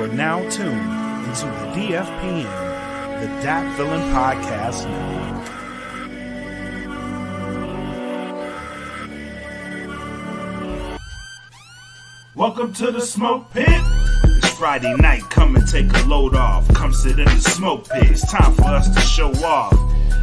are now tuned into the DFPN, the Dat Villain Podcast Network. Welcome to the Smoke Pit. It's Friday night, come and take a load off. Come sit in the Smoke Pit, it's time for us to show off.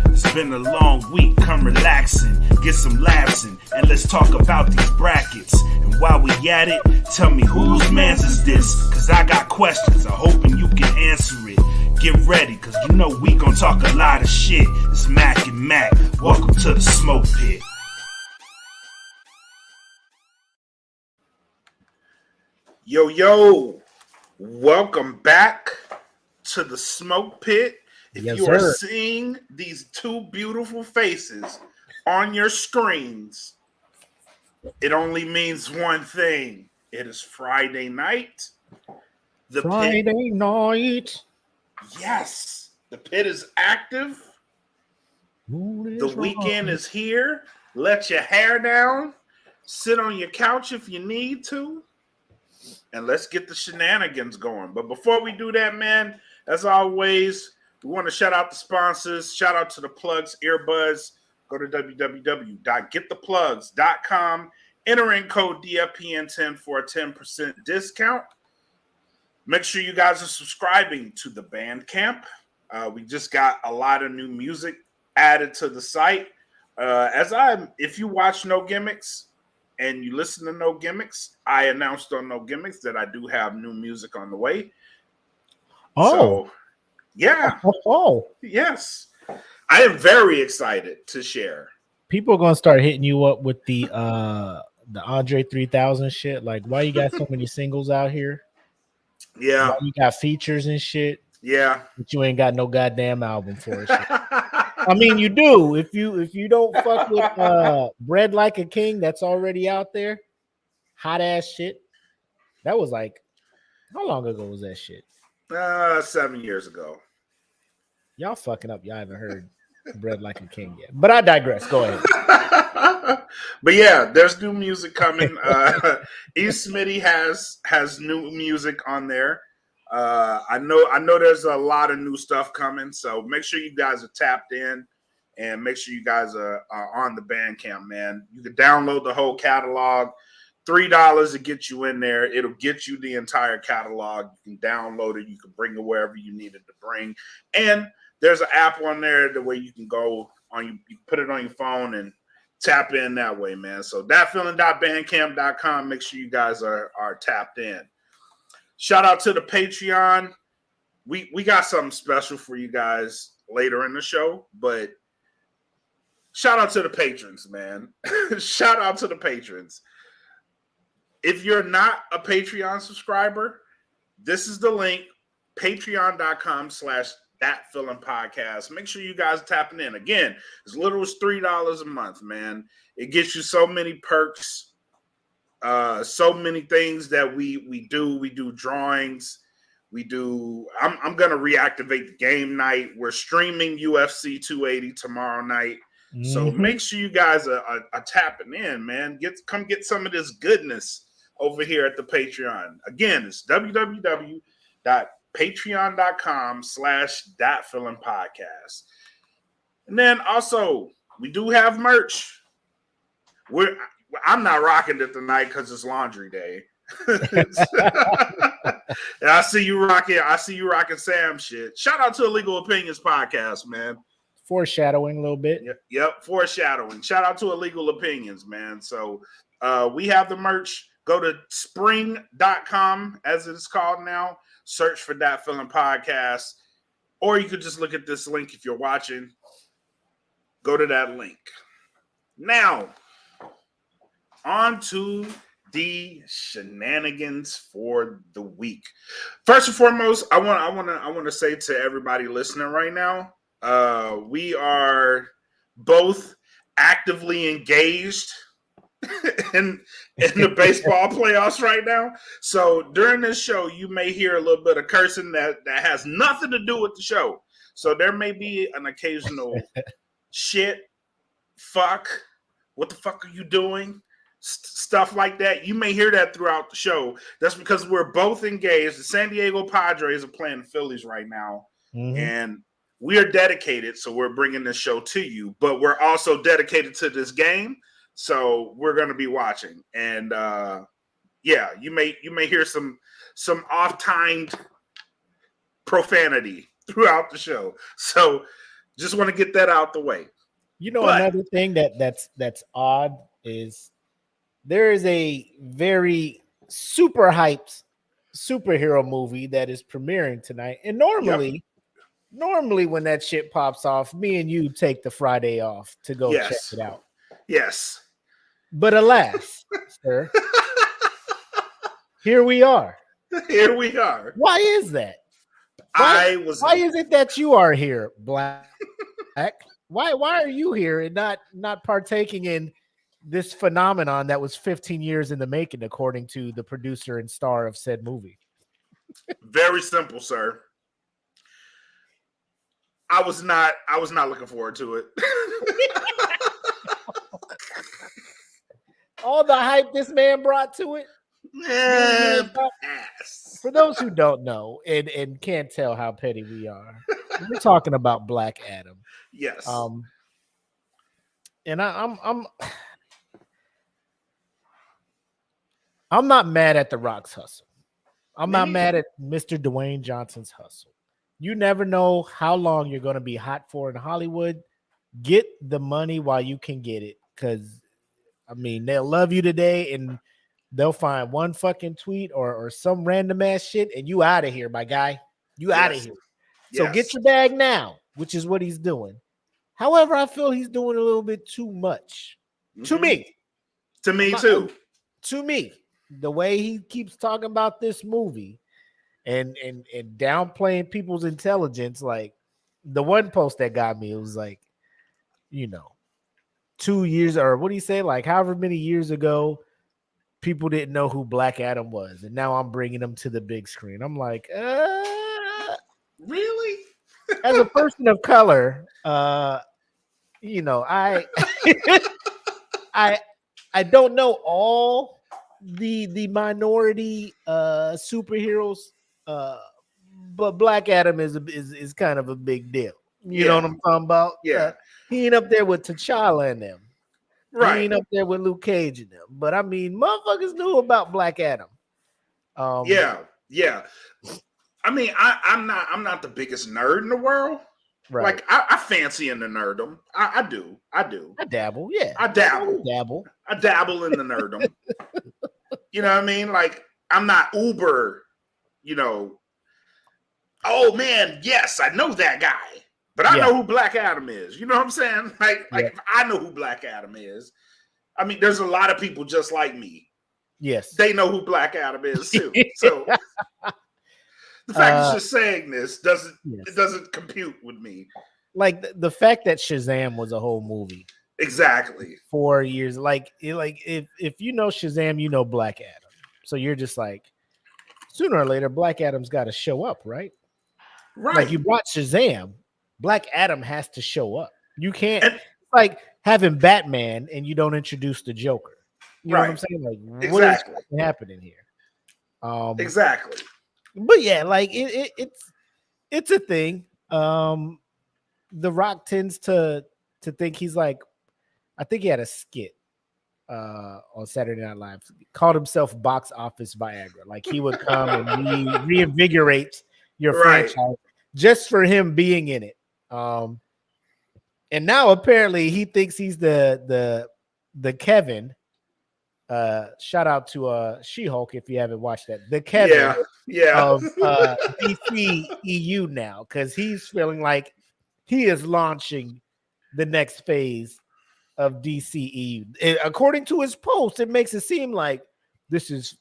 It's been a long week, come relaxing, get some laughs in, and let's talk about these brackets. And while we at it, tell me whose man's is this? Cause I got questions, I'm hoping you can answer it. Get ready, cause you know we gon' talk a lot of shit. It's Mac and Mac, welcome to the Smoke Pit. Yo, welcome back to the Smoke Pit. If yes, you are sir. seeing these two beautiful faces on your screens, it only means one thing. It is Friday night. The Friday pit, night. yes, the pit is active. The weekend is here. Let your hair down. Sit on your couch if you need to. And let's get the shenanigans going. But before we do that, man, as always, we want to shout out the sponsors. Shout out to the plugs, earbuds. Go to www.gettheplugs.com. Enter in code DFPN10 for a 10% discount. Make sure you guys are subscribing to the Bandcamp. We just got a lot of new music added to the site. If you watch No Gimmicks and you listen to No Gimmicks, I announced on No Gimmicks that I do have new music on the way. Oh. So, yeah. Oh. Yes. I am very excited to share. People are gonna start hitting you up with the Andre 3000 shit. Like, why you got so many singles out here? Yeah. Why you got features and shit? Yeah. But you ain't got no goddamn album for it. I mean, you do. If you don't fuck with Bread Like a King, that's already out there. Hot ass shit. That was like, how long ago was that shit? 7 years ago. Y'all fucking up. Y'all haven't heard Bread Like a King yet. But I digress. Go ahead. But yeah, there's new music coming. E. Smitty has new music on there. I know there's a lot of new stuff coming, so make sure you guys are tapped in and make sure you guys are on the Bandcamp, man. You can download the whole catalog. $3 to get you in there. It'll get you the entire catalog. You can download it. You can bring it wherever you need it to bring. And there's an app on there the way you can go on. You put it on your phone and tap in that way, man. So thatfeeling.bandcamp.com. Make sure you guys are tapped in. Shout out to the Patreon. We got something special for you guys later in the show, but shout out to the patrons, man. Shout out to the patrons. If you're not a Patreon subscriber, this is the link, patreon.com/thatfeelingpodcast. Make sure you guys are tapping in. Again, as little as $3 a month, man. It gets you so many perks, so many things that we do. We do drawings. We do. I'm gonna reactivate the game night. We're streaming UFC 280 tomorrow night. So make sure you guys are tapping in, man. Come get some of this goodness over here at the Patreon. Again, it's www.patreon.com/thatfeelingpodcast. And then also, we do have merch. I'm not rocking it tonight because it's laundry day. And I see you rocking Sam shit. Shout out to Illegal Opinions Podcast, man. Foreshadowing a little bit. Yep, foreshadowing. Shout out to Illegal Opinions, man. So we have the merch. Go to spring.com, as it is called now. Search for That Feeling Podcast. Or you could just look at this link if you're watching. Go to that link. Now, on to the shenanigans for the week. First and foremost, I want to say to everybody listening right now, we are both actively engaged in the baseball playoffs right now. So during this show, you may hear a little bit of cursing that has nothing to do with the show. So there may be an occasional shit, fuck, what the fuck are you doing? stuff like that. You may hear that throughout the show. That's because we're both engaged. The San Diego Padres are playing the Phillies right now, and we are dedicated. So we're bringing this show to you, but we're also dedicated to this game. So we're going to be watching, and yeah, you may hear some off-timed profanity throughout the show. So just want to get that out the way. You know, another thing that's odd is there is a very super hyped superhero movie that is premiering tonight. And normally when that shit pops off, me and you take the Friday off to go check it out. Yes. But alas, sir, here we are. Here we are. Why is that? Why is it that you are here, Black? Why are you here and not partaking in this phenomenon that was 15 years in the making, according to the producer and star of said movie? Very simple, sir. I was not looking forward to it. All the hype this man brought to it. For those who don't know and can't tell how petty we are, we're talking about Black Adam. Yes. And I'm not mad at The Rock's hustle. I'm not mad at Mr. Dwayne Johnson's hustle. You never know how long you're going to be hot for in Hollywood. Get the money while you can get it, because I mean, they'll love you today and they'll find one fucking tweet or some random ass shit and you out of here, my guy. You out of here. So get your bag now, which is what he's doing. However, I feel he's doing a little bit too much. To me. To me, too. To me. The way he keeps talking about this movie and downplaying people's intelligence, like the one post that got me, it was like, 2 years, or what do you say? Like however many years ago, people didn't know who Black Adam was, and now I'm bringing him to the big screen. I'm like, really? As a person of color, I I don't know all the minority superheroes, but Black Adam is kind of a big deal. You know what I'm talking about? Yeah. He ain't up there with T'Challa and them. Right. He ain't up there with Luke Cage and them. But I mean, motherfuckers knew about Black Adam. Yeah. I mean, I'm not the biggest nerd in the world. Right. Like I fancy in the nerdom. I do. I dabble. Yeah. I dabble in the nerdom. You know what I mean? Like I'm not uber. Oh man, yes, I know that guy. But I know who Black Adam is. You know what I'm saying? Like if I know who Black Adam is, I mean, there's a lot of people just like me. Yes. They know who Black Adam is too. So the fact that you're saying this doesn't compute with me. Like the fact that Shazam was a whole movie. Exactly. 4 years. Like if you know Shazam, you know Black Adam. So you're just like, sooner or later, Black Adam's got to show up, right? Right. Like you brought Shazam. Black Adam has to show up. You can't like having Batman and you don't introduce the Joker. You know what I'm saying? Like, what is happening here? Exactly. But yeah, like it's a thing. The Rock tends to think he's like, I think he had a skit on Saturday Night Live, called himself Box Office Viagra. Like he would come and reinvigorate your franchise just for him being in it. And now apparently he thinks he's the Kevin. Shout out to She-Hulk if you haven't watched that. The Kevin of DC EU now, because he's feeling like he is launching the next phase of DC EU. And according to his post, it makes it seem like this is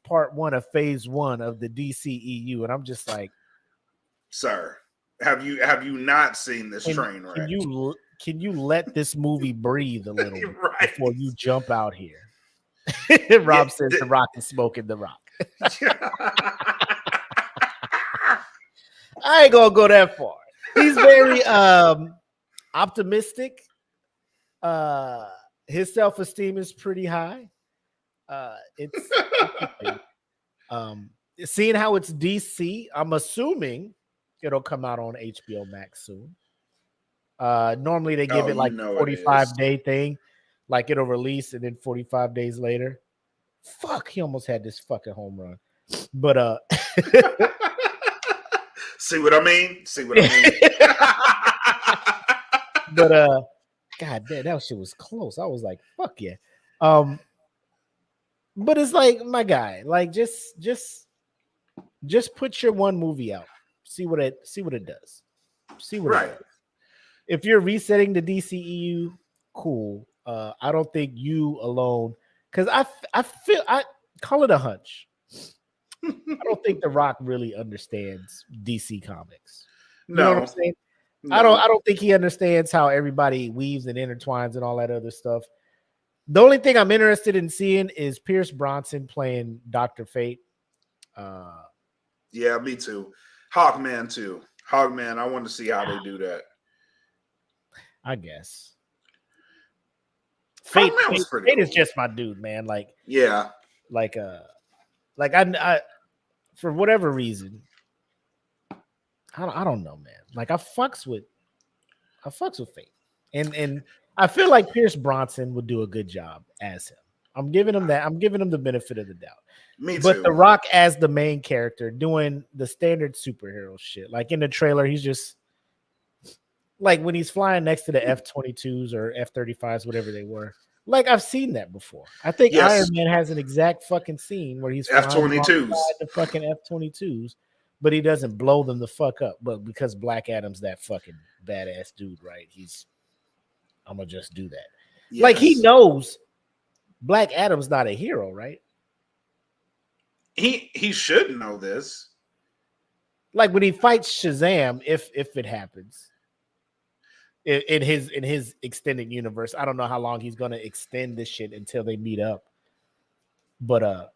part one of phase one of the DC EU, and I'm just like, sir. Have you not seen this train wreck? Can you let this movie breathe a little before you jump out here? Rob says The Rock is smoking The Rock. I ain't gonna go that far. He's very optimistic. His self-esteem is pretty high. It's interesting. Seeing how it's DC, I'm assuming it'll come out on HBO Max soon. Normally they give Oh, it you like know it is. 45-day thing, like it'll release and then 45 days later. Fuck, he almost had this fucking home run. But See what I mean? See what I mean? but god damn, that shit was close. I was like, fuck yeah. But it's like, my guy, like just put your one movie out. See what it does. See what it Right. does. If you're resetting the DCEU, cool. I don't think you alone, because I feel, I call it a hunch. I don't think The Rock really understands DC Comics. You know what I'm No. saying? I No. don't think he understands how everybody weaves and intertwines and all that other stuff. The only thing I'm interested in seeing is Pierce Bronson playing Dr. Fate. Yeah, me too. Hawkman too. Hawkman, I want to see how they do that. I guess. Hawkman was pretty Fate cool. is just my dude, man. Yeah. Like I for whatever reason, I don't know, man. Like I fucks with Fate, and I feel like Pierce Bronson would do a good job as him. I'm giving him that. I'm giving him the benefit of the doubt. Me But The too. Rock as the main character doing the standard superhero shit, like in the trailer, he's just like when he's flying next to the F-22s or F-35s, whatever they were. Like I've seen that before. I think Iron Yes. Man has an exact fucking scene where he's flying alongside F-22s. the fucking F-22s, but he doesn't blow them the fuck up. But because Black Adam's that fucking badass dude, right? I'm gonna just do that. Yes. Like he knows Black Adam's not a hero, right? He should know this. Like when he fights Shazam, if it happens in his extended universe, I don't know how long he's gonna extend this shit until they meet up. But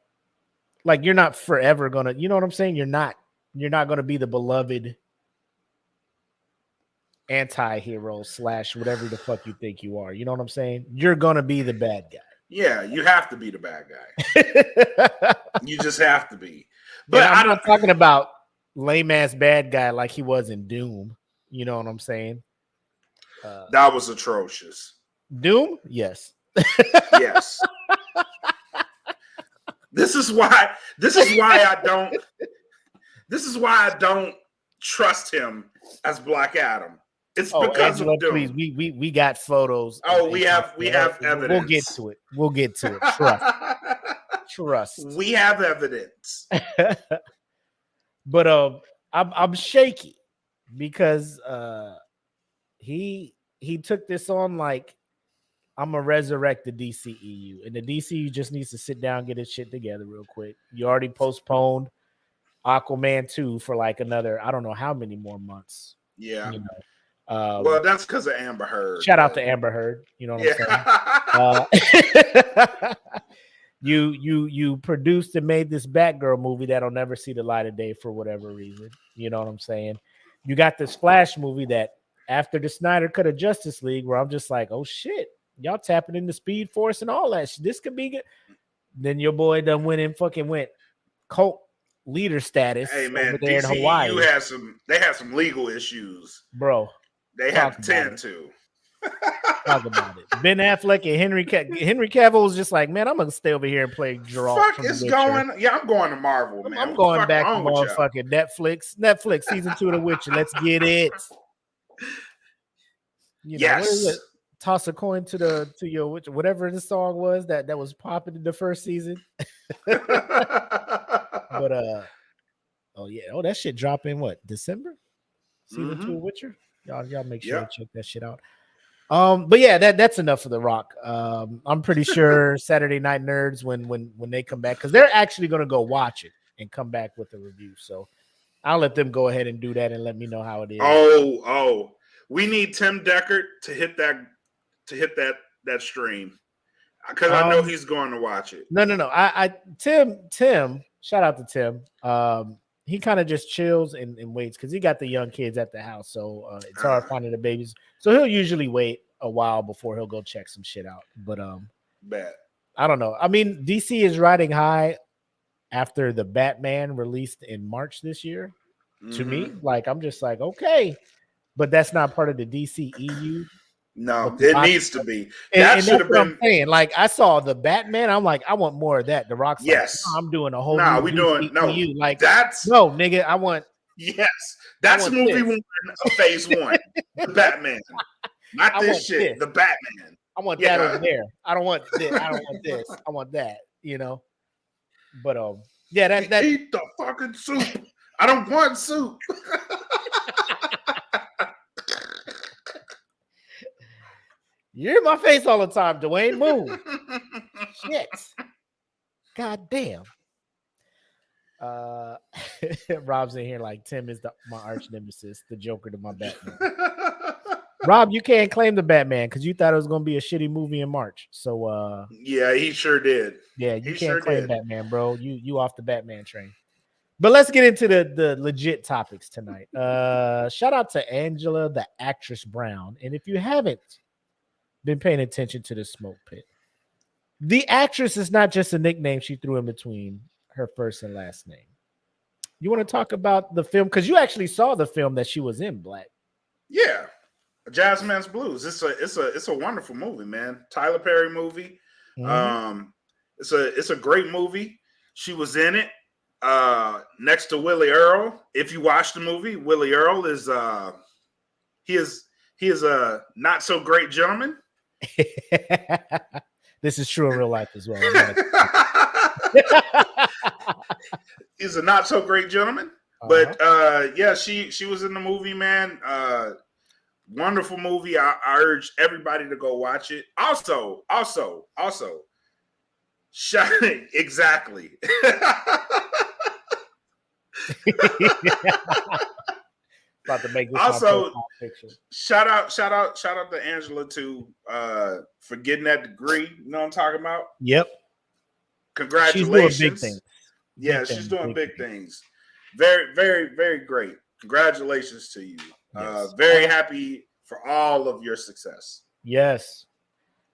like you're not forever gonna, you know what I'm saying? You're not gonna be the beloved anti-hero / whatever the fuck you think you are. You know what I'm saying? You're gonna be the bad guy. Yeah, you have to be the bad guy. You just have to be. But I'm not talking about lame ass bad guy like he was in Doom. You know what I'm saying? That was atrocious. Doom? Yes. Yes. This is why I don't trust him as Black Adam. It's because Angela, of Doom. please, we got photos. We have evidence. We'll get to it. Trust. We have evidence. But I'm shaky because he took this on like, I'm gonna resurrect the DCEU, and the DCEU just needs to sit down, get its shit together real quick. You already postponed Aquaman 2 for like another, I don't know how many more months. Yeah. You know. Well, that's because of Amber Heard. Shout out to Amber Heard. You know what I'm saying? You produced and made this Batgirl movie that'll never see the light of day for whatever reason. You know what I'm saying? You got this Flash movie that after the Snyder Cut of Justice League, where I'm just like, oh shit, y'all tapping into Speed Force and all that shit. This could be good. Then your boy done went cult leader status. Hey man, over there DCEU in Hawaii. they had some legal issues, bro. They have to tend to. Talk about it. Ben Affleck and Henry Cavill was just like, man, I'm gonna stay over here and play Geralt. Fuck is going? Yeah, I'm going to Marvel, man. I'm going back to motherfucking Netflix season 2 of The Witcher. Let's get it. You know, yes. What is it? Toss a coin to your whatever the song was that was popping in the first season. But that shit drop in what, December? Season 2 of Witcher. Y'all make sure to check that shit out. But yeah, that's enough for The Rock. I'm pretty sure Saturday Night Nerds when they come back, because they're actually gonna go watch it and come back with a review. So I'll let them go ahead and do that and let me know how it is. Oh, we need Tim Deckard to hit that stream, because I know he's going to watch it. No. Tim. Shout out to Tim. He kind of just chills and waits because he got the young kids at the house, so it's hard finding the babies. So he'll usually wait a while before he'll go check some shit out. But bet I don't know. I mean, DC is riding high after the Batman released in March this year. To me, like I'm just like, okay, but that's not part of the DC EU. No, But the it box, needs to be. That and should that's have what I'm been. saying. Like I saw the Batman, I'm like, I want more of that. The Rock's like, no, Yes. I'm doing a whole Nah, new we DC doing no. EU. Like, That's no, nigga, I want yes. That's movie this. one of phase one. The Batman. Not I this want shit. this. The Batman. I want that over Yeah. there. I don't want this. I don't want this. I want that. You know. But yeah, that Eat the fucking soup. I don't want soup. you're in my face all the time, Dwayne. Move. Shit. God damn. Rob's in here like Tim is my arch nemesis, the Joker to my Batman. Rob, you can't claim the Batman because you thought it was gonna be a shitty movie in March. So Yeah, he sure did. yeah, you He can't sure claim did. Batman, bro. You off the Batman train. But let's get into the legit topics tonight. Shout out to Angela, the actress Brown. And if you haven't been paying attention to the Smoke Pit, the actress is not just a nickname she threw in between her first and last name. You want to talk about the film? Because you actually saw the film that she was in, Black. Yeah. Jazzman's Blues. It's a wonderful movie, man. Tyler Perry movie. It's a great movie. She was in it. Next to Willie Earl. If you watch the movie, Willie Earl is he is a not so great gentleman. This is true in real life as well. He's a not so great gentleman. But yeah, she was in the movie, man. Wonderful movie. I urge everybody to go watch it. Also, exactly. About to make this also picture. Shout out to Angela too for getting that degree. You know what I'm talking about? Yep. Congratulations. She's doing big things. Yeah, she's doing big things. Very, very, very great. Congratulations to you. Yes. Very happy for all of your success. Yes.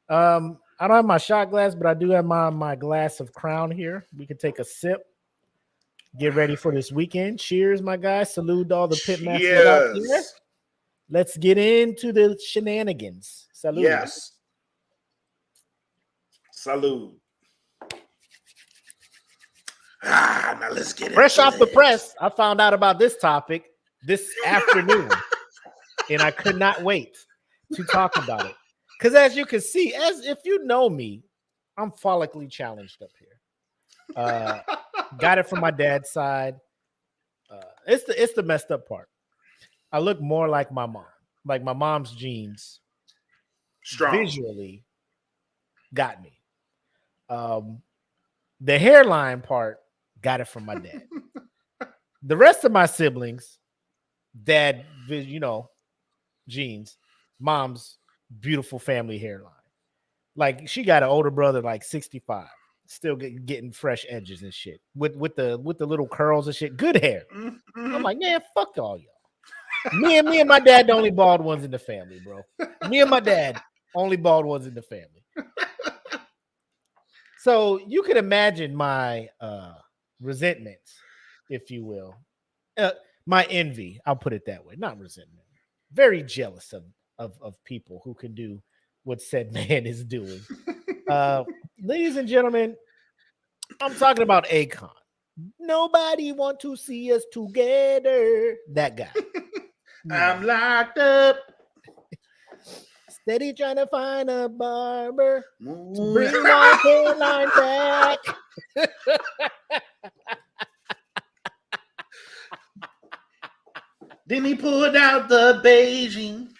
I don't have my shot glass, but I do have my glass of Crown here. We can take a sip. Get ready for this weekend. Cheers, my guys. Salute all the pitmasters out there. Let's get into the shenanigans. Salute. Yes. Salute. Now let's get it. Fresh off the press, I found out about this topic this afternoon, and I could not wait to talk about it. Because as you can see, as if you know me, I'm follically challenged up here. Got it from my dad's side. It's the messed up part. I look more like my mom. Like my mom's genes visually got me. The hairline part got it from my dad. The rest of my siblings, dad, genes, mom's beautiful family hairline. Like she got an older brother, like 65, still getting fresh edges and shit with the little curls and shit. Good hair. I'm like, man, fuck all y'all. Me and my dad, the only bald ones in the family, bro. Me and my dad, only bald ones in the family. So you can imagine my resentment, if you will, my envy. I'll put it that way, not resentment. Very jealous of people who can do what said man is doing. Ladies and gentlemen, I'm talking about Akon. Nobody want to see us together. That guy. I'm locked up. Steady trying to find a barber to bring my hairline back. Then he pulled out the Beijing.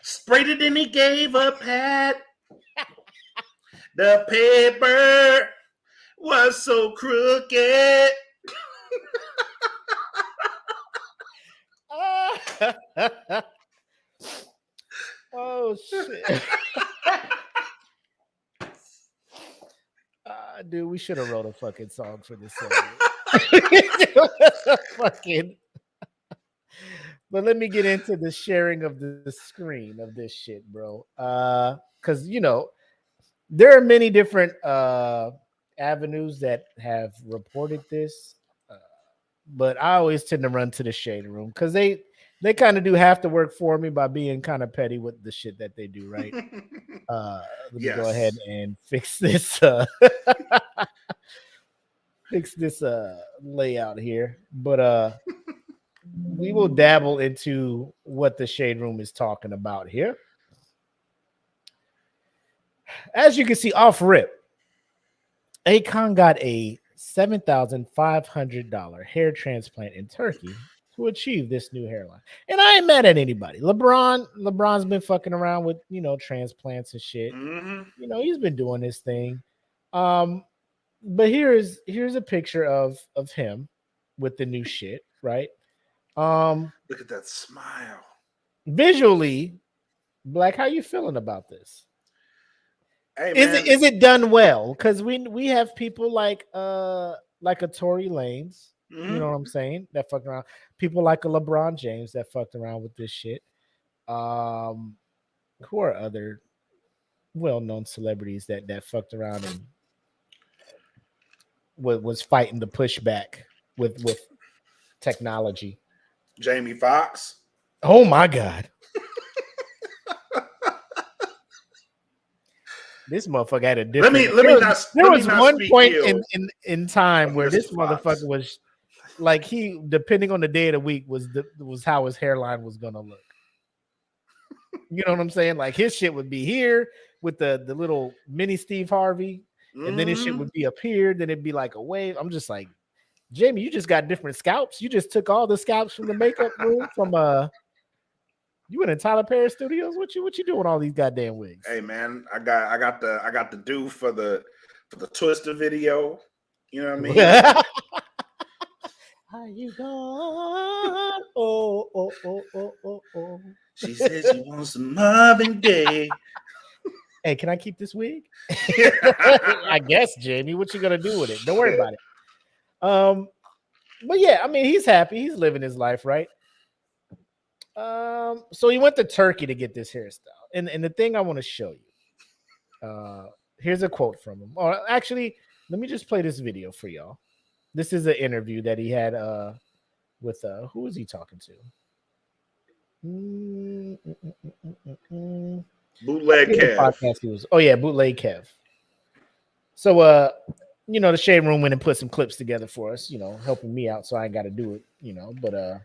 Sprayed it and he gave a pat. The paper was so crooked. Oh shit. Dude, we should have wrote a fucking song for this song. But let me get into the sharing of the screen of this shit, bro. Because there are many different avenues that have reported this, uh, but I always tend to run to the shade room because they kind of do have to work for me by being kind of petty with the shit that they do, right? Let me go ahead Yes. and fix this fix this layout here. But we will dabble into what the shade room is talking about here. As you can see off rip, Akon got a $7,500 hair transplant in Turkey to achieve this new hairline. And I ain't mad at anybody. LeBron's been fucking around with, transplants and shit. Mm-hmm. He's been doing this thing. But here's a picture of him with the new shit, right? Look at that smile. Visually, Black, how you feeling about this? Hey Is it man. is it done well? Because we have people like a Tory Lanez, you know Mm-hmm. what I'm saying? That fucked around. People like a LeBron James that fucked around with this shit. Um, who are other well-known celebrities that fucked around and was fighting the pushback with technology? Jamie Foxx. Oh my god. This motherfucker had a Let me different. let me not There let me was not one speak point ill in time of where Mr. this motherfucker Fox. was like he, depending on the day of the week, was how his hairline was gonna look. You know what I'm saying? Like his shit would be here with the little mini Steve Harvey, and then his shit Mm-hmm. would be up here. Then it'd be like a wave. I'm just like, Jamie, you just got different scalps. You just took all the scalps from the makeup room from You went in Tyler Perry Studios. What you doing all these goddamn wigs? Hey man, I got the do for the Twister video. You know what I mean? Are you gone? Oh. She said she wants some Marvin Gaye. Hey, can I keep this wig? I guess, Jamie. What you gonna do with it? Don't worry about it. But yeah, I mean, he's happy. He's living his life, right? So he went to Turkey to get this hairstyle, and the thing I want to show you. Here's a quote from him. Or actually, let me just play this video for y'all. This is an interview that he had with who was he talking to? I Bootleg forget what Kev. podcast he was. Oh yeah, Bootleg Kev. So the Shade Room went and put some clips together for us, helping me out so I ain't gotta do it. But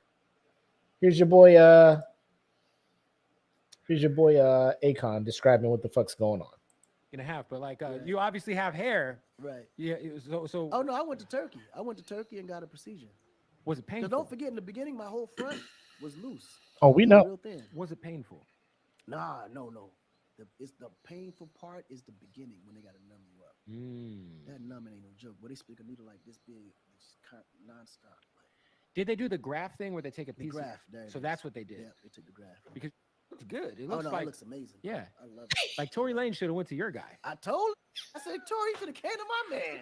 here's your boy Akon describing what the fuck's going on. And a half, but like you obviously have hair. Right. Yeah. So Oh no, I went to Turkey. I went to Turkey and got a procedure. was it Because painful? don't forget, in the beginning, my whole front was loose. Oh, we It was know. real thin. Was it painful? Nah, no. It's the painful part is the beginning when they gotta numb you up. That numbing ain't no joke. But they stick a needle like this big, it's nonstop. Like Did they do the graft thing where they take a the piece? graft. There it So is. that's what they did. Yeah, they took the graft. Because it's good. It Oh looks no, like it looks amazing. yeah. I love it. Like Tory Lane should have went to your guy. I told. I said, Tori, you should have came to my man.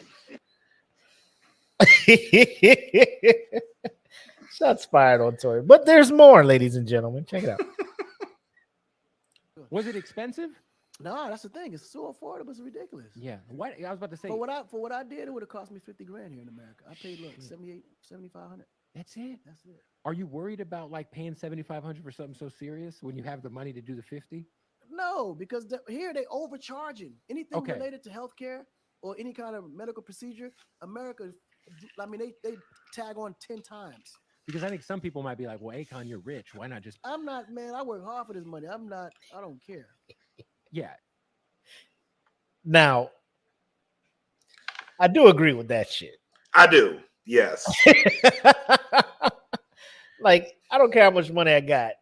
Shots fired on Tory. But there's more, ladies and gentlemen. Check it out. Was it expensive? No, that's the thing. It's so affordable. It's ridiculous. Yeah. What I was about to say. For what I did, it would have cost me $50,000 here in America. I paid 7,500. That's it. That's it. Are you worried about like paying $7,500 for something so serious when you have the money to do the 50? No, because here they overcharging anything Okay. related to healthcare or any kind of medical procedure. America, I mean, they tag on 10 times. Because I think some people might be like, well, Akon, you're rich. Why not just I'm not, man. I work hard for this money. I don't care. yeah. Now, I do agree with that shit. I do. Yes. Like, I don't care how much money I got.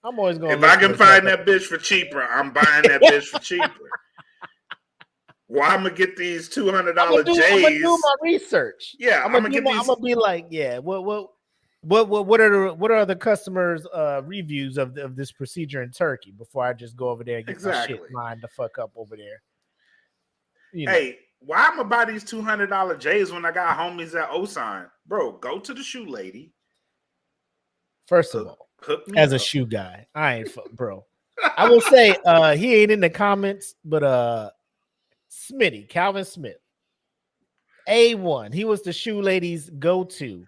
I'm always going If I can find that bitch for cheaper, I'm buying that bitch for cheaper. Well, I'm gonna get these $200 I'm gonna do J's. my research. Yeah, I'm I'm gonna gonna get these. I'm gonna be like, yeah, what are the customers' reviews of this procedure in Turkey before I just go over there and get my shit Exactly. lined the fuck up over there? Hey, why am I buy these $200 J's when I got homies at Osign? Bro, go to the shoe lady. First of all, Hook me as a up. shoe guy. I ain't bro. I will say he ain't in the comments, but Smitty, Calvin Smith, A1. He was the shoe lady's go-to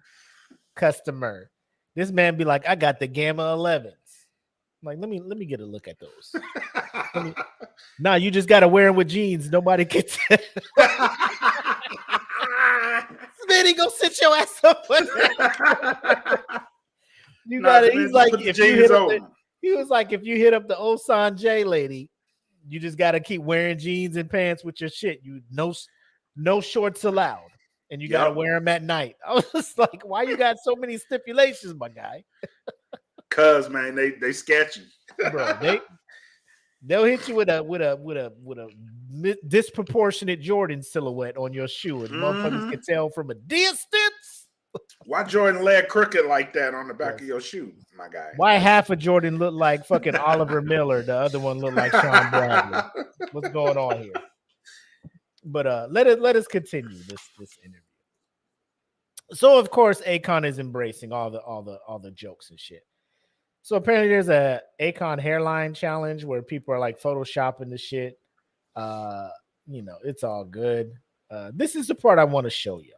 customer. This man be like, I got the Gamma 11s. Like, let me get a look at those. Nah, you just gotta wear them with jeans. Nobody can tell. Smitty, go sit your ass up. You got it. He's like, if you hit up he was like, if you hit up the Osan J lady, you just got to keep wearing jeans and pants with your shit. You no shorts allowed, and you got to wear them at night. I was just like, why you got so many stipulations, my guy? Cause man, they sketchy, bro. They'll hit you with a disproportionate Jordan silhouette on your shoe, and motherfuckers can tell from a distance. Why Jordan leg crooked like that on the back of your shoe, my guy? Why half of Jordan look like fucking Oliver Miller, the other one look like Sean Bradley? What's going on here? But let us continue this interview. So of course, Akon is embracing all the jokes and shit. So apparently, there's a Akon hairline challenge where people are like photoshopping the shit. It's all good. This is the part I want to show y'all.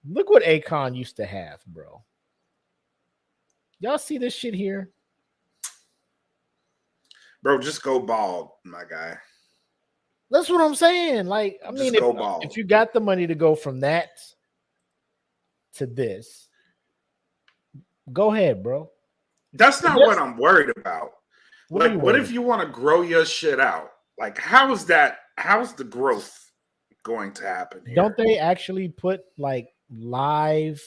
Look what Akon used to have, bro. Y'all see this shit here? Bro, just go bald, my guy. That's what I'm saying. Like, I mean, if you got the money to go from that to this, go ahead, bro. That's not what I'm worried about. What if you want to grow your shit out? Like, how's the growth going to happen here? Don't they actually put like live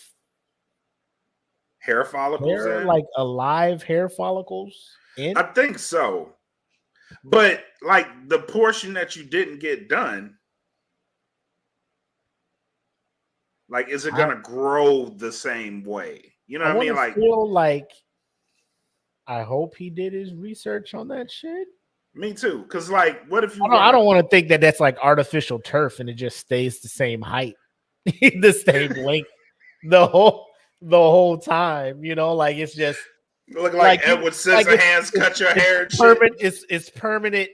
hair follicles in? Like alive hair follicles in? I think so. But like the portion that you didn't get done, like, is it gonna grow the same way? You know what I mean? Like, feel like I hope he did his research on that shit. Me too. Because like, what if you? I don't want to think that that's like artificial turf and it just stays the same height, the same length, the whole time. You know, like it's just look like Edward Scissorhands cut your hair. And permanent. It's permanent.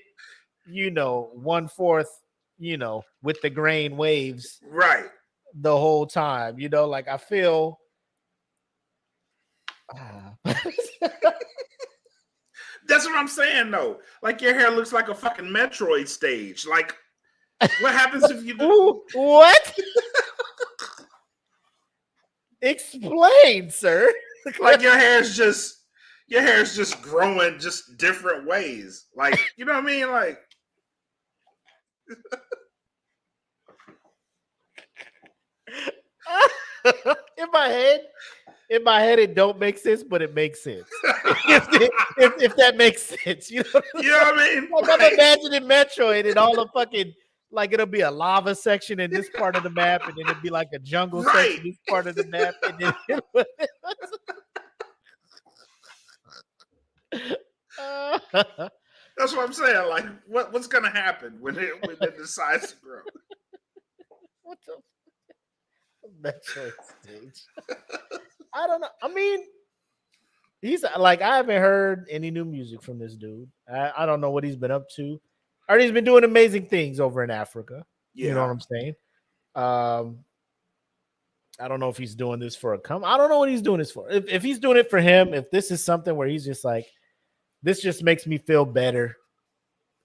1/4. With the grain waves, right, the whole time. Like I feel. That's what I'm saying, though. Like your hair looks like a fucking Metroid stage. Like, what happens if you do what? Explain, sir. Like your hair's just growing just different ways. Like, you know what I mean? Like, in my head, it don't make sense, but it makes sense. if that makes sense, you know what I mean? Like I'm imagining Metroid and all the fucking like it'll be a lava section in this part of the map, and then it'd be like a jungle section in this part of the map, and then that's what I'm saying. Like, what's gonna happen when it decides to grow? What the Metroid stage? I don't know. I mean, he's like, I haven't heard any new music from this dude. I don't know what he's been up to. Or he's been doing amazing things over in Africa. Yeah. You know what I'm saying? I don't know if he's doing this for I don't know what he's doing this for. If he's doing it for him, if this is something where he's just like, this just makes me feel better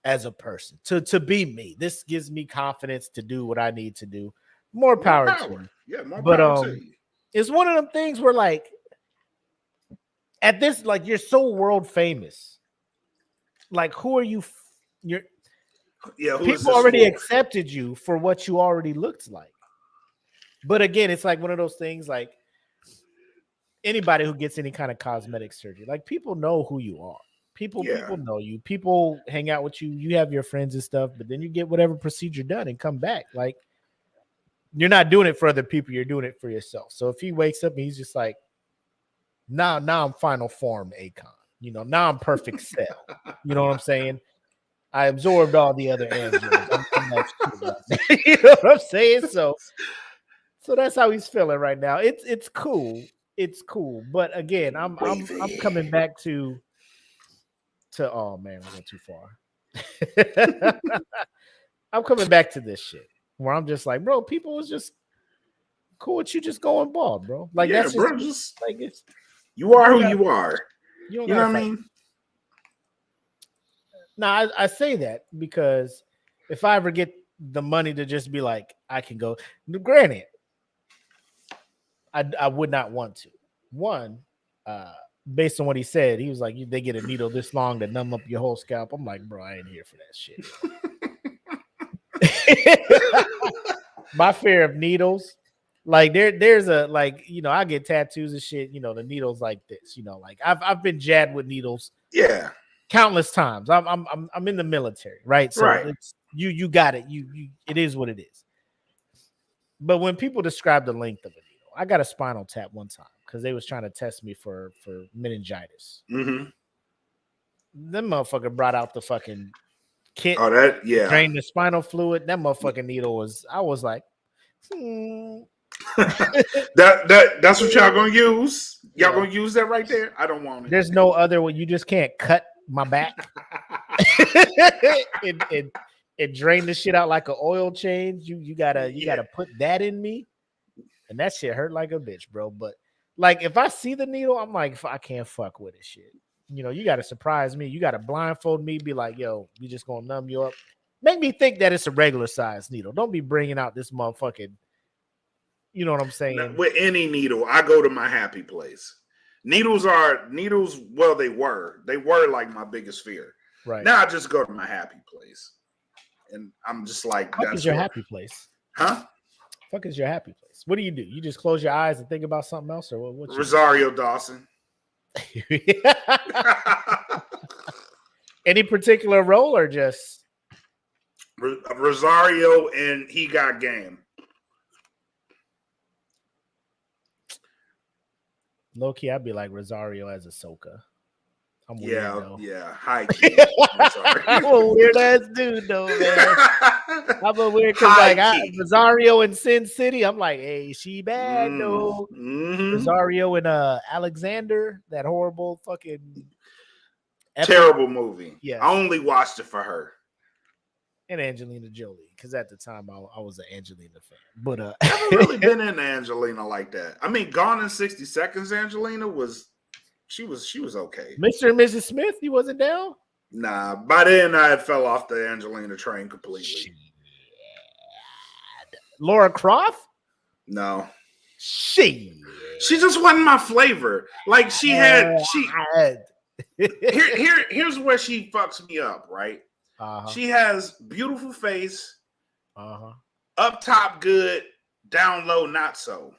as a person to be me. This gives me confidence to do what I need to do. More power to him. Yeah, more power to you. It's one of them things where, like, at this, like, you're so world famous. Like, who are you? People already accepted you for what you already looked like. But again, it's like one of those things. Like anybody who gets any kind of cosmetic surgery, like people know who you are. People know you. People hang out with you. You have your friends and stuff. But then you get whatever procedure done and come back. Like, you're not doing it for other people. You're doing it for yourself. So if he wakes up and he's just like, now I'm final form Akon. Now I'm perfect cell. You know what I'm saying? I absorbed all the other androids. You know what I'm saying? So that's how he's feeling right now. It's cool. it's cool. But again, I'm coming back to oh man, I went too far. I'm coming back to this shit where I'm just like, bro, people was just cool with you just going bald, bro. Like Yeah, that's bro, just like it's you are who gotta- you are. you don't You know gotta what I fight. mean? No, I say that because if I ever get the money to just be like, I can go. Granted, I would not want to. One, based on what he said, he was like, they get a needle this long to numb up your whole scalp. I'm like, bro, I ain't here for that shit. My fear of needles, like there's a like, you know, I get tattoos and shit. You know, the needles like this. You know, like I've been jabbed with needles. Yeah, Countless times. I'm in the military, right? So right. it's you got it. You it is what it is. But when people describe the length of a needle, I got a spinal tap one time because they was trying to test me for meningitis. Mm-hmm. Them motherfucker brought out the fucking kit, Oh, that yeah. drained the spinal fluid. That motherfucking needle was. I was like, that's what y'all gonna use. Y'all Yeah. gonna use that right there? I don't want it. There's no other way. You just can't cut my back and drain the shit out like an oil change. You gotta put that in me, and that shit hurt like a bitch, bro. But like if I see the needle, I'm like, I can't fuck with it, shit. You know, you gotta surprise me. You gotta blindfold me. Be like, yo, we just gonna numb you up. Make me think that it's a regular size needle. Don't be bringing out this motherfucking. You know what I'm saying? With any needle, I go to my happy place. Needles. Well, they were like my biggest fear. Right now, I just go to my happy place, and I'm just like, fuck is your happy place? Huh? Fuck is your happy place? What do? You just close your eyes and think about something else, or what? Rosario Dawson. Any particular role or just Rosario and He Got Game? Low key, I'd be like Rosario as Ahsoka. I'm weird, though. Yeah. High key. I'm a weird ass dude, though, man. I'm a weird because like Rosario in Sin City, I'm like, hey, she bad though. Mm-hmm. Rosario and Alexander, that horrible fucking terrible movie. Yeah, I only watched it for her. And Angelina Jolie, because at the time I was an Angelina fan. But I haven't really been into Angelina like that. I mean, Gone in 60 Seconds, Angelina was okay. Mr. and Mrs. Smith, you wasn't down? Nah, by then I had fell off the Angelina train completely. Shit. Laura Croft? No. She just wasn't my flavor. Like here's where she fucks me up, right? She has beautiful face, up top good, down low not so,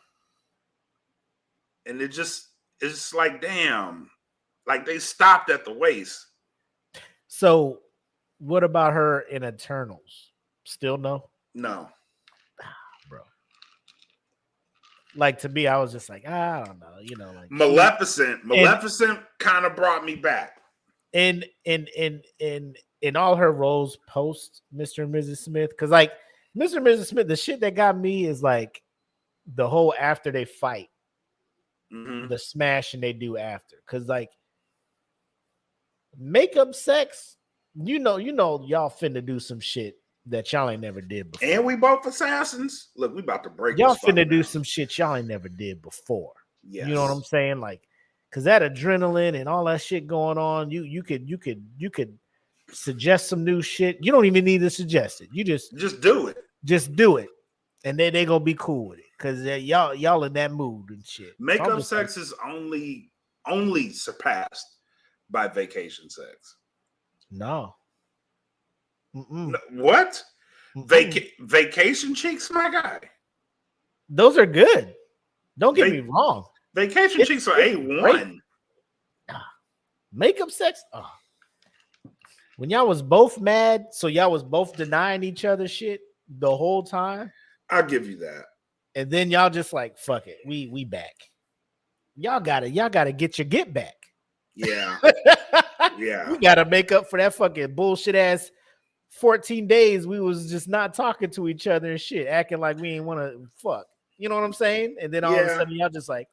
and it's like damn, like they stopped at the waist. So, what about her in Eternals? Still no? No, bro. Like to me, I was just like, I don't know, you know, like Maleficent kind of brought me back. In all her roles post Mr. and Mrs. Smith, because like Mr. and Mrs. Smith, the shit that got me is like the whole after they fight, the smashing they do after, because like makeup sex, you know, y'all finna do some shit that y'all ain't never did before. And we both assassins. Look, we about to break. Y'all finna do some shit y'all ain't never did before. Yes. You know what I'm saying? Like, cause that adrenaline and all that shit going on, you could suggest some new shit. You don't even need to suggest it. You just do it. Just do it, and then they gonna be cool with it because y'all in that mood and shit. Makeup sex is only surpassed by vacation sex. No. What? Vacation cheeks, my guy. Those are good. Don't get me wrong. Vacation cheeks are A1. Makeup sex. Oh. When y'all was both mad, so y'all was both denying each other shit the whole time. I'll give you that. And then y'all just like, fuck it. We back. Y'all gotta get your get back. Yeah. Yeah. We gotta make up for that fucking bullshit ass 14 days we was just not talking to each other and shit, acting like we ain't want to fuck. You know what I'm saying? And then all of a sudden y'all just like,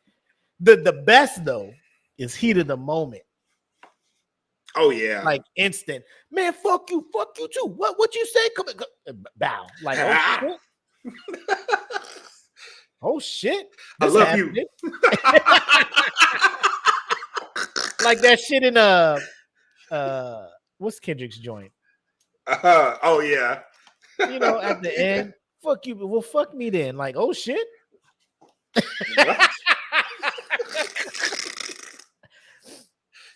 The best though is heat of the moment. Oh yeah. Like instant. Man, fuck you too. What you say? Come bow. Like, oh shit. Oh shit. I This love happened. you. Like that shit in what's Kendrick's joint? Oh yeah. You know, at the end, fuck you. Well, fuck me then. Like, oh shit. What?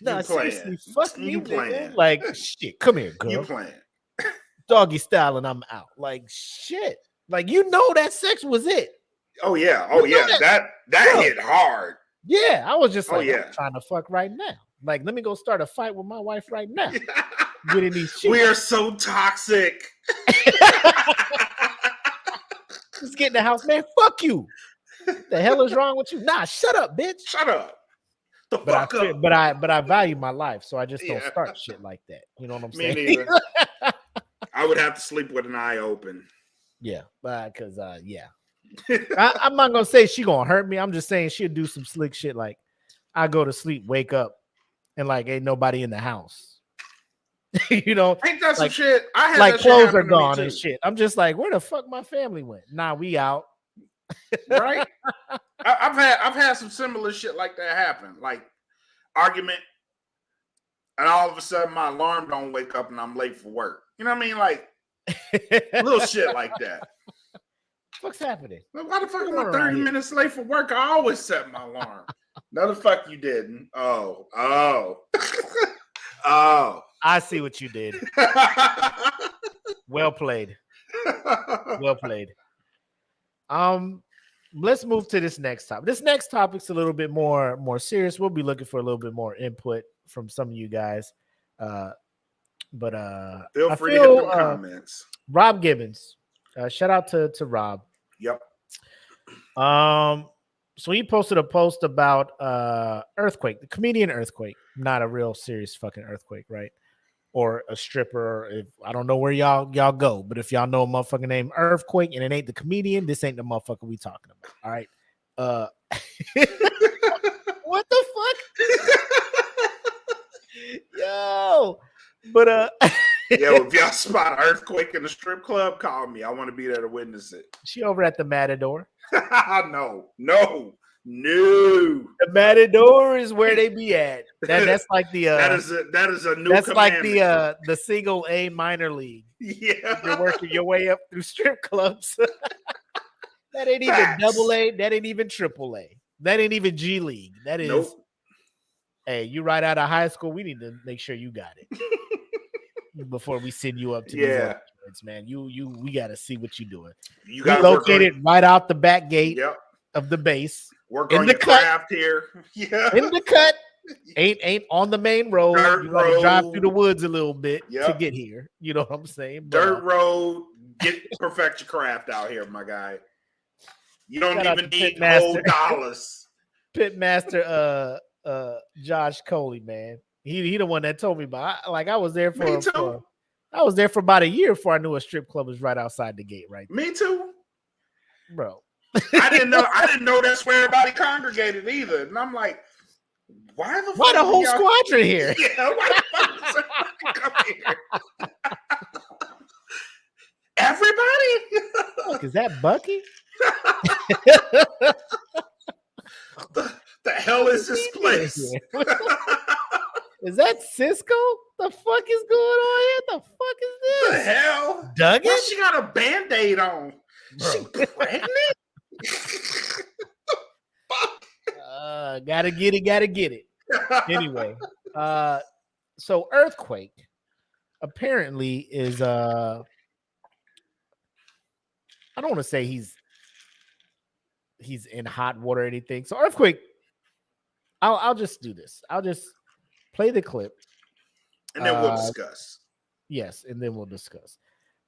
No, You seriously, playing. fuck me, You nigga. playing. Like, shit, come here, You girl. playing. Doggy style, and I'm out. Like, shit. Like, you know that sex was it. Oh yeah. Oh You know yeah. That Bro. hit hard. Yeah, I was just Oh, like, yeah. I'm trying to fuck right now. Like, let me go start a fight with my wife right now. Getting these shit. We are so toxic. Just get in the house, man. Fuck you. What the hell is wrong with you? Nah, shut up, bitch. Shut up. The But fuck up. but I value my life, so I just don't Yeah. start shit like that. You know what I'm Me saying? neither. I would have to sleep with an eye open. Yeah, because yeah. I'm not gonna say she gonna hurt me. I'm just saying she'll do some slick shit like I go to sleep, wake up, and like ain't nobody in the house. You know, Ain't that some like, shit? I had like that shit clothes are happen to me, gone too. and shit. I'm just like, where the fuck my family went? Nah, we out. Right? I've had some similar shit like that happen. Like argument, and all of a sudden my alarm don't wake up and I'm late for work. You know what I mean? Like little shit like that. What's happening? Well, why the fuck am Going I around 30 here? minutes late for work? I always set my alarm. No, the fuck you didn't. Oh. Oh. I see what you did. Well played. Well played. Let's move to this next topic. This next topic's a little bit more serious. We'll be looking for a little bit more input from some of you guys. But Feel I free to hit them feel, comments. Rob Gibbons. Shout out to Rob. Yep. So he posted a post about Earthquake, the comedian Earthquake, not a real serious fucking earthquake, right? Or a stripper. If I don't know where y'all go, but if y'all know a motherfucker named Earthquake and it ain't the comedian, this ain't the motherfucker we talking about. All right. What the fuck? Yo. But Yo, if y'all spot an earthquake in the strip club, call me. I want to be there to witness it. she over at the Matador. No. The Matador is where they be at. That's like the that is a new that's like commandment. the single A minor league. Yeah. You're working your way up through strip clubs. That ain't even Facts. double A. That ain't even triple A. That ain't even G League. That is, Nope. hey, you right out of high school. We need to make sure you got it before we send you up to these Yeah. other joints, man. We got to see what you're doing. You We got to work on located right out the back gate Yep. of the base. Work In on the your cut. craft here. Yeah. In the cut. Ain't on the main road. Dirt You got to drive road. through the woods a little bit to Yep. get here. You know what I'm saying? But, Dirt road. Perfect your craft out here, my guy. You don't Shout out even to need Pitmaster. gold dollars. Pitmaster Josh Coley, man. He the one that told me about. I was there Me too. for I was there for about a year before I knew a strip club was right outside the gate, right there, Me too. bro. I didn't know that's where everybody congregated either. And I'm like, why the Why fuck the whole y'all- squadron here? Yeah, why the fuck does everybody come here? Everybody? Look, is that Bucky? The hell is this place? Is that Cisco? The fuck is going on here? The fuck is The this? hell? Duggan? Why she got a band-aid on? She Bro. pregnant? Fuck. Gotta get it. Anyway, so Earthquake apparently is I don't want to say he's in hot water or anything. So Earthquake, I'll just do this. I'll just play the clip. And then we'll discuss. Yes, and then we'll discuss.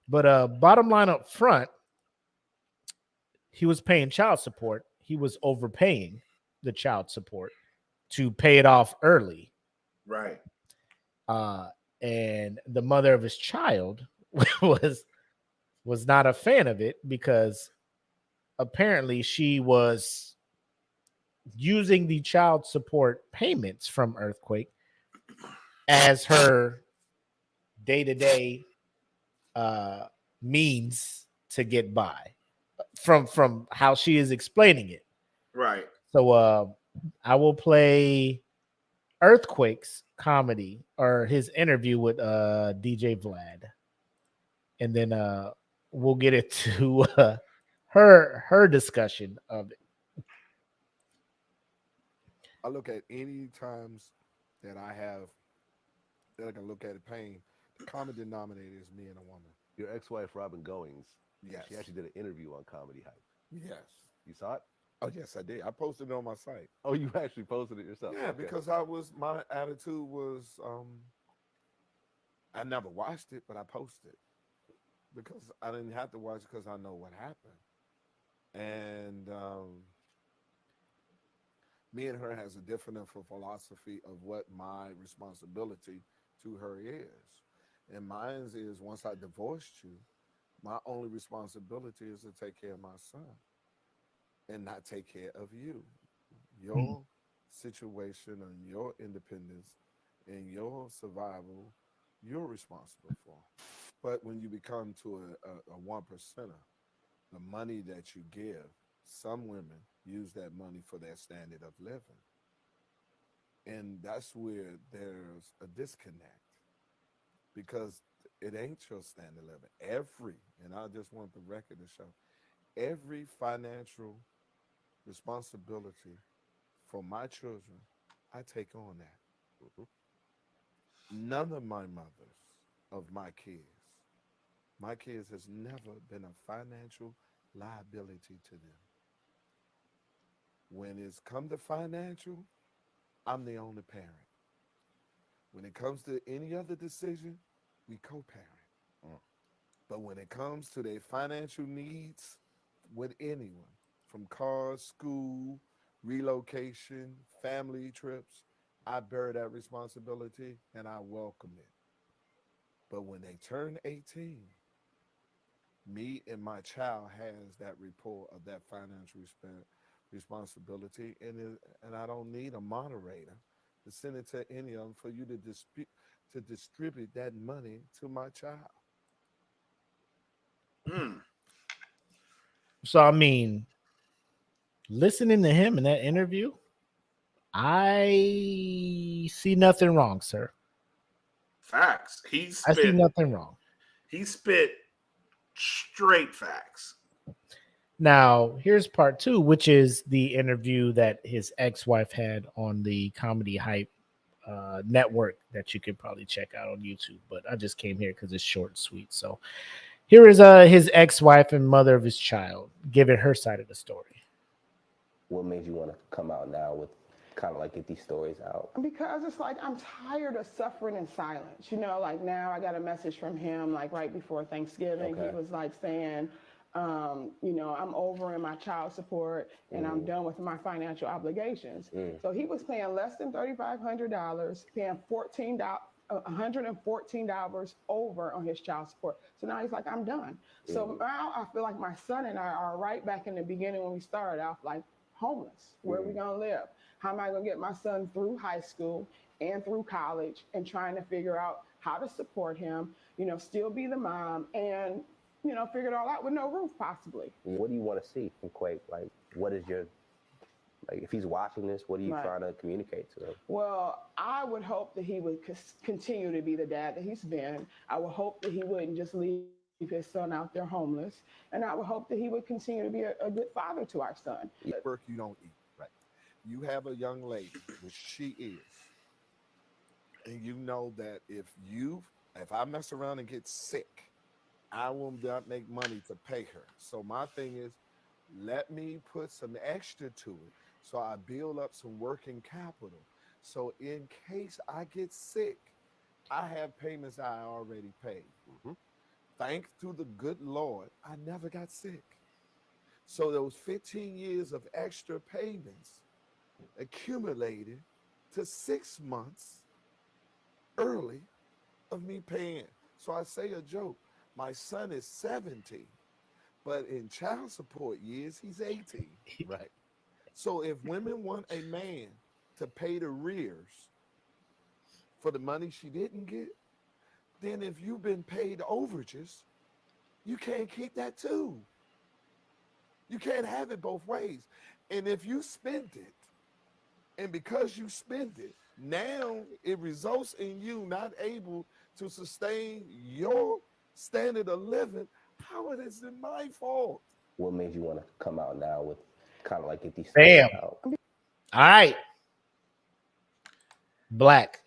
But bottom line up front, he was paying child support. He was overpaying the child support to pay it off early. Right. And the mother of his child was not a fan of it because apparently she was using the child support payments from Earthquake as her day to day means to get by from how she is explaining it. Right. So I will play Earthquake's comedy or his interview with DJ Vlad, and then we'll get it to her discussion of it. I look at any times that I have that I can look at it pain. The common denominator is me and a woman. Your ex-wife Robin Goings. Yes. She actually did an interview on Comedy Hype. Yes. You saw it? Oh yes, I did. I posted it on my site. Oh, you actually posted it yourself? Yeah, Okay. because my attitude was I never watched it, but I posted because I didn't have to watch it because I know what happened. And me and her has a different philosophy of what my responsibility to her is. And mine is once I divorced you, my only responsibility is to take care of my son and not take care of you. Your situation and your independence and your survival, you're responsible for. But when you become to a one percenter, the money that you give, some women use that money for their standard of living. And that's where there's a disconnect because it ain't your standard of living. And I just want the record to show, every financial responsibility for my children, I take on that. Mhm. None of my mothers of my kids has never been a financial liability to them. When it's come to financial, I'm the only parent. When it comes to any other decision, we co-parent. Mm. But when it comes to their financial needs with anyone, from cars, school, relocation, family trips, I bear that responsibility and I welcome it. But when they turn 18, me and my child has that report of that financial responsibility, and I don't need a moderator to send it to any of them for you to distribute that money to my child. Mm. So I mean, listening to him in that interview, I see nothing wrong, sir. Facts. I see nothing wrong. He spit straight facts. Now, here's part two, which is the interview that his ex-wife had on the Comedy Hype network that you could probably check out on YouTube. But I just came here because it's short and sweet. So here is his ex-wife and mother of his child giving her side of the story. What made you want to come out now with kind of like get these stories out? Because it's like I'm tired of suffering in silence. You know, like now I got a message from him like right before Thanksgiving. Okay. He was like saying, you know, I'm over in my child support and I'm done with my financial obligations. So he was paying less than $3,500, paying $114 over on his child support. So now he's like, I'm done. So now I feel like my son and I are right back in the beginning when we started off, like homeless. Where are we gonna live? How am I going to get my son through high school and through college and trying to figure out how to support him, you know, still be the mom and, you know, figure it all out with no roof possibly. What do you want to see from Quake? Like, what is your, like, if he's watching this, what are you trying to communicate to him? Well, I would hope that he would continue to be the dad that he's been. I would hope that he wouldn't just leave his son out there homeless. And I would hope that he would continue to be a good father to our son. Work you don't eat. Right. You have a young lady, which she is, and you know that if I mess around and get sick, I will not make money to pay her. So my thing is, let me put some extra to it so I build up some working capital. So in case I get sick, I have payments I already paid. Thanks to the good Lord, I never got sick. So those 15 years of extra payments accumulated to 6 months early of me paying. So I say a joke. My son is 17, but in child support years, he's 18. Right. So if women want a man to pay the rears for the money she didn't get, then if you've been paid overages, you can't keep that too. You can't have it both ways. And if you spend it, and because you spend it, now it results in you not able to sustain your standard of living, how is it my fault? What made you want to come out now with kind of like get these Bam. stories out? All right. Black.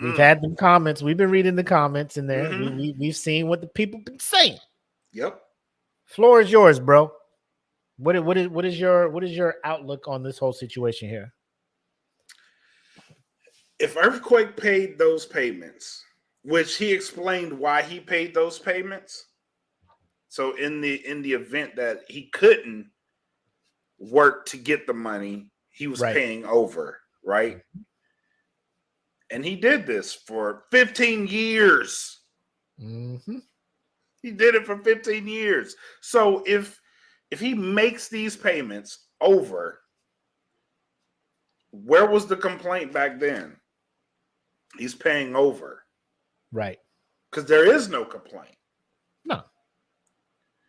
We've had them comments. We've been reading the comments in there. We've seen what the people been saying. Yep. Floor is yours, bro. What is your outlook on this whole situation here? If Earthquake paid those payments, which he explained why he paid those payments. So in the event that he couldn't work to get the money, he was paying over, right? And he did this for 15 years. Mm-hmm. He did it for 15 years. So if he makes these payments over, where was the complaint back then? He's paying over. Right. Because there is no complaint. No.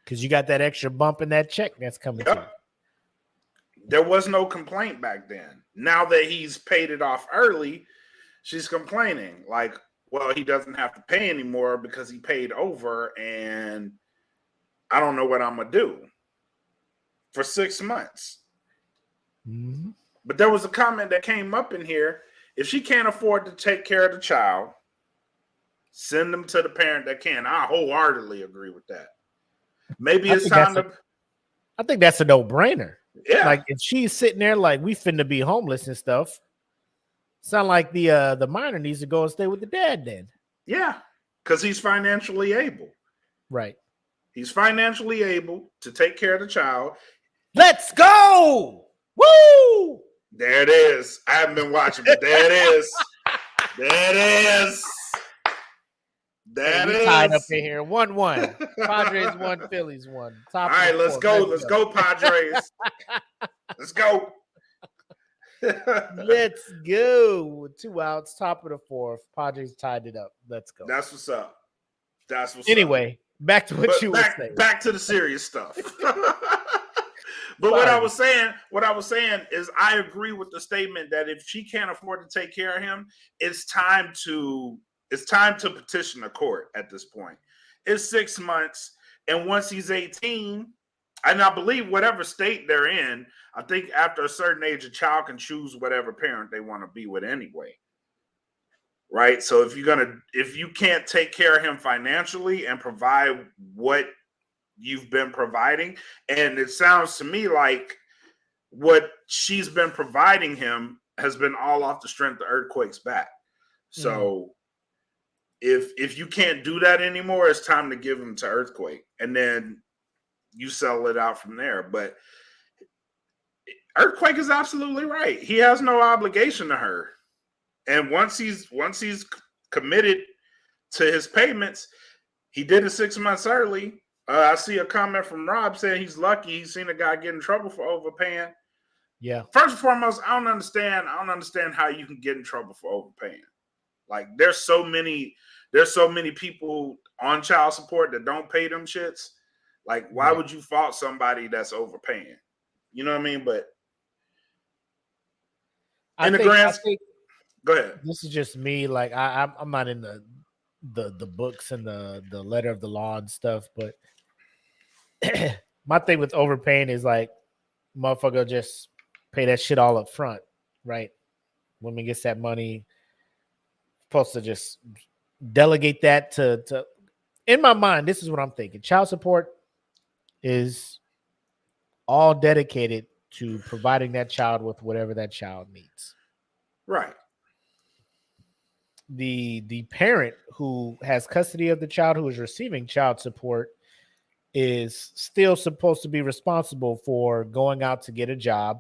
Because you got that extra bump in that check that's coming to you. There was no complaint back then. Now that he's paid it off early, she's complaining. Like, well, he doesn't have to pay anymore because he paid over, and I don't know what I'm going to do for 6 months. Mm-hmm. But there was a comment that came up in here. If she can't afford to take care of the child, send them to the parent that can. I wholeheartedly agree with that. Maybe it's time to... I think that's a no-brainer. Yeah. Like, if she's sitting there like, we finna be homeless and stuff, sound like the minor needs to go and stay with the dad then. Yeah, because he's financially able. Right. He's financially able to take care of the child. Let's go! Woo! There it is. I haven't been watching, but there it is. There it is. That is tied up in here. 1-1. Padres 1, Phillies 1. All right, let's go. Let's go, Padres. Let's go. Let's go. 2 outs, top of the 4th. Padres tied it up. Let's go. That's what's up. That's what's anyway, up. Back to what you were saying. Back to the serious stuff. But what I was saying is I agree with the statement that if she can't afford to take care of him, it's time to petition the court at this point. It's 6 months, and once he's 18, and I believe whatever state they're in, I think after a certain age, a child can choose whatever parent they want to be with anyway. Right? So if you can't take care of him financially and provide what you've been providing, and it sounds to me like what she's been providing him has been all off the strength of Earthquake's back. So if you can't do that anymore, it's time to give him to Earthquake, and then you sell it out from there. But Earthquake is absolutely right. He has no obligation to her. And once he's committed to his payments, he did it 6 months early. I see a comment from Rob saying he's lucky he's seen a guy get in trouble for overpaying. Yeah. First and foremost, I don't understand how you can get in trouble for overpaying. Like, there's so many people on child support that don't pay them shits. Like, why would you fault somebody that's overpaying? You know what I mean? But I think go ahead. This is just me. Like, I'm not in the books and the letter of the law and stuff, but my thing with overpaying is like, motherfucker just pay that shit all up front, right? Women gets that money, supposed to just delegate that to. In my mind, this is what I'm thinking. Child support is all dedicated to providing that child with whatever that child needs. Right. The parent who has custody of the child who is receiving child support is still supposed to be responsible for going out to get a job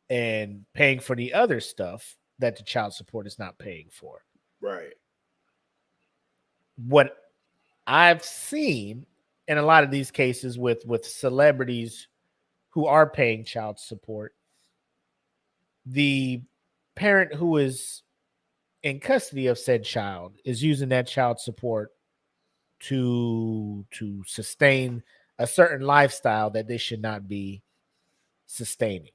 and paying for the other stuff that the child support is not paying for. Right. What I've seen in a lot of these cases with celebrities who are paying child support, the parent who is in custody of said child is using that child support to sustain a certain lifestyle that they should not be sustaining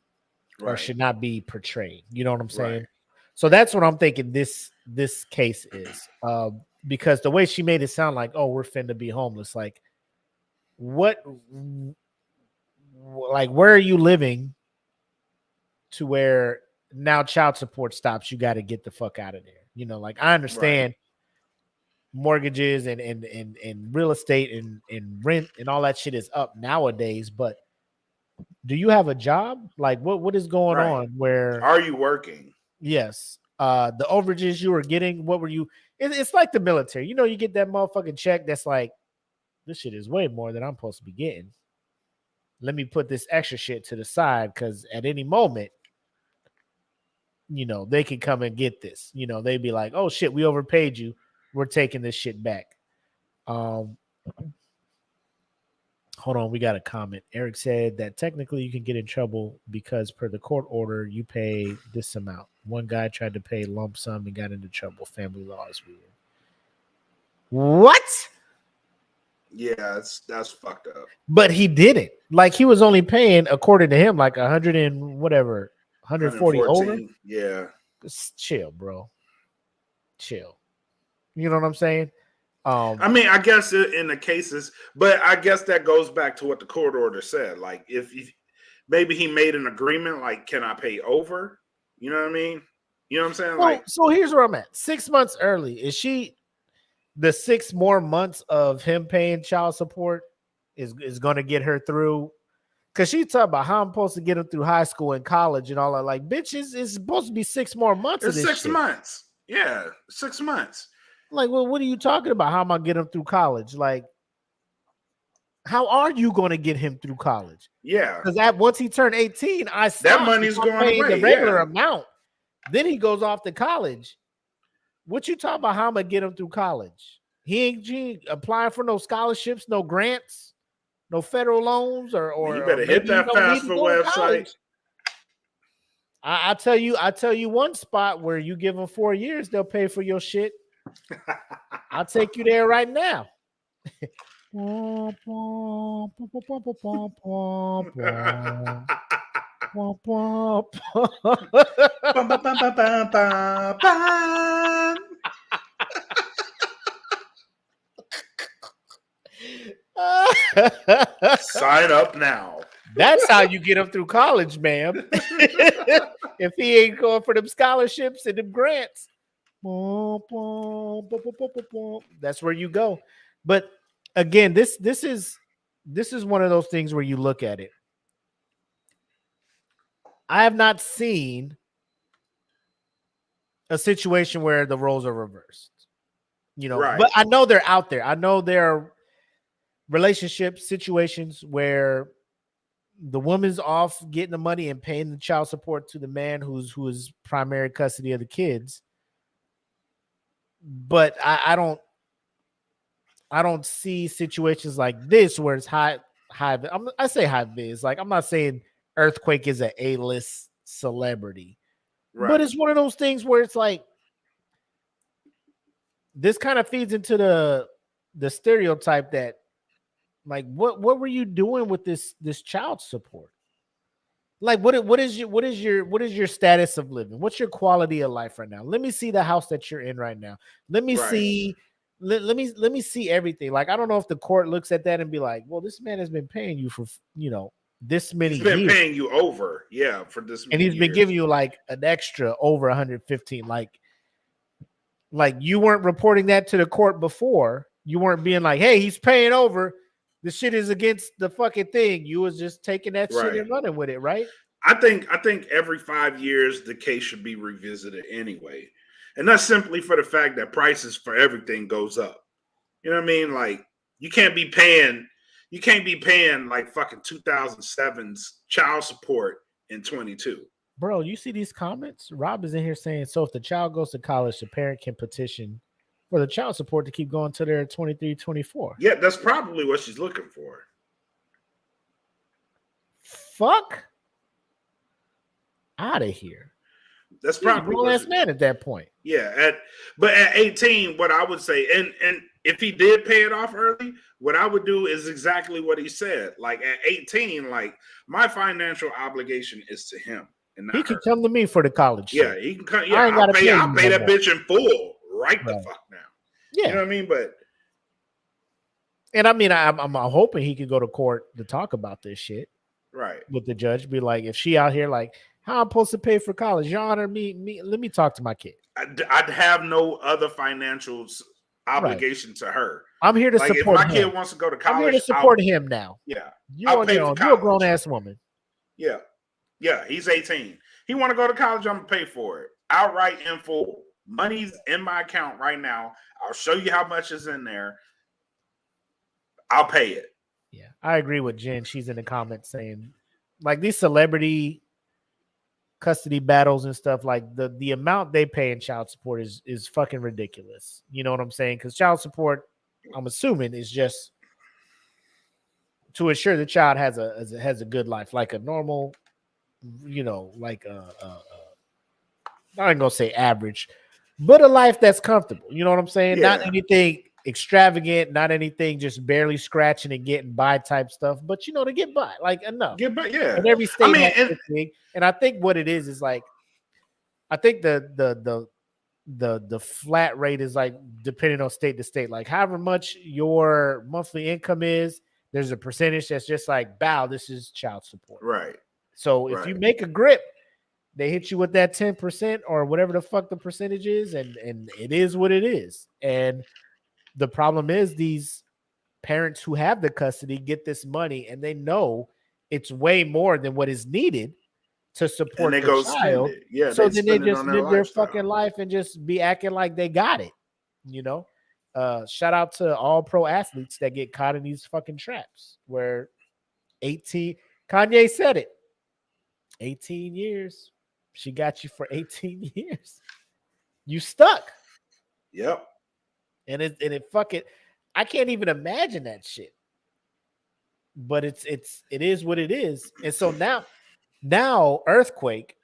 or should not be portraying. You know what I'm saying? Right. So that's what I'm thinking this case is. Because the way she made it sound like, oh, we're finna be homeless. Like, what? Like, where are you living to where now child support stops? You got to get the fuck out of there. You know, like I understand mortgages and real estate and rent and all that shit is up nowadays, but do you have a job? Like what is going on where are you working? Yes. The overages you were getting, what were you it's like the military. You know, you get that motherfucking check that's like, this shit is way more than I'm supposed to be getting. Let me put this extra shit to the side because at any moment, you know, they can come and get this. You know, they'd be like, oh shit, we overpaid you. We're taking this shit back. Hold on, we got a comment. Eric said that technically you can get in trouble because per the court order, you pay this amount. One guy tried to pay lump sum and got into trouble. Family law is weird. What? Yeah, that's fucked up. But he didn't. Like he was only paying, according to him, like 100 and whatever, 140 over. Yeah. Just chill, bro. Chill. You know what I'm saying? I mean, I guess in the cases, but I guess that goes back to what the court order said. Like, if maybe he made an agreement, like, can I pay over? You know what I mean? You know what I'm saying? Like, so here's where I'm at. 6 months early. Is she the 6 more months of him paying child support is going to get her through? Because she talking about how I'm supposed to get him through high school and college and all that. Like, bitch, it's supposed to be 6 more months of this 6 shit. months. Yeah, 6 months. Like, well, what are you talking about? How am I get him through college? Like, how are you going to get him through college? Yeah, because once he turned 18, that money's going away. The regular amount. Then he goes off to college. What you talking about? How I'm gonna get him through college? He ain't applying for no scholarships, no grants, no federal loans, or you better hit that FAFSA website. I tell you one spot where you give them 4 years, they'll pay for your shit. I'll take you there right now. Sign up now. That's how you get him through college, ma'am. If he ain't going for them scholarships and them grants, that's where you go. But again, this is one of those things where you look at it. I have not seen a situation where the roles are reversed. You know, but I know they're out there. I know there are relationship situations where the woman's off getting the money and paying the child support to the man who is primary custody of the kids. But I don't see situations like this where it's high. I say high vis. Like, I'm not saying Earthquake is an A-list celebrity, but it's one of those things where it's like this kind of feeds into the stereotype that, like, what were you doing with this child support? Like, what is your status of living? What's your quality of life right now? Let me see the house that you're in right now. Let me see. Let me see everything. Like, I don't know if the court looks at that and be like, well, this man has been paying you for, you know, this many years. He's been paying you over, for this many and he's years. been giving you like an extra over 115. Like you weren't reporting that to the court before. You weren't being like, hey, he's paying over. This shit is against the fucking thing. You was just taking that shit and running with it, right? I think every 5 years the case should be revisited anyway. And that's simply for the fact that prices for everything goes up. You know what I mean? Like, you can't be paying like fucking 2007's child support in 22. Bro, you see these comments? Rob is in here saying, so if the child goes to college, the parent can petition for the child support to keep going till they're 23, 24. Yeah, that's probably what she's looking for. fuck? Out of here. That's He's a probably grown what ass man at that point. Yeah, but at 18, what I would say, and if he did pay it off early, what I would do is exactly what he said. Like at 18, like my financial obligation is to him and not He her. can come to me for the college Yeah, shit. he can come. I Yeah, ain't gotta pay I'll you pay no that more. bitch in full right the Right. fuck now. Yeah. You know what I mean? But And I mean, I'm hoping he could go to court to talk about this shit right. with the judge. Be like, if she out here like, how I'm supposed to pay for college? Your Honor, let me talk to my kid. I'd have no other financial obligation to her. I'm here to Like if support my him. kid wants to go to college, I'm here to support him now. Yeah, You I'll on pay your for own. You're a college. grown ass woman. Yeah, yeah. He's 18. He want to go to college. I'm gonna pay for it outright in full. Money's in my account right now. I'll show you how much is in there. I'll pay it. Yeah, I agree with Jen. She's in the comments saying, like these celebrity custody battles and stuff, like the amount they pay in child support is fucking ridiculous. You know what I'm saying? Because child support, I'm assuming, is just to ensure the child has a good life, like a normal, you know, like I ain't gonna say average, but a life that's comfortable. You know what I'm saying? Yeah. Not anything extravagant, not anything just barely scratching and getting by type stuff, but you know, to get by, like enough. Get back, yeah. And every state I mean, has and, their thing. And I think what it is like, I think the flat rate is like depending on state to state. Like however much your monthly income is, there's a percentage that's just like, bow, this is child support. right. So if you make a grip, they hit you with that 10% or whatever the fuck the percentage is, and it is what it is. And the problem is these parents who have the custody get this money and they know it's way more than what is needed to support and they the go child. spend it. Yeah, So then they spend it just on live their lifestyle. fucking life and just be acting like they got it. You know? Shout out to all pro athletes that get caught in these fucking traps where 18, Kanye said it. 18 years. She got you for 18 years. You stuck. Yep. And it fucking, I can't even imagine that shit. But it is what it is. And so now Earthquake,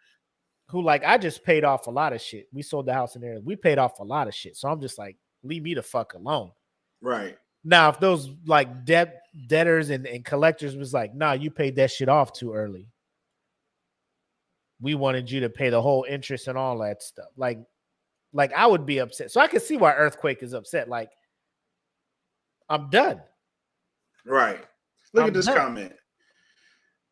who like I just paid off a lot of shit. We sold the house in there. We paid off a lot of shit. So I'm just like, leave me the fuck alone. Right. Now, if those like debtors and collectors was like, nah, you paid that shit off too early. We wanted you to pay the whole interest and all that stuff. Like I would be upset. So I can see why Earthquake is upset. Like, I'm done. Right. Look I'm at this done. comment.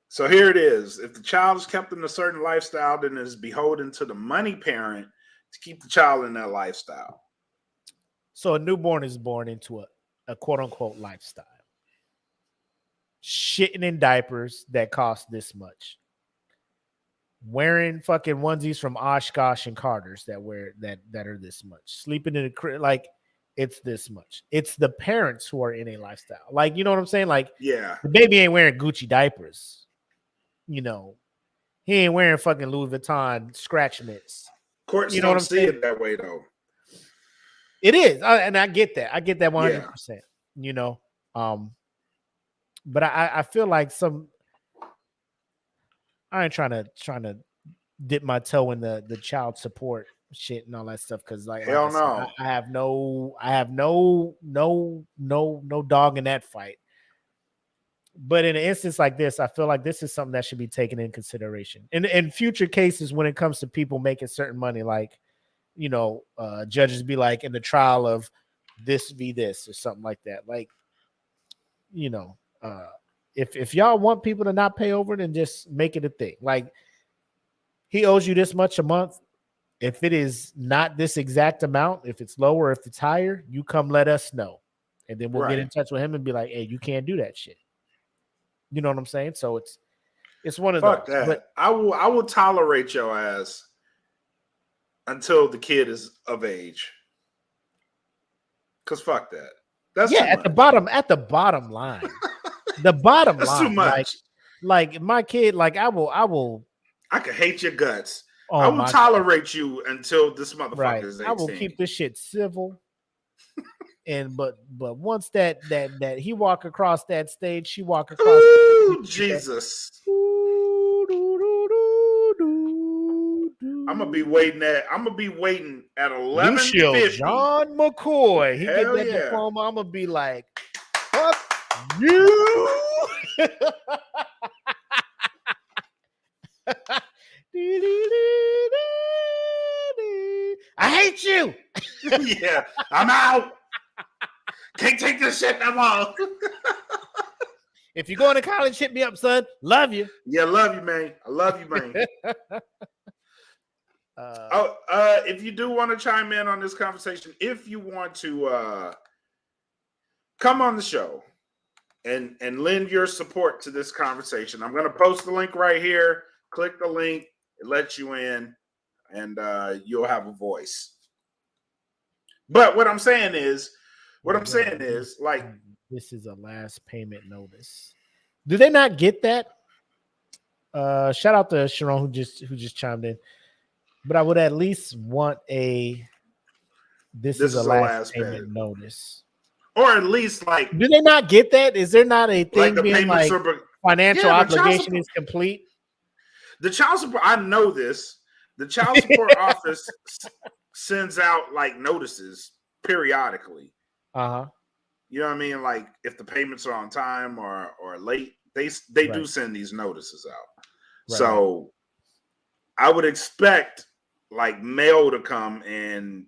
So here it is. If the child is kept in a certain lifestyle, then it is beholden to the money parent to keep the child in that lifestyle. So a newborn is born into a quote unquote lifestyle. Shitting in diapers that cost this much. Wearing fucking onesies from Oshkosh and Carter's that are this much. Sleeping in a crib, like it's this much. It's the parents who are in a lifestyle. Like, you know what I'm saying? Like, yeah, the baby ain't wearing Gucci diapers. You know, he ain't wearing fucking Louis Vuitton scratch mitts. Courts you know don't what I'm see saying? it that way though. It is, and I get that. I get that 100%. Yeah. You know, but I feel like I ain't trying to dip my toe in the child support shit and all that stuff because like Hell I said, no. I have no dog in that fight. But in an instance like this, I feel like this is something that should be taken in consideration in future cases when it comes to people making certain money, like, you know, judges be like in the trial of this v this or something like that. Like, you know, if y'all want people to not pay over, then just make it a thing. Like, he owes you this much a month. If it is not this exact amount, if it's lower, if it's higher, you come let us know. And then we'll get in touch with him and be like, hey, you can't do that shit. You know what I'm saying? So it's one of Fuck those. that. But I will tolerate your ass until the kid is of age. Cause fuck that. That's yeah, at the bottom line. The bottom That's line. too much. Like my kid, like I could hate your guts. Oh, I will tolerate you until this motherfucker is 18. I will keep this shit civil. And but once that he walk across that stage, she walk across. Ooh, Jesus. Ooh, I'm gonna be waiting at 11:50. Lucio John McCoy. He get Hell that yeah. diploma. I'm gonna be like, fuck you. I hate you. Yeah, I'm out. Can't take this shit no more. If you're going to college, hit me up, son. Love you. Yeah, love you, man. I love you, man. If you do want to chime in on this conversation, if you want to come on the show and lend your support to this conversation, I'm going to post the link right here. Click the link. It lets you in, and you'll have a voice. But what I'm saying is, like, this is a last payment notice. Do they not get that? Shout out to Sharon who just chimed in. But I would at least want this is a last payment notice. Or at least, like, do they not get that? Is there not a thing like the being like financial obligation is complete? The child support, I know this. The child support office sends out like notices periodically. You know what I mean? Like if the payments are on time or late, they do send these notices out. So I would expect like mail to come and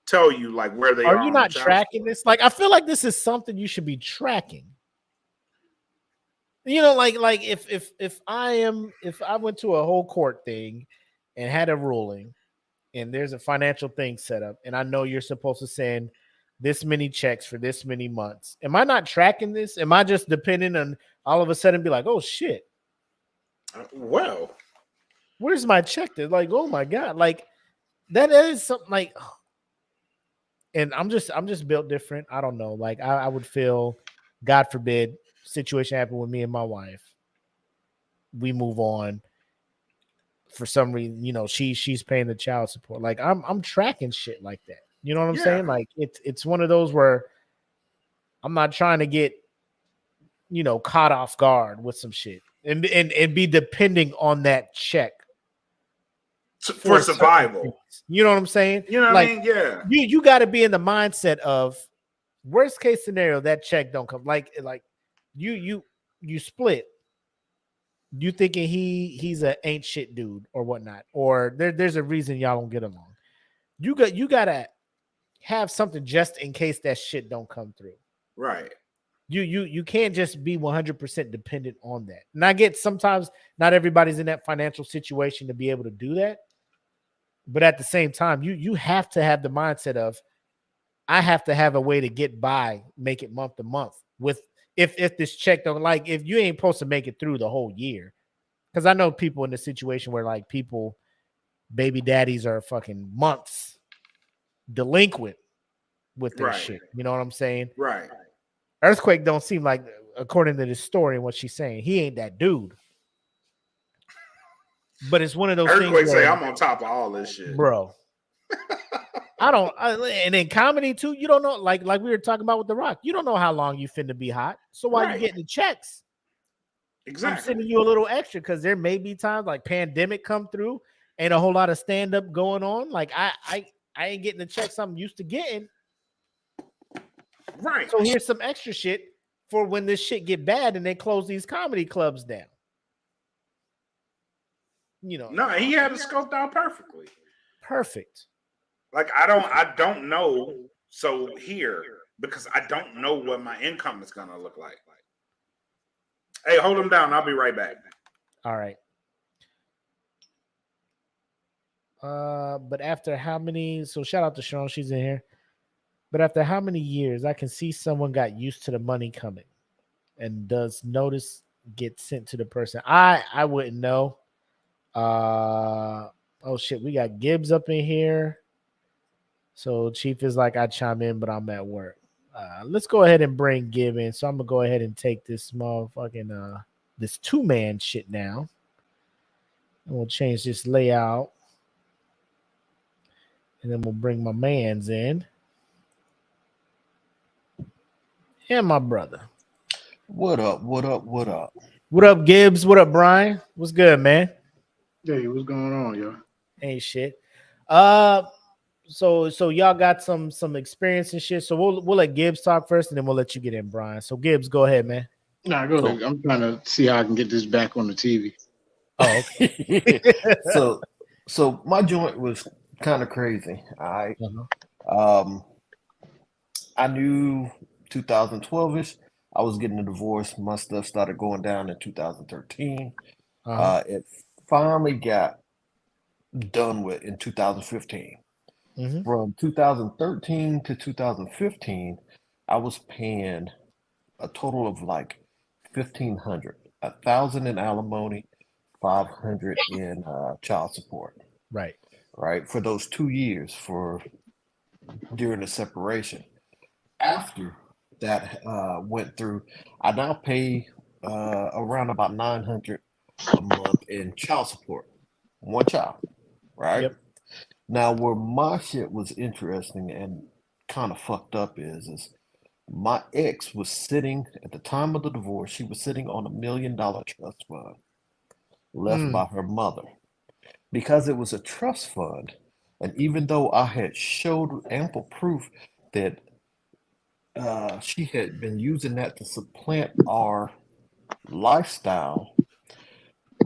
tell you like where they are. Are you not tracking this? Like I feel like this is something you should be tracking. You know, like if I went to a whole court thing and had a ruling and there's a financial thing set up and I know you're supposed to send this many checks for this many months. Am I not tracking this? Am I just depending on all of a sudden be like, oh shit. Well, where's my check? They're like, oh my God. Like that is something like, and I'm just built different. I don't know. Like I would feel, God forbid, situation happened with me and my wife. We move on. For some reason, you know, she's paying the child support. Like I'm tracking shit like that. You know what I'm saying? Like it's one of those where I'm not trying to get, you know, caught off guard with some shit and be depending on that check for survival. You know what I'm saying? You know what like, I mean? Yeah. You got to be in the mindset of worst case scenario that check don't come. Like you split. You thinking he's a ain't shit dude or whatnot, or there's a reason y'all don't get along. You gotta have something just in case that shit don't come through. Right. You can't just be 100% dependent on that. And I get sometimes not everybody's in that financial situation to be able to do that. But at the same time, you have to have the mindset of I have to have a way to get by, make it month to month with if this check don't, like if you ain't supposed to make it through the whole year. Because I know people in the situation where like people, baby daddies are fucking months delinquent with their shit. You know what I'm saying? Right. Earthquake don't seem like, according to this story and what she's saying, he ain't that dude. But it's one of those Earthquake things. Say I'm on top of all this shit, bro. And in comedy too, you don't know, like we were talking about with The Rock, you don't know how long you finna be hot. So why you getting the checks? Exactly. I'm sending you a little extra because there may be times like pandemic come through, ain't a whole lot of stand up going on. Like I ain't getting the checks I'm used to getting. Right. So here's some extra shit for when this shit get bad and they close these comedy clubs down. You know, no, he had it scoped out perfectly. Perfect. Like I don't know. So here, because I don't know what my income is gonna look like. Hey, hold him down. I'll be right back. All right. But after how many? So shout out to Sharon, she's in here. But after how many years, I can see someone got used to the money coming, and does notice get sent to the person. I wouldn't know. Oh shit, we got Gibbs up in here. So Chief is like, I chime in, but I'm at work. Let's go ahead and bring Gibb in. So I'm gonna go ahead and take this motherfucking this 2-man shit now. And we'll change this layout. And then we'll bring my mans in. And my brother. What up? What up? What up? What up, Gibbs? What up, Brian? What's good, man? Hey, what's going on, yo? Ain't shit. Uh, so y'all got some experience and shit. So we'll let Gibbs talk first, and then we'll let you get in, Brian. So Gibbs, go ahead, man. Nah, go ahead. So I'm trying to see how I can get this back on the TV. Oh, okay. so so my joint was kind of crazy. All right. Uh-huh. Um, I knew 2012ish. I was getting a divorce. My stuff started going down in 2013. Uh-huh. It finally got done with in 2015. Mm-hmm. From 2013 to 2015, I was paying a total of like 1,500, 1,000 in alimony, 500 in child support. Right. Right, for those 2 years for during the separation. After that went through, I now pay around about 900 a month in child support. One child, right? Yep. Now, where my shit was interesting and kind of fucked up is my ex was sitting at the time of the divorce, she was sitting on $1 million trust fund left Mm. by her mother. Because it was a trust fund, and even though I had showed ample proof that she had been using that to supplant our lifestyle,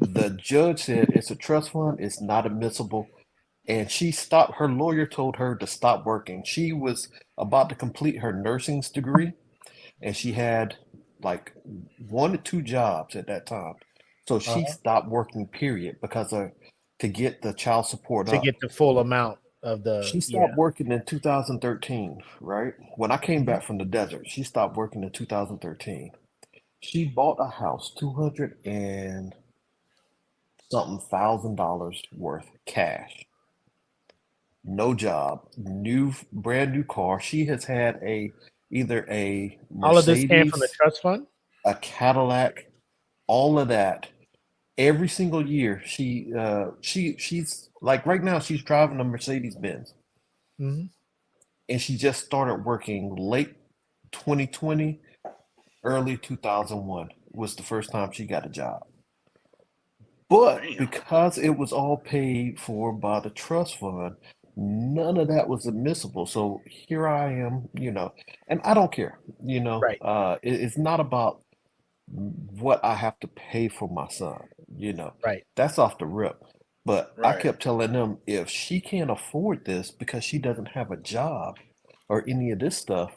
the judge said it's a trust fund, it's not admissible, and she stopped. Her lawyer told her to stop working. She was about to complete her nursing's degree, and she had like 1 to 2 jobs at that time. So she Uh-huh. stopped working, period, because of to get the child support To up. get the full amount of the She yeah. stopped working in 2013, right? When I came Mhm. back from the desert, she stopped working in 2013. She bought a house, 200 and something $1,000 worth cash. No job, brand new car. She has had either a All of this came from the Mercedes, trust fund. a Cadillac, all of that. Every single year, she's like right now she's driving a Mercedes Benz, Mm-hmm. and she just started working late 2020, early 2001 was the first time she got a job. But Damn. because it was all paid for by the trust fund, none of that was admissible. So here I am, and I don't care, Right. it's not about what I have to pay for my son, you know, Right. that's off the rip. But I Right. kept telling them if she can't afford this because she doesn't have a job or any of this stuff,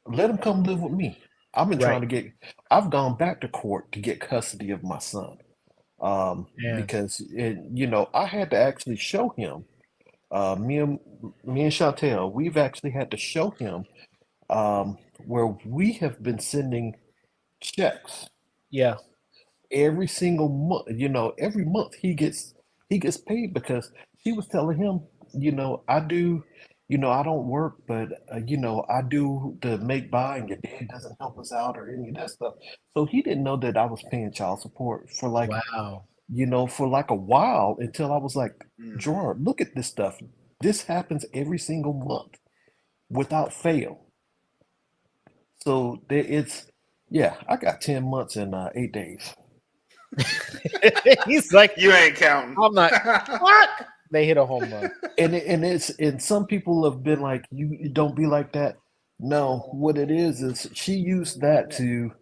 let him come live with me. I've been trying Right. to get, I've gone back to court to get custody of my son. Yeah. Because I had to actually show him, me and Chantel, we've actually had to show him where we have been sending checks Yeah. every single month. Every month he gets paid because she was telling him, I do, I don't work, but I do the make buy, and your dad doesn't help us out or any of that stuff. So he didn't know that I was paying child support for like, Wow. for like a while until I was like, Mm. Gerard, look at this stuff. This happens every single month without fail. So yeah, I got 10 months and 8 days. He's like, You ain't counting. I'm not. What? They hit a home run. And some people have been like, you don't be like that. No, what it is she used that to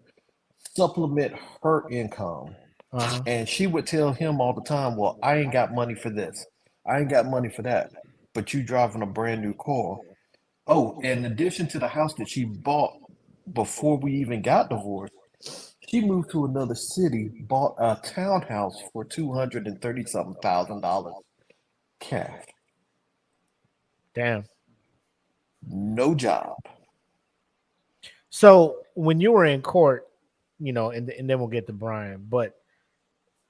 supplement her income. Uh-huh. And she would tell him all the time, well, I ain't got money for this. I ain't got money for that. But you driving a brand new car. Oh, in addition to the house that she bought before we even got divorced, she moved to another city, bought a townhouse for 230 something $1,000 cash. Damn. No job. So when you were in court, and then we'll get to Brian, but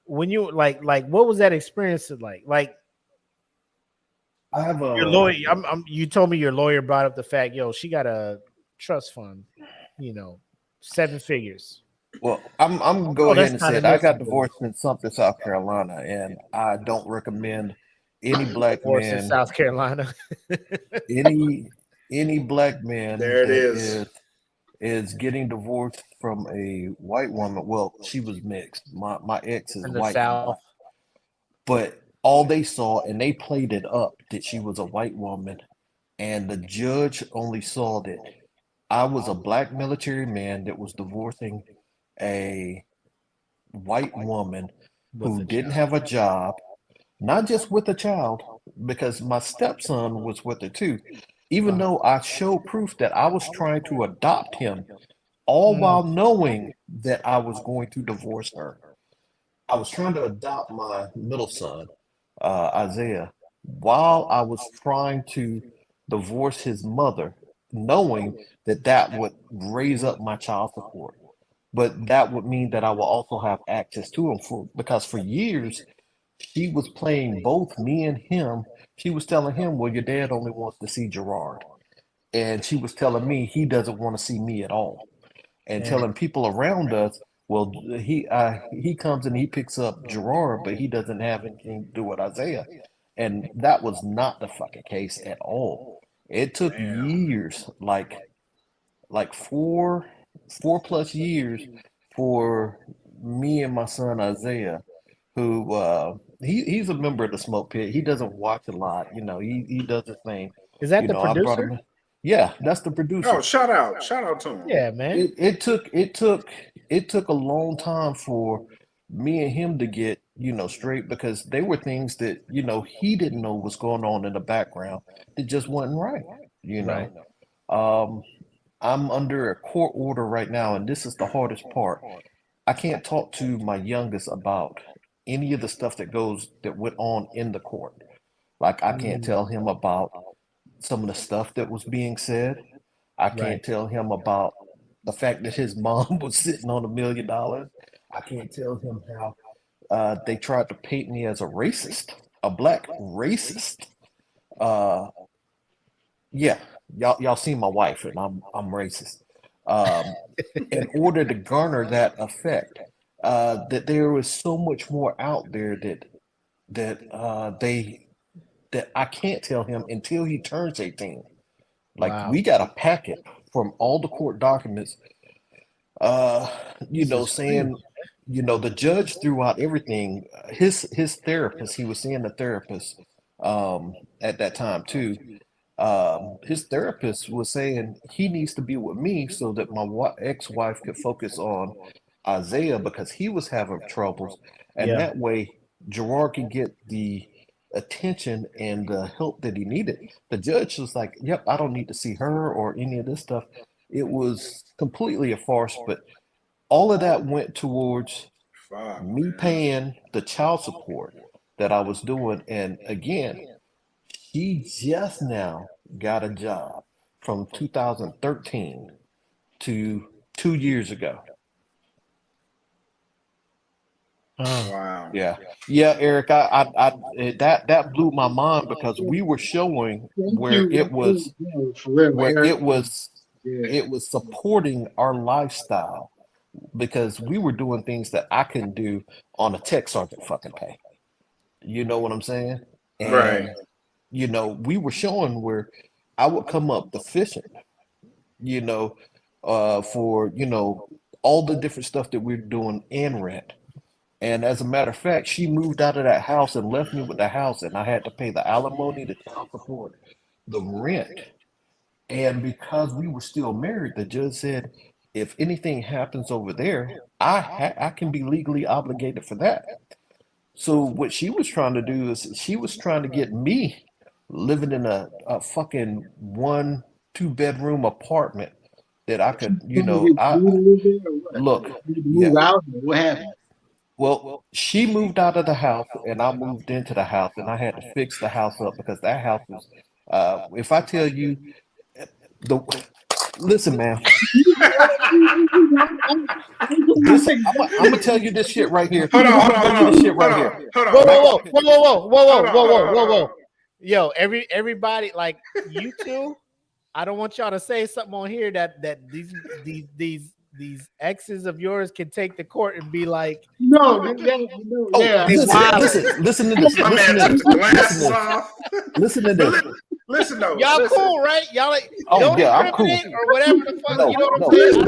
when you like what was that experience like? Like I have your a lawyer, you told me your lawyer brought up the fact, yo, she got a trust fund, 7 figures. I'm gonna go Oh, ahead that's and not say it. I got admissible. divorced in something, South Carolina, and I don't recommend any black Divorce in man, South Carolina. any any black man There it that is. is getting divorced from a white woman. Well, she was mixed. My ex is In the white and South. black, but all they saw, and they played it up that she was a white woman, and the judge only saw that I was a black military man that was divorcing a white woman who didn't have a job, not just with a child, because my stepson was with her too. Even though I showed proof that I was trying to adopt him, all while knowing that I was going to divorce her. I was trying to adopt my middle son, Isaiah, while I was trying to divorce his mother, knowing that that would raise up my child support. But that would mean that I will also have access to him because for years she was playing both me and him. She was telling him, well, your dad only wants to see Gerard. And she was telling me he doesn't want to see me at all. And telling people around us, well, he comes and he picks up Gerard, but he doesn't have anything to do with Isaiah. And that was not the fucking case at all. It took years, like four plus years for me and my son Isaiah, who he's a member of the Smoke Pit. He doesn't watch a lot, he does his thing. Is that the I brought producer? him in. Yeah, that's the producer. Oh, shout out to him. Yeah, man. It took a long time for me and him to get, straight because they were things that, he didn't know was going on in the background that just wasn't right, Right. I'm under a court order right now, and this is the hardest part. I can't talk to my youngest about any of the stuff that went on in the court. Like I can't tell him about some of the stuff that was being said. I can't tell him about the fact that his mom was sitting on $1 million. I can't tell him how they tried to paint me as a racist, a black racist. Yeah, y'all see my wife, and I'm racist. In order to garner that effect, that there was so much more out there that I can't tell him until he turns 18. Like we got a packet from all the court documents, saying, the judge threw out everything. His therapist, he was seeing a therapist at that time too. His therapist was saying he needs to be with me so that my ex-wife could focus on Isaiah because he was having troubles, and that way Gerard could get the attention and the help that he needed. The judge was like, "Yep, I don't need to see her or any of this stuff." It was completely a farce, but all of that went towards me paying the child support that I was doing. And again, she just now got a job from 2013 to 2 years ago. Wow. Yeah, Eric, that blew my mind because we were showing where it was supporting our lifestyle because we were doing things that I couldn't do on a tech sergeant fucking pay. You know what I'm saying? And we were showing where I would come up deficient, for all the different stuff that we're doing in rent. And as a matter of fact, she moved out of that house and left me with the house, and I had to pay the alimony, the child support, the rent. And because we were still married, the judge said, if anything happens over there, I can be legally obligated for that. So what she was trying to do is she was trying to get me living in a fucking 1-2 bedroom apartment that I could, look. Move out. What happened? Well, she moved out of the house and I moved into the house and I had to fix the house up because that house was, if I tell you, listen, man, I'm gonna tell you this shit right here. Hold on. Whoa. Yo, everybody, like you two, I don't want y'all to say something on here that these exes of yours can take to court and be like, listen to this. Listen to this. Listen though. Y'all cool, right? Y'all like, I'm cool. Or whatever the fuck. You know what I'm saying?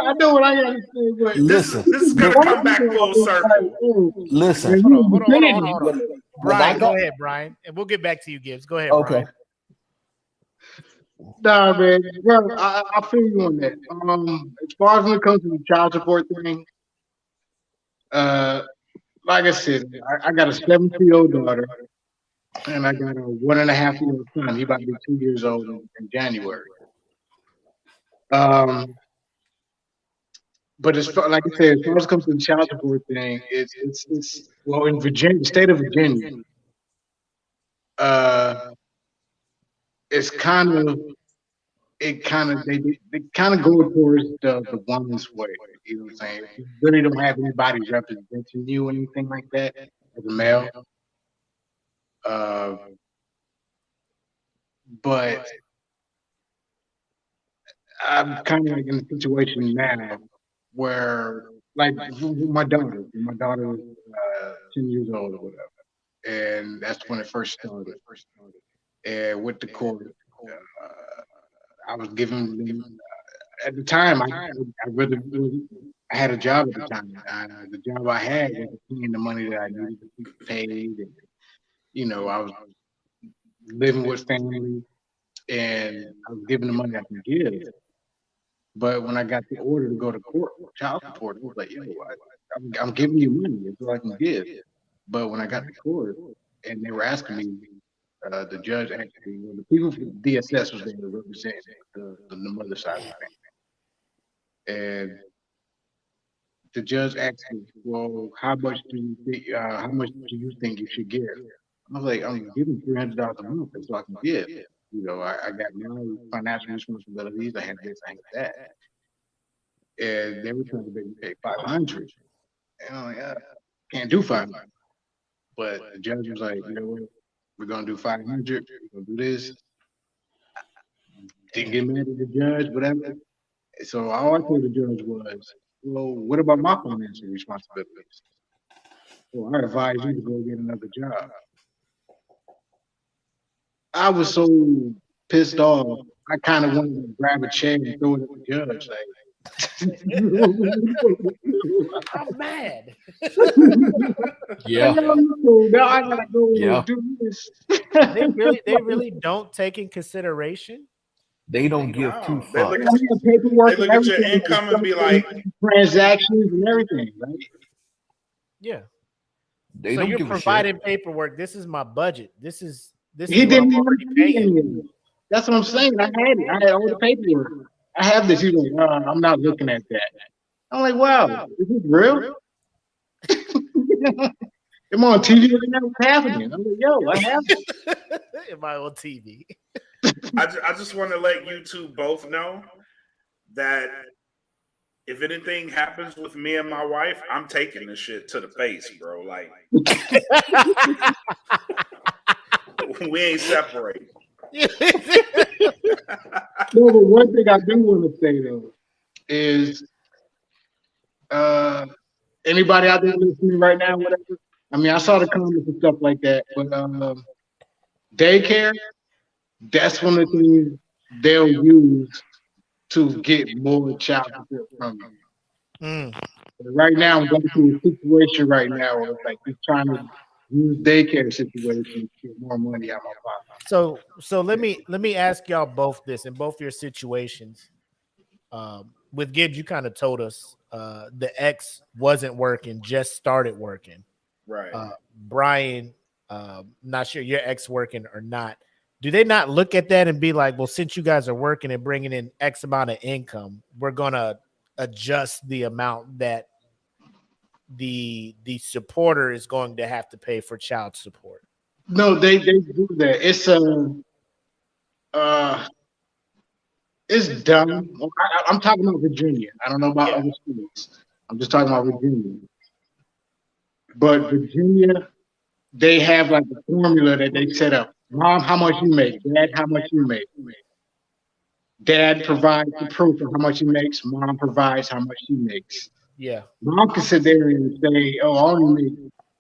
I know what I gotta say. Listen. This is gonna come back full circle. Listen. Hold on. Brian, go ahead, Brian, and we'll get back to you, Gibbs. Go ahead, Okay. Brian. Nah, man. Bro, I feel you on that. As far as when it comes to the child support thing, like I said, I got a 17-year-old daughter, and I got a 1.5-year-old son. He about to be 2 years old in January. But as far, like I said, as far as it comes to the child support thing, it's well in Virginia, the state of Virginia, it's they kind of go towards the woman's way. You know what I'm saying? You really don't have anybody representing you or anything like that as a male. But I'm kind of like in a situation now where, like, my daughter was 10 years old or whatever, and that's when it first started. And with the court, I was giving them at the time. I had a job at the time. The job I had was paying the money that I needed to keep paid, and I was living with family, and I was giving the money I can give. But when I got the order to go to court for child support, it was like, yo, I'm giving you money. It's all I can give. But when I got to court and they were asking me, the judge actually, the people from DSS was there to represent the mother side of the family. And the judge asked me, well, how much do you think you should give? I was like, I'm giving $300 a month. That's all I can give. I got my financial responsibilities. I had this, I had that. And they were trying to make me pay $500. And I'm like, can't do $500. But the judge was like, you know what? We're gonna do $500. We're gonna do this. Didn't get mad at the judge, whatever. So all I told the judge was, well, what about my financial responsibilities? Well, I advise you to go get another job. I was so pissed off. I kind of wanted to grab a chair and throw it at the judge, like. I'm mad. Yeah. Now I gotta go do this. They really don't take in consideration. They don't give two They fucks. look at your income and be like, transactions and everything, right? Yeah. They So don't you're give a shit. providing paperwork. This is my budget. This is He what didn't I'm even already pay paying. any of it. That's what I'm saying. I had it. I had all the paperwork. I have this. He's like, I'm not looking at that. I'm like, wow, is this real? I'm on TV right now. What's happening? I'm like, yo, I have it. Am I on TV? I just want to let you two both know that if anything happens with me and my wife, I'm taking this shit to the face, bro. Like, we ain't separating. No, but one thing I do want to say though is, anybody out there listening right now, whatever. I mean, I saw the comments and stuff like that, but daycare, that's one of the things they'll use to get more child support from you. Right now, I'm going through a situation right now where it's like he's trying to use daycare situation to get more money out of my pocket. So let me ask y'all both this in both your situations. With Gibbs, you kind of told us the X wasn't working, just started working. Right. Brian, not sure your X working or not. Do they not look at that and be like, well, since you guys are working and bringing in X amount of income, we're gonna adjust the amount that the supporter is going to have to pay for child support? No, they do that. It's dumb. I'm talking about Virginia. I don't know about other states. I'm just talking about Virginia. But Virginia, they have like a formula that they set up. Mom, how much you make? Dad, how much you make? Dad provides the proof of how much he makes. Mom provides how much she makes. Yeah. Mom can sit there and say, "Oh, I only make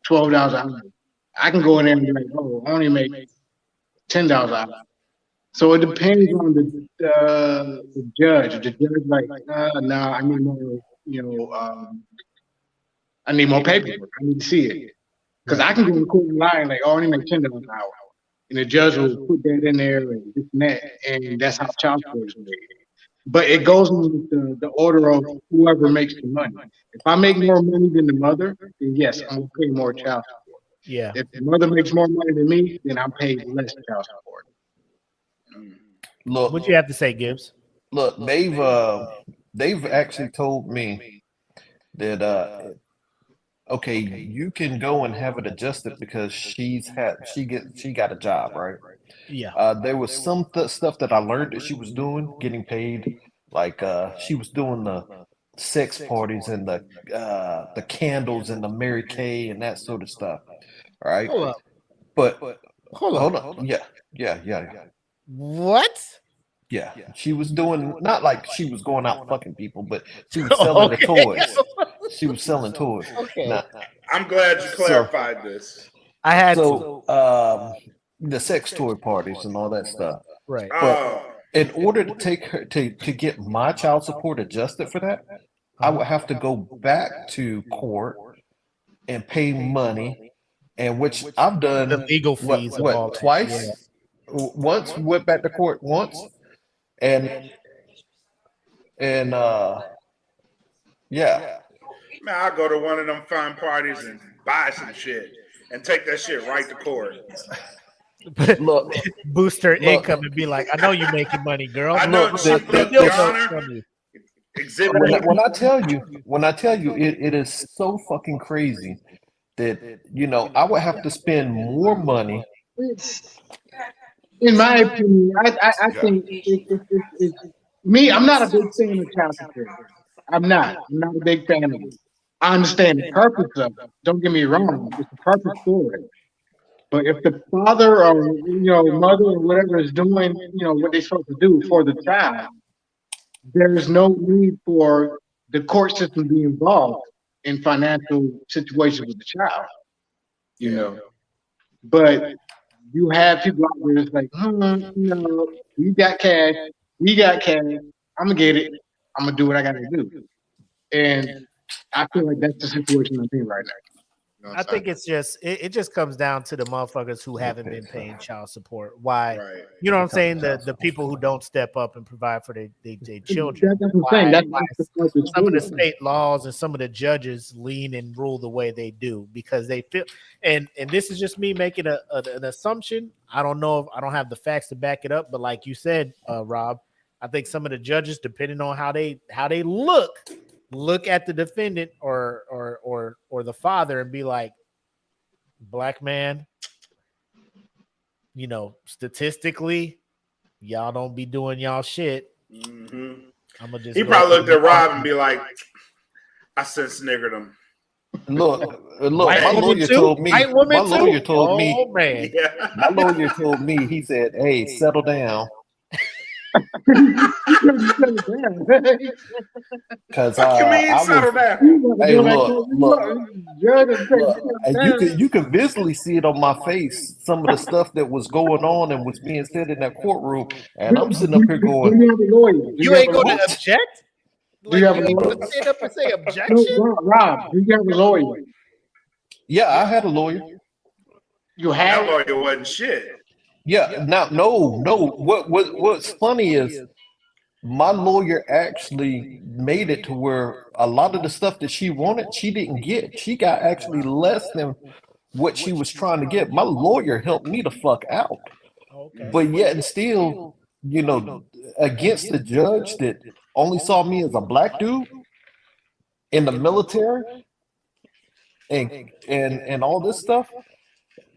$12 an hour." I can go in there and be like, "Oh, I only make $10 an hour." So it depends on the judge. If the judge like, no, I need more, I need more paperwork. I need to see it. Because I can go to court and lie like, oh, I only make $10 an hour, and the judge will put that in there and this and that, and that's how child support is made. But it goes in the order of whoever makes the money. If I make more money than the mother, then yes, I'm gonna pay more child support. Yeah. If the mother makes more money than me, then I'm paid less child support. What you have to say, Gibbs? Look, they've actually told me that okay, you can go and have it adjusted because she got a job, right? Yeah. There was some stuff that I learned that she was doing, getting paid, like she was doing the sex parties and the candles and the Mary Kay and that sort of stuff, right? Hold up. But Hold hold up. on, yeah. What? Yeah, she was doing not like she was going out fucking people, but she was selling the Okay. toys. She was selling toys. Okay. Now, I'm glad you clarified this. I had so the sex toy parties and all that stuff. right. But Oh, in order to take her to get my child support adjusted for that, I would have to go back to court and pay money, and which I've done The legal fees of all that, twice. yeah. Once went back to court once, and yeah. man, I'll go to one of them fun parties and buy some shit and take that shit right to court. Look, Boost her income and be like, I know you're making money, girl. I know, look, look, the- Your Still Honor, from you. exhibit when I tell you, it is so fucking crazy that I would have to spend more money. In my opinion, I think it's me. I'm not a big fan of child support. I'm not. I'm not a big fan of it. I understand the purpose of it. Don't get me wrong. It's a purpose for it. But if the father or mother or whatever is doing what they're supposed to do for the child, there is no need for the court system to be involved in financial situations with the child. You know, but you have people out there that's like, we got cash, we got cash. I'm gonna get it. I'm gonna do what I gotta do. And I feel like that's the situation I'm in right now. You know what I I'm saying? think it's just it just comes down to the motherfuckers who haven't been paying child support. Why? Right. You know what I'm saying? The people who don't step up and provide for their children. That's what I'm saying. That's Why the purpose some of for the it. state laws and some of the judges lean and rule the way they do because they feel and this is just me making an assumption. I don't know if I don't have the facts to back it up, but like you said, Rob, I think some of the judges, depending on how they look at the defendant or the father and be like, black man, statistically, y'all don't be doing y'all shit. Mm-hmm. I'm gonna just. He probably looked at Rob and be like, "I sense niggered him." Look. White My woman lawyer too? told me. White woman My lawyer too? told me. Oh man. Yeah. My lawyer told me. He said, "Hey, settle down." Because Fuck you mean I settle was. down? Hey, look. And you could visually see it on my face. Some of the stuff that was going on and was being said in that courtroom, and I'm sitting up here Do going, you have a lawyer? You ain't gonna What? object? Do you have a you ain't lawyer? gonna stand up and say No, objection? Rob, do you have a lawyer? "Yeah, I had a lawyer." You That have lawyer wasn't shit. Yeah. Now, no. What's funny is my lawyer actually made it to where a lot of the stuff that she wanted, she didn't get. She got actually less than what she was trying to get. My lawyer helped me the fuck out. Okay. But yet and still, against the judge that only saw me as a black dude in the military and all this stuff.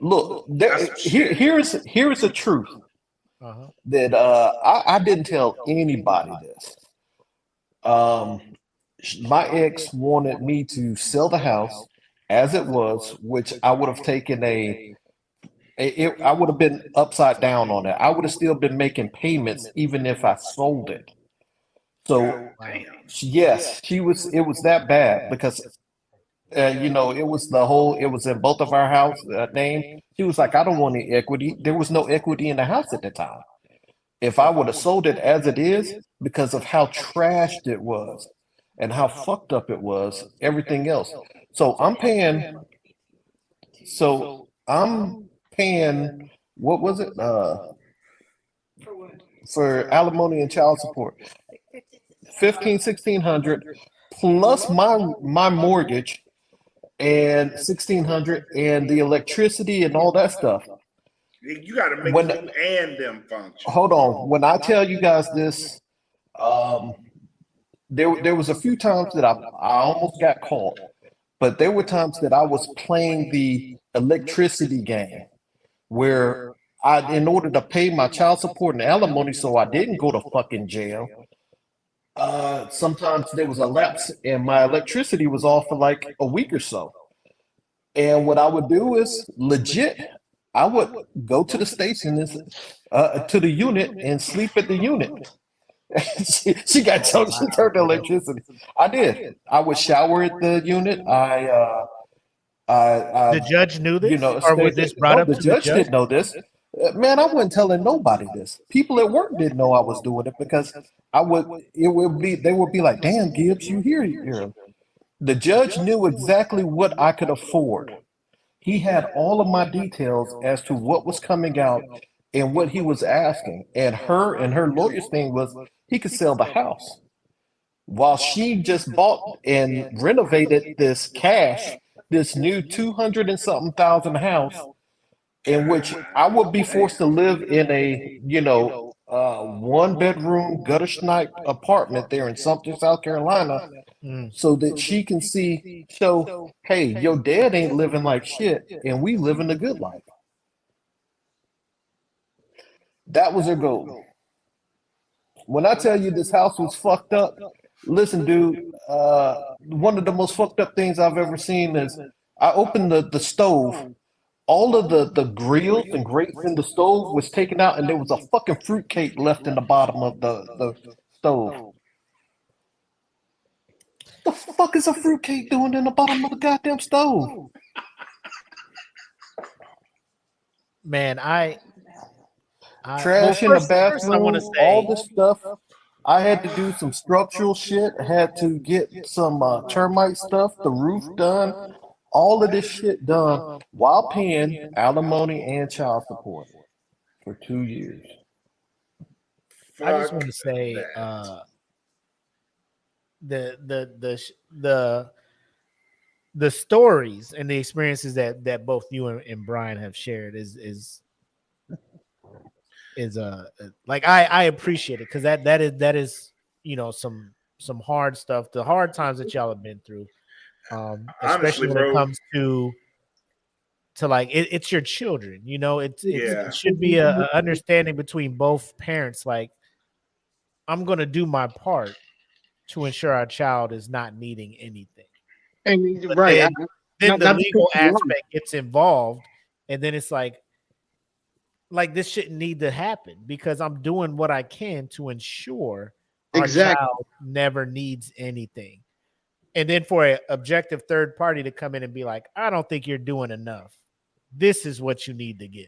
Look, That's some shit. here's the truth Uh-huh. that I didn't tell anybody this. My ex wanted me to sell the house as it was, which I would have taken I would have been upside down on it. I would have still been making payments even if I sold it. So Damn. yes, it was that bad because it was it was in both of our house name. She was like, I don't want any equity. There was no equity in the house at the time. If I would have sold it as it is, because of how trashed it was and how fucked up it was, everything else. So I'm paying So I'm paying, what was it? For alimony and child support, 1600 plus my mortgage and 1600 and the electricity and all that stuff. You got to make When you and them function. hold on, when I tell you guys this, there was a few times that I almost got caught, but there were times that I was playing the electricity game where in order to pay my child support and alimony, so I didn't go to fucking jail. Sometimes there was a lapse and my electricity was off for like a week or so. And what I would do is legit, I would go to the station, to the unit, and sleep at the unit. she got told she turned the electricity. I did. I would shower at the unit. The judge knew this, or was this brought No, up the to the judge judge? didn't know this. Man, I wasn't telling nobody this. People at work didn't know I was doing it because they would be like, "Damn, Gibbs, you here?" The judge knew exactly what I could afford. He had all of my details as to what was coming out and what he was asking. And her lawyer's thing was he could sell the house. While she just bought and renovated this new 200 and something thousand house, in which I would be forced to live in a, one bedroom gutter snipe apartment there in Sumter, South Carolina, so that she can show, hey, your dad ain't living like shit, and we living the good life. That was her goal. When I tell you this house was fucked up, listen, dude, one of the most fucked up things I've ever seen is I opened the stove. All of the grills and grates in the stove was taken out, and there was a fucking fruitcake left in the bottom of the stove. The fuck is a fruitcake doing in the bottom of the goddamn stove? Man, Trash in the bathroom, I want to all say, this stuff. I had to do some structural shit. I had to get some termite stuff, the roof done, all of this shit done while paying alimony and child support for 2 years. I just want Fuck to say, that. the stories and the experiences that both you and Brian have shared is like I appreciate it because that is some hard stuff, the hard times that y'all have been through, especially Honestly, when it bro. comes to like it's your children, Yeah. it should be a understanding between both parents, like I'm gonna do my part to ensure our child is not needing anything. And But right, then the not to cut legal you off. aspect gets involved, and then it's like this shouldn't need to happen because I'm doing what I can to ensure our Exactly. child never needs anything. And then for an objective third party to come in and be like, I don't think you're doing enough. This is what you need to give.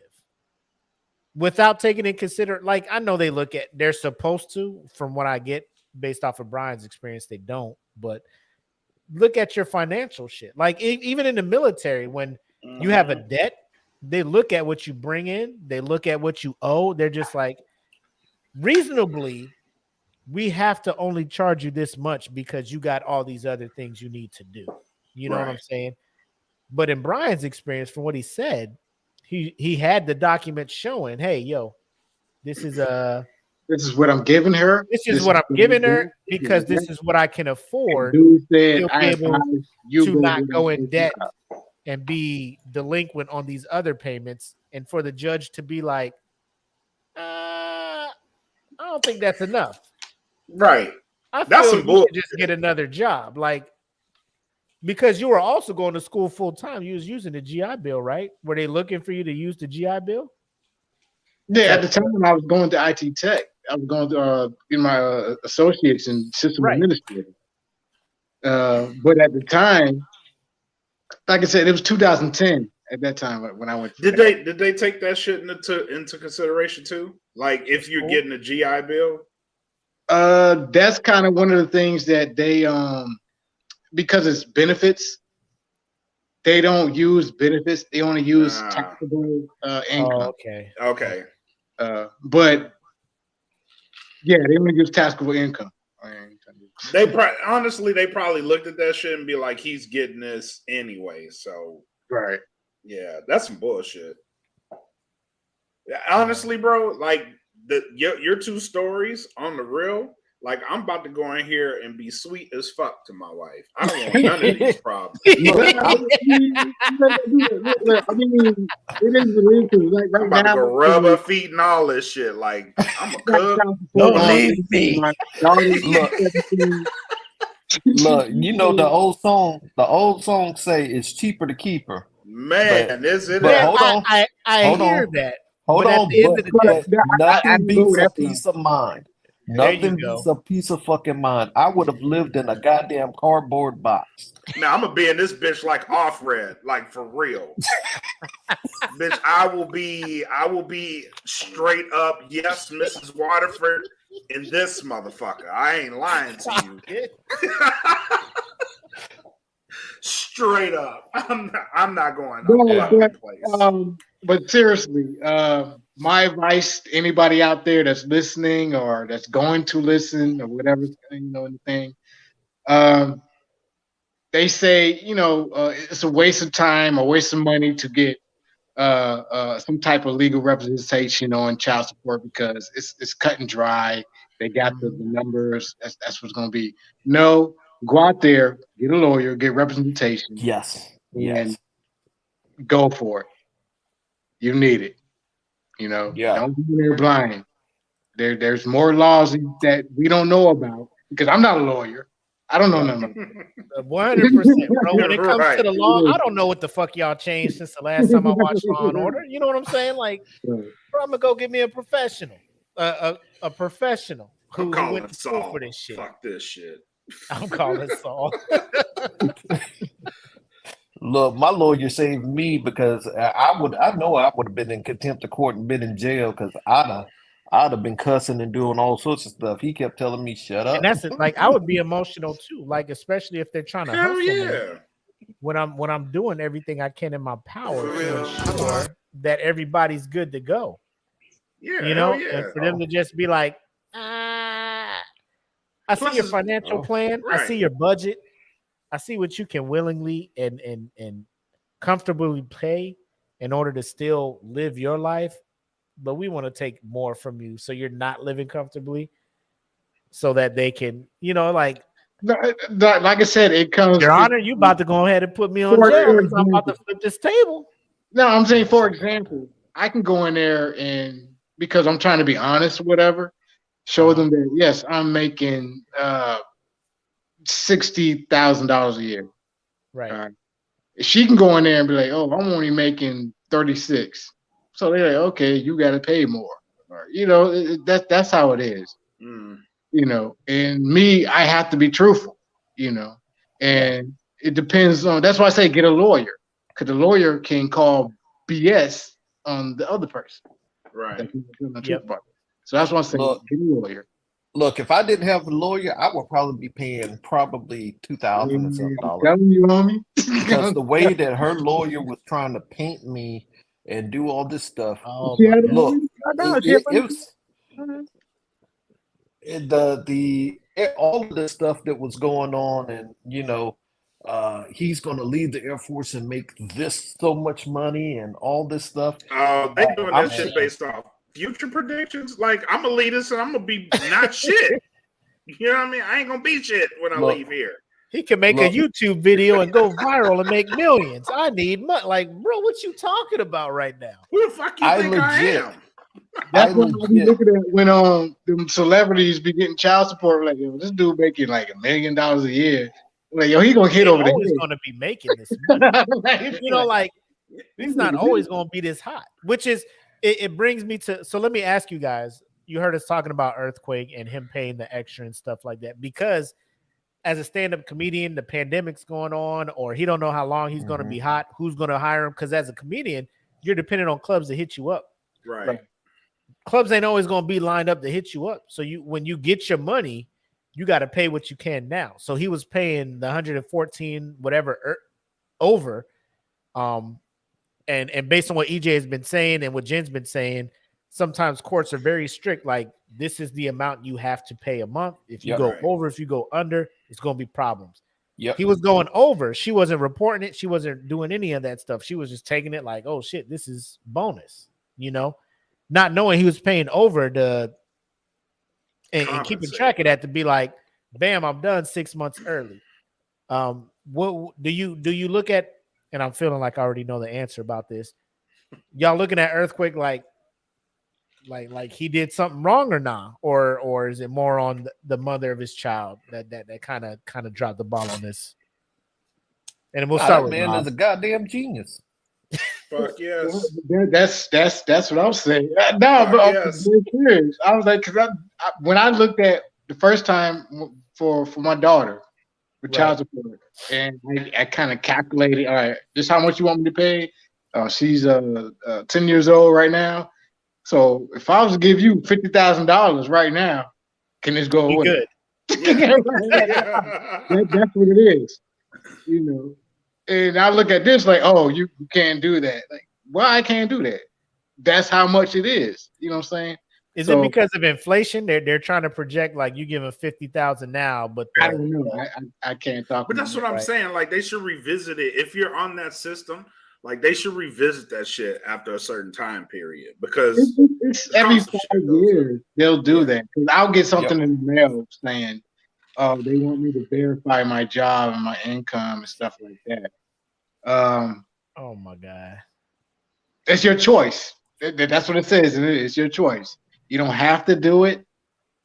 Without taking in consider, like I know they're supposed to, from what I get based off of Brian's experience, they don't, but look at your financial shit. Like even in the military, when you have a debt, they look at what you bring in, they look at what you owe. They're just like, reasonably, we have to only charge you this much because you got all these other things you need to do. You know what I'm saying? But in Brian's experience, from what he said, he had the document showing, hey, yo, this is what I'm giving her. this is what I'm giving her because this is what I can afford. Dude said, He'll I be able advise you to go not get go a in debt job. and be delinquent on these other payments, and for the judge to be like, I don't think that's enough. Right. I That's feel some you bull. should just get another job, like because you were also going to school full time. You was using the GI Bill, right? Were they looking for you to use the GI Bill? Yeah, at the time I was going to IT Tech. I was going to in my associates in system administrator. But at the time, like I said, it was 2010 at that time when I went. Did they take that shit into consideration too? Like if you're getting a GI Bill? That's kind of one of the things that they because it's benefits, they don't use benefits. They only use Ah. taxable Oh, income. okay. Okay. But yeah, they only use taxable income. Honestly, they probably looked at that shit and be like, he's getting this anyway. So Right. yeah, that's some bullshit. Honestly, bro, like your two stories on the real, like I'm about to go in here and be sweet as fuck to my wife. I don't want none of these problems. Look, I mean, it is what it is. Like I'm right about to now, go rub her feet and all this shit. Like I'm a cook. Don't leave me. My daughter's Look, 17. look, you know the old song say it's cheaper to keep her. Man, is it But Man, ever? hold on. I Hold hear on. that. Hold but at on, the end of the day, but I nothing go beats with a that peace of mind. There you Nothing go. beats a piece of fucking mind. I would have lived in a goddamn cardboard box. Now I'm gonna be in this bitch like off red, like for real. Bitch, I will be straight up, yes, Mrs. Waterford in this motherfucker. I ain't lying to you. Straight up. I'm not going a fucking place. But seriously, my advice to anybody out there that's listening or that's going to listen or whatever, anything. They say, it's a waste of time, a waste of money to get some type of legal representation on child support because it's cut and dry. They got the numbers. That's what's going to be. No, go out there, get a lawyer, get representation. Yes. And go for it. You need it. Yeah. Don't be there blind. There's more laws that we don't know about because I'm not a lawyer. I don't know nothing. 100%, bro. When it comes Right. to the law, I don't know what the fuck y'all changed since the last time I watched Law and Order. You know what I'm saying? Like, bro, I'm gonna go get me a professional, a professional I'm who calling went to school Saul. for this shit. Fuck this shit. I'm calling Saul. Look, my lawyer saved me because I know I would have been in contempt of court and been in jail because I'd have been cussing and doing all sorts of stuff. He kept telling me, shut up. And that's it. Like, I would be emotional too. Like, especially if they're trying to Hell hustle yeah. me. When I'm doing everything I can in my power to ensure that everybody's good to go. Yeah, You know, hell yeah. and for them to just be like, I see your financial plan, I see your budget, I see what you can willingly and comfortably pay in order to still live your life, but we want to take more from you so you're not living comfortably, so that they can, like I said, it comes. Your Honor, you about to go ahead and put me on jail because I'm about to flip this table. No, I'm saying, for example, I can go in there and because I'm trying to be honest or whatever, show them that yes, I'm making $60,000 a year. Right. She can go in there and be like, "Oh, I'm only making 36." So they're like, "Okay, you got to pay more." Or, that's how it is. And me, I have to be truthful. And it depends on. That's why I say get a lawyer, because the lawyer can call BS on the other person. Right. So that's why I say get a lawyer. Look, if I didn't have a lawyer, I would probably be paying probably $2,000 or something dollars. Telling you, homie. Because the way that her lawyer was trying to paint me and do all this stuff, oh look, it was all of this stuff that was going on, and he's going to leave the Air Force and make this so much money and all this stuff. They doing that shit based off future predictions. Like, I'm gonna leave this and I'm gonna be not shit. You know what I mean? I ain't gonna be shit when I leave here. He can make a YouTube video and go viral and make millions. I need money. Like, bro, what you talking about right now? Who the fuck you think I am? That's what I be looking at when them celebrities be getting child support. Like, yo, this dude making like $1 million a year. Like, yo, he gonna hit over the head. Always gonna be making this money. Like he's not always gonna be this hot. Which is it brings me to. So let me ask you guys. You heard us talking about Earthquake and him paying the extra and stuff like that because as a stand-up comedian, the pandemic's going on, or he don't know how long he's going to be hot, who's going to hire him. Because as a comedian, you're dependent on clubs to hit you up. Right. Clubs ain't always going to be lined up to hit you up. So when you get your money, you got to pay what you can now. So he was paying the 114 whatever over And based on what EJ has been saying and what Jen's been saying, sometimes courts are very strict. Like, this is the amount you have to pay a month. If you go over, if you go under, it's going to be problems. He was going over. She wasn't reporting it. She wasn't doing any of that stuff. She was just taking it like, oh shit, this is bonus, not knowing he was paying over and keeping track of that to be like, bam, I'm done 6 months early. What do you look at? And I'm feeling like I already know the answer about this. Y'all looking at Earthquake like he did something wrong or not, or is it more on the mother of his child that kind of dropped the ball on this? And we'll start with man Rob. is a goddamn genius. Fuck yes. That's what I'm saying. No, but I'm very curious. I was like, because when I looked at the first time for my daughter with child support, and I kind of calculated, all right, this is how much you want me to pay. She's 10 years old right now. So if I was to give you $50,000 right now, can this go away? Good. That's what it is, And I look at this like, oh, you can't do that. Like, why I can't do that? That's how much it is. You know what I'm saying? Is it because of inflation? They're trying to project like you give them 50,000 now, but I don't know. I can't talk. But that's what I'm saying. Like, they should revisit it. If you're on that system, like, they should revisit that shit after a certain time period, because it's every 5 years they'll do that. Because I'll get something in the mail saying, "Oh, they want me to verify my job and my income and stuff like that." Oh my god, it's your choice. That's what it says. It's your choice. You don't have to do it,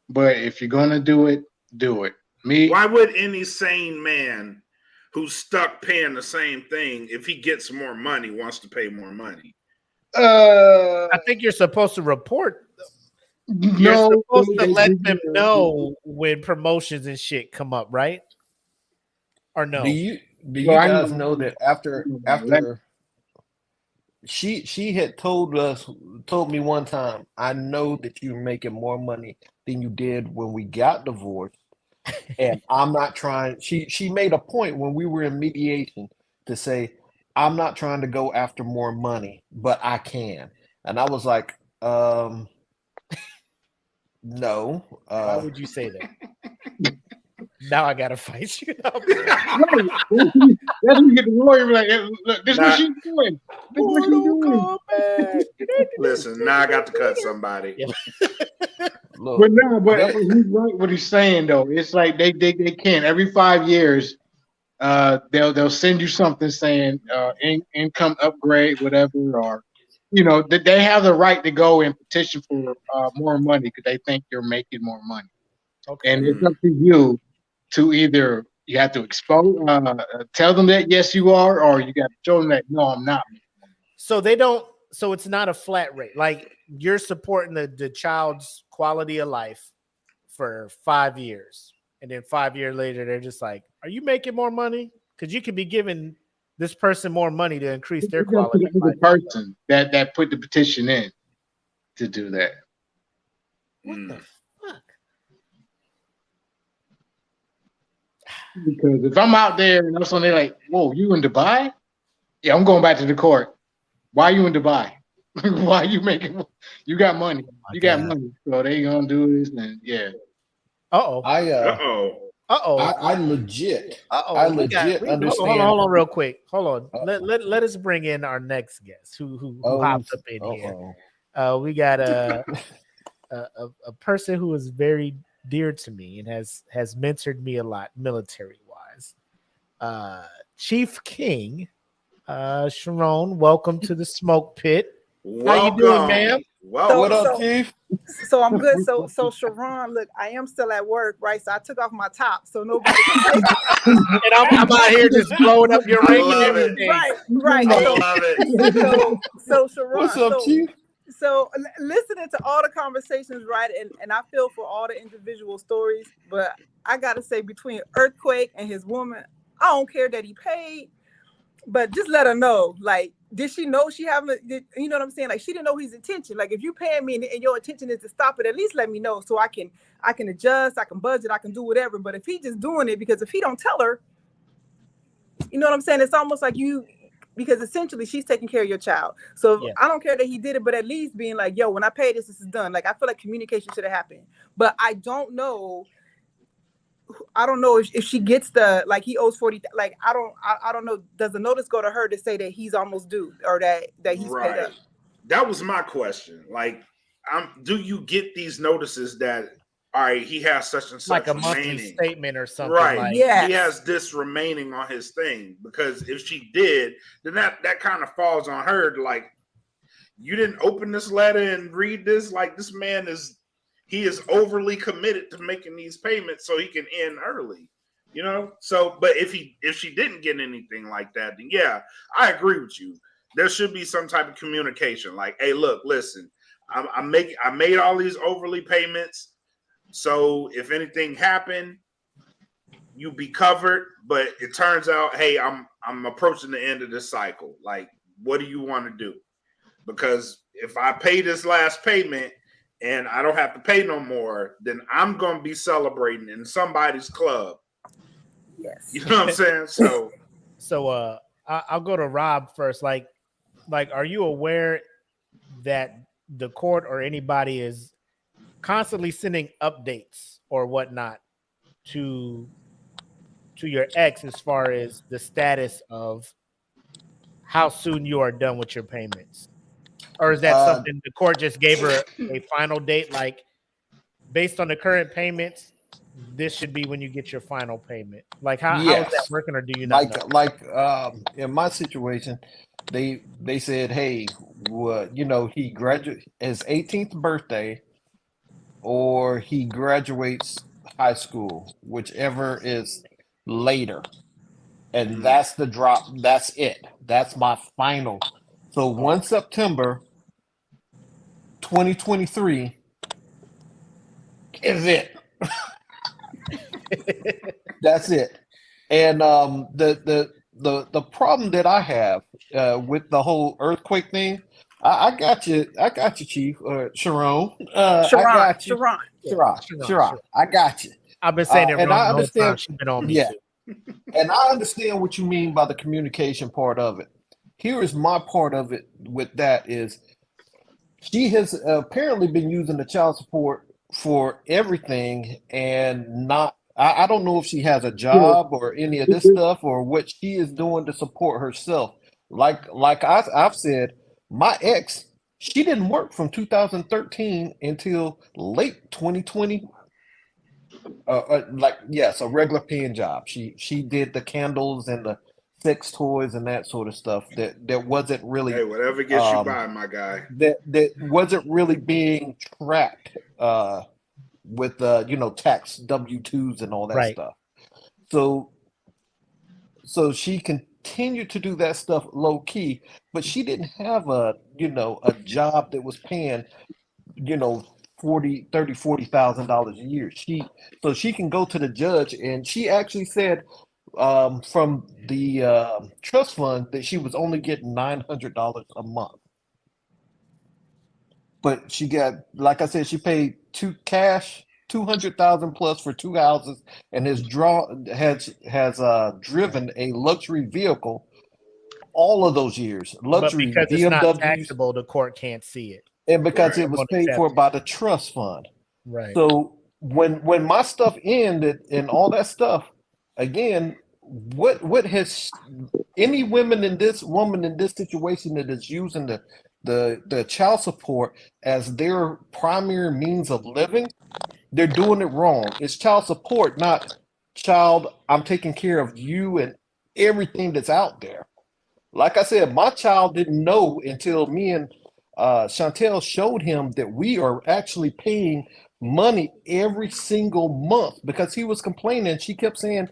but if you're gonna do it, do it. Why would any sane man who's stuck paying the same thing, if he gets more money, wants to pay more money? I think you're supposed to report. You're supposed to let them know when promotions and shit come up, right? Or no? Do you guys know that after she had told me one time, I know that you're making more money than you did when we got divorced. And I'm not trying. She made a point when we were in mediation to say, I'm not trying to go after more money, but I can. And I was like, no. Why would you say that? Now I gotta fight you. That's when you get the lawyer. Like, look, this is what she's doing. This is what she's doing. Listen, now I got to cut somebody. Look, but he's right. What he's saying though, it's like they can every 5 years. They'll send you something saying income upgrade, whatever, or they have the right to go and petition for more money because they think you're making more money. Okay. And it's up to you to either you have to expose, tell them that yes you are, or you got to show them that no I'm not. So they don't. So it's not a flat rate. Like, you're supporting the child's quality of life for 5 years, and then 5 years later they're just like, "Are you making more money?" Because you could be giving this person more money to increase their quality of life. The person that put the petition in to do that. What the fuck? Because if I'm out there and also they're like, "Whoa, you in Dubai?" Yeah, I'm going back to the court. Why are you in Dubai? Why are you making? You got money. You got money. So they gonna do this and yeah. I legit understand. Hold on, real quick. Hold on. Let us bring in our next guest who hopped up in here. We got a person who is very dear to me and has mentored me a lot military wise. Chief King, Sharon, welcome to the Smoke Pit. How you doing, ma'am? Well, what up, Chief? So I'm good. So Sharon, look, I am still at work, right? So I took off my top, so nobody can and I'm out here just blowing up your ring and everything. Right. I love it. So Sharon, what's up, Chief? So listening to all the conversations, right, and I feel for all the individual stories, but I gotta say, between Earthquake and his woman, I don't care that he paid, but just let her know, like, did she know she having, you know what I'm saying? Like, she didn't know his intention. Like, if you paying me and your intention is to stop it, at least let me know so I can adjust, I can budget, I can do whatever. But if he just doing it because if he don't tell her, you know what I'm saying? It's almost like because essentially she's taking care of your child. So Yeah. I don't care that he did it, but at least being like, yo, when I pay this, this is done. Like, I feel like communication should have happened. But I don't know if she gets the, like, he owes 40, like, I don't know, does the notice go to her to say that he's almost due, or that he's paid up? That was my question. Like, do you get these notices that, all right, he has such and such like a monthly remaining statement or something, right? like, He has this remaining on his thing, because if she did, then that kind of falls on her to, like, you didn't open this letter and read this. Like, this man is overly committed to making these payments so he can end early, you know. So, but if she didn't get anything like that, then yeah, I agree with you. There should be some type of communication. Like, hey, look, listen, I made all these overly payments, so if anything happened, you be covered. But it turns out, hey, I'm approaching the end of this cycle. Like, what do you want to do? Because if I pay this last payment and I don't have to pay no more, then I'm going to be celebrating in somebody's club. Yes. You know what I'm saying? So I'll go to Rob first. Like, are you aware that the court or anybody is constantly sending updates or whatnot to your ex as far as the status of how soon you are done with your payments? Or is that something the court just gave her a final date, like, based on the current payments, this should be when you get your final payment? Like, how is that working, or do you not know? Like in my situation, they said, hey, he graduates his 18th birthday, or he graduates high school, whichever is later. And that's the drop. That's it. That's my final. So 1 September 2023 is it. That's it. And the problem that I have with the whole earthquake thing, I got you, Chief Sharon. I got you, Sharon. I got you. I've been saying it and wrong I the whole time. understand. She's been on me Yeah, too. and I understand what you mean by the communication part of it. Here is my part of it with that is she has apparently been using the child support for everything, and not. I don't know if she has a job or any of this stuff, or what she is doing to support herself. Like I've said, my ex, she didn't work from 2013 until late 2020. Yes, a regular paying job. She did the candles and the sex toys and that sort of stuff that wasn't really Hey, whatever gets you by, my guy. that wasn't really being tracked with tax W-2s and all that stuff. So she continued to do that stuff low key, but she didn't have a job that was paying 40,000 a year. She can go to the judge, and she actually said from the trust fund that she was only getting $900 a month. But she got, like I said, she paid 200,000 plus for 2 houses, and has driven a luxury vehicle all of those years. Luxury But because it's not BMWs, taxable, the court can't see it. and because it was paid for by the trust fund. Right. So when my stuff ended and all that stuff, again, what has any woman in this situation that is using the child support as their primary means of living, they're doing it wrong. It's child support, not child, I'm taking care of you and everything that's out there. Like I said, my child didn't know until me and Chantel showed him that we are actually paying money every single month, because he was complaining. She kept saying,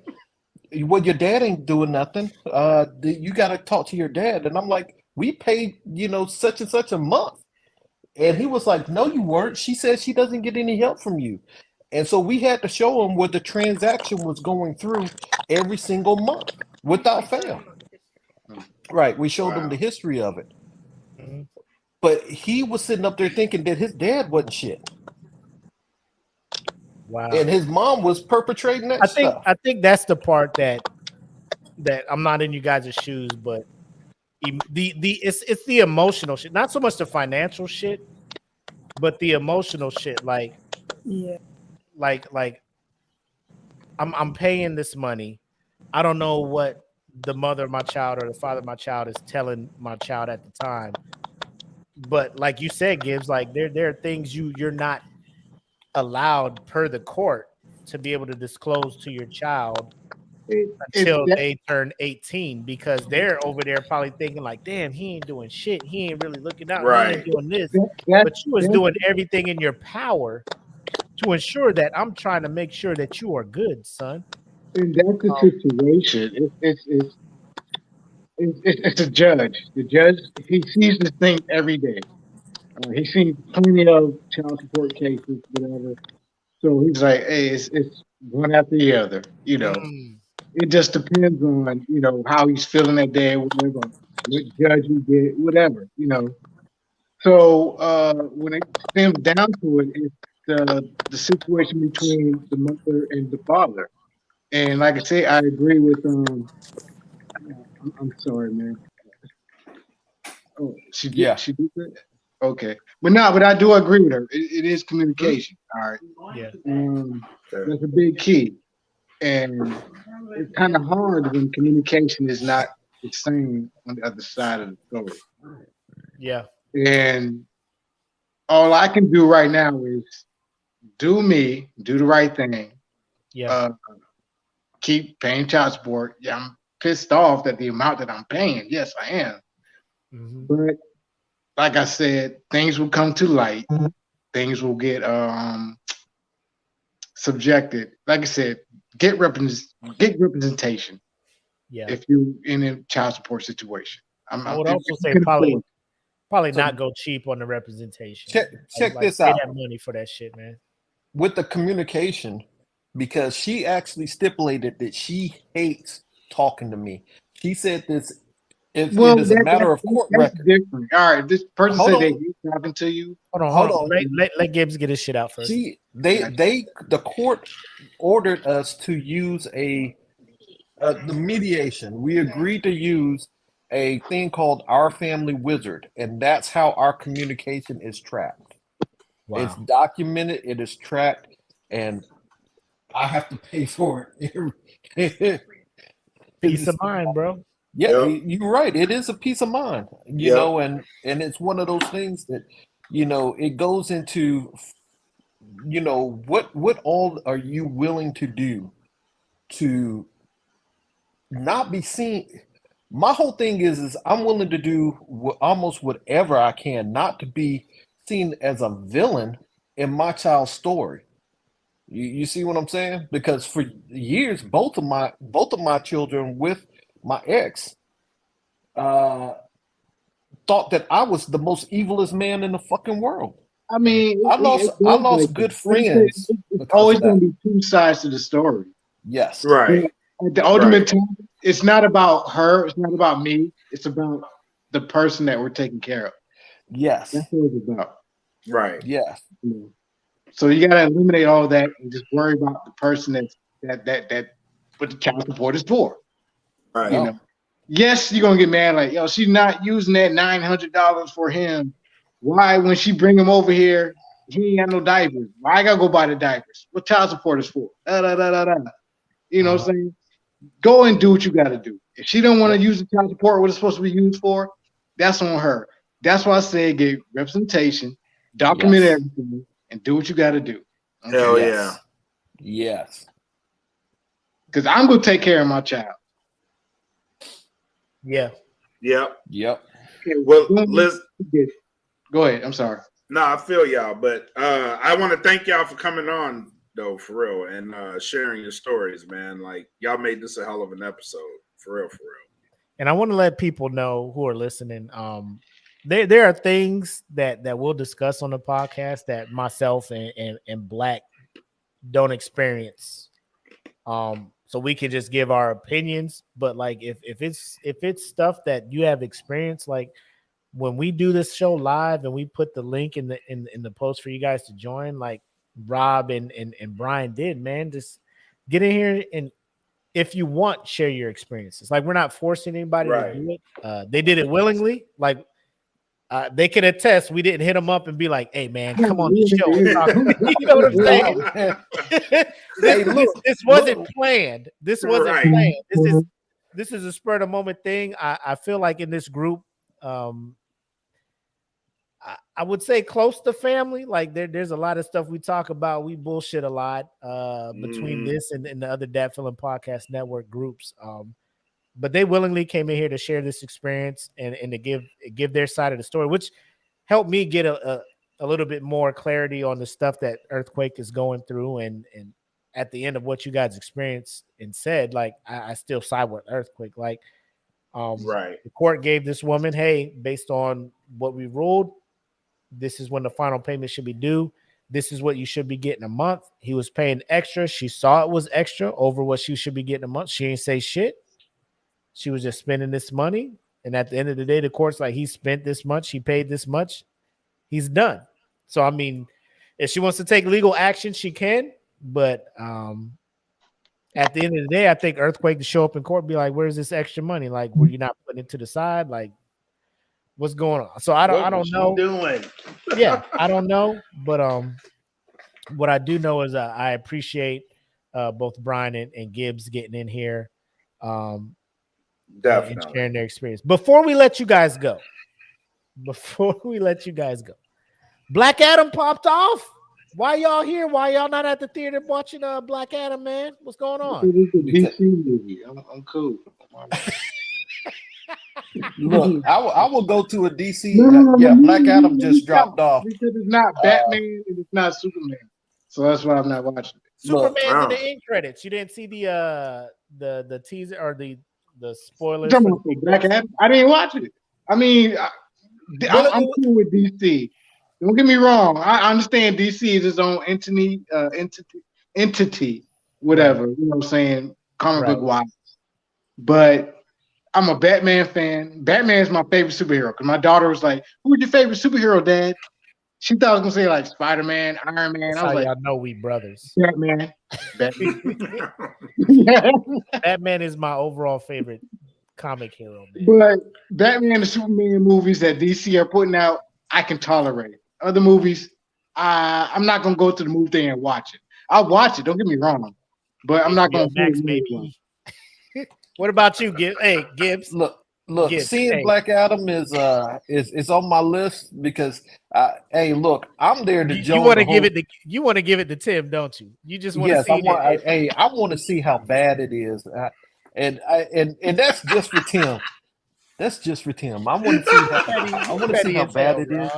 well, your dad ain't doing nothing. You got to talk to your dad. And I'm like, we paid, such and such a month. And he was like, no, you weren't. She said she doesn't get any help from you. And so we had to show him where the transaction was going through every single month without fail. Right. We showed him the history of it. Mm-hmm. But he was sitting up there thinking that his dad wasn't shit. Wow. And his mom was perpetrating that stuff. I think that's the part that I'm not in you guys' shoes, but it's the emotional shit, not so much the financial shit, but the emotional shit. Like Yeah. like I'm paying this money. I don't know what the mother of my child or the father of my child is telling my child at the time. But like you said, Gibbs, like there are things you're not allowed per the court to be able to disclose to your child until that, they turn 18, because they're over there probably thinking like, damn, he ain't doing shit. He ain't really looking out. He ain't Right. doing this. that, But you was that, doing everything in your power to ensure that I'm trying to make sure that you are good, son. and that's the Um, situation. It's a judge. The judge, he sees this thing every day. He's seen plenty of child support cases, whatever. So he's like, hey, it's one after the other. mm, It just depends on how he's feeling that day, whatever, what judge he did, whatever. So when it stems down to it, it's the situation between the mother and the father. And like I say, I agree with I'm sorry, man. Oh, Yeah. she did that. Okay, but no, but I do agree with her. It is communication. All right, yeah. that's a big key, and it's kind of hard when communication is not the same on the other side of the story. Yeah. And all I can do right now is do me, do the right thing, Yeah. uh, keep paying child support. Yeah, I'm pissed off at the amount that I'm paying. Yes, I am. Mm-hmm. But like I said, things will come to light. Things will get subjected. Like I said, get representation Yeah. if you in a child support situation. I would If also you say can probably afford. probably So not go cheap on the representation. check Like this pay out that money for that shit, man. with the communication, because she actually stipulated that she hates talking to me. She said this if Well, it is a matter of court that's record. different. All right, this person Hold said they on, hate talking to you. hold Hold on. on. Let Gibbs get his shit out first. The court ordered us to use the mediation. We agreed to use a thing called Our Family Wizard, and that's how our communication is tracked. It's Wow. documented, it is tracked, and I have to pay for it. Peace of mind, bro. Yeah, Yep. you're right. It is a peace of mind, Yep. and it's one of those things that, it goes into, what all are you willing to do to not be seen? My whole thing is I'm willing to do almost whatever I can not to be seen as a villain in my child's story. You see what I'm saying? Because for years, both of my children with my ex uh, thought that I was the most evilest man in the fucking world. I mean, I lost it I goes like lost that. good Like I said, friends it's because always of going that. to be two sides to the story. Yes. Right. But at the Right. ultimate time, it's not about her. It's not about me. It's about the person that we're taking care of. Yes. That's what it's about. Right. Yes. So you got to eliminate all that and just worry about the person that what the child support is for. Right. You Yep. know, yes, you're gonna get mad like, yo, she's not using that $900 for him. Why, when she bring him over here, he ain't got no diapers? Why I gotta go buy the diapers? What child support is for? Da, da, da, da, da. You know what I'm saying? Go and do what you gotta do. If she don't want to Yep. use the child support, what it's supposed to be used for, that's on her. That's why I say get representation, document Yes. everything, and do what you gotta do. Okay. Hell yeah. Yes. Yes. Because I'm gonna take care of my child. Yeah. Yep. Yep. Okay. Well, Liz, Go ahead. I'm sorry. no, I feel y'all, but I want to thank y'all for coming on though, for real, and sharing your stories, man. Like y'all made this a hell of an episode, for real, for real. And I want to let people know who are listening. There are things that we'll discuss on the podcast that myself and Black don't experience. So we can just give our opinions, but like if it's stuff that you have experienced, like when we do this show live and we put the link in the post for you guys to join, like Rob and Brian did, man, just get in here and if you want, share your experiences. Like we're not forcing anybody Right. to do it. They did it willingly. Like they can attest. We didn't hit them up and be like, "Hey man, come on the show and talk." You know what I'm saying? This wasn't planned. This wasn't Right. planned. This is a spur of the moment thing. I feel like in this group, I would say close to family. Like there's a lot of stuff we talk about. We bullshit a lot between this and the other Dad Feeling Podcast Network groups. But they willingly came in here to share this experience and to give their side of the story, which helped me get a little bit more clarity on the stuff that Earthquake is going through. And at the end of what you guys experienced and said, like I still side with Earthquake. Like Right. the court gave this woman, hey, based on what we ruled, this is when the final payment should be due. This is what you should be getting a month. He was paying extra. She saw it was extra over what she should be getting a month. She ain't say shit. She was just spending this money. And at the end of the day, the court's like, he spent this much. He paid this much. He's done. So, I mean, if she wants to take legal action, she can. But at the end of the day, I think Earthquake to show up in court and be like, where's this extra money? Like, were you not putting it to the side? Like, what's going on? So I don't know. Doing? Yeah, I don't know. But what I do know is I appreciate both Brian and Gibbs getting in here. Definitely. And sharing their experience. Before we let you guys go, Black Adam popped off. Why y'all here? Why y'all not at the theater watching Black Adam, man? What's going on? It's a DC movie. I'm cool. Look, I will go to a DC. No, Black Adam just dropped off. Because it's not Batman and it's not Superman, so that's why I'm not watching it. Superman's in the end credits. You didn't see the teaser or the spoilers. For Black Adam? I didn't watch it. I mean, I'm cool with DC. Don't get me wrong. I understand DC is its own entity, whatever. Right. You know what I'm saying? Comic book wise. But I'm a Batman fan. Batman is my favorite superhero. Because my daughter was like, "Who's your favorite superhero, Dad?" She thought I was gonna say like Spider-Man, Iron Man. That's I was like, "I know we brothers." Batman. Batman is my overall favorite comic hero. Man. But Batman and Superman movies that DC are putting out, I can tolerate. Other movies, I'm not gonna go to the movie theater and watch it. I'll watch it. Don't get me wrong, but I'm not gonna. Max, baby. What about you, Gibbs? Hey, Gibbs. Look. Gibbs, Seeing Black Adam is on my list because hey, look, I'm there to you want to give it to Tim, don't you? You just want to see it. I want to see how bad it is, and that's just for Tim. That's just for Tim. I want to see how bad it is.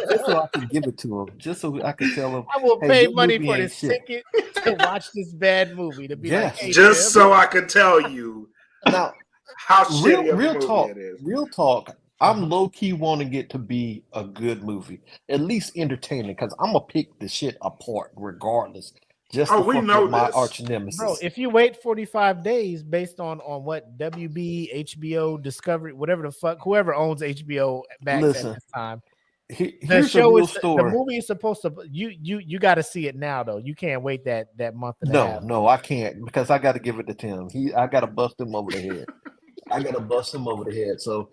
Just so I can give it to him. Just so I can tell him. I will pay money for this ticket to watch this bad movie. To be like, hey, just so I can tell you now how real talk. It is. Real talk. I'm low key wanting it to be a good movie, at least entertaining, because I'm gonna pick the shit apart regardless. Just to we know my this. arch nemesis. Bro, if you wait 45 days based on what WB, HBO, Discovery, whatever the fuck, whoever owns HBO Max at this time, here's the real story. The movie is supposed to. You got to see it now though. You can't wait that month and a half. No, I can't because I got to give it to Tim. I got to bust him over the head. So.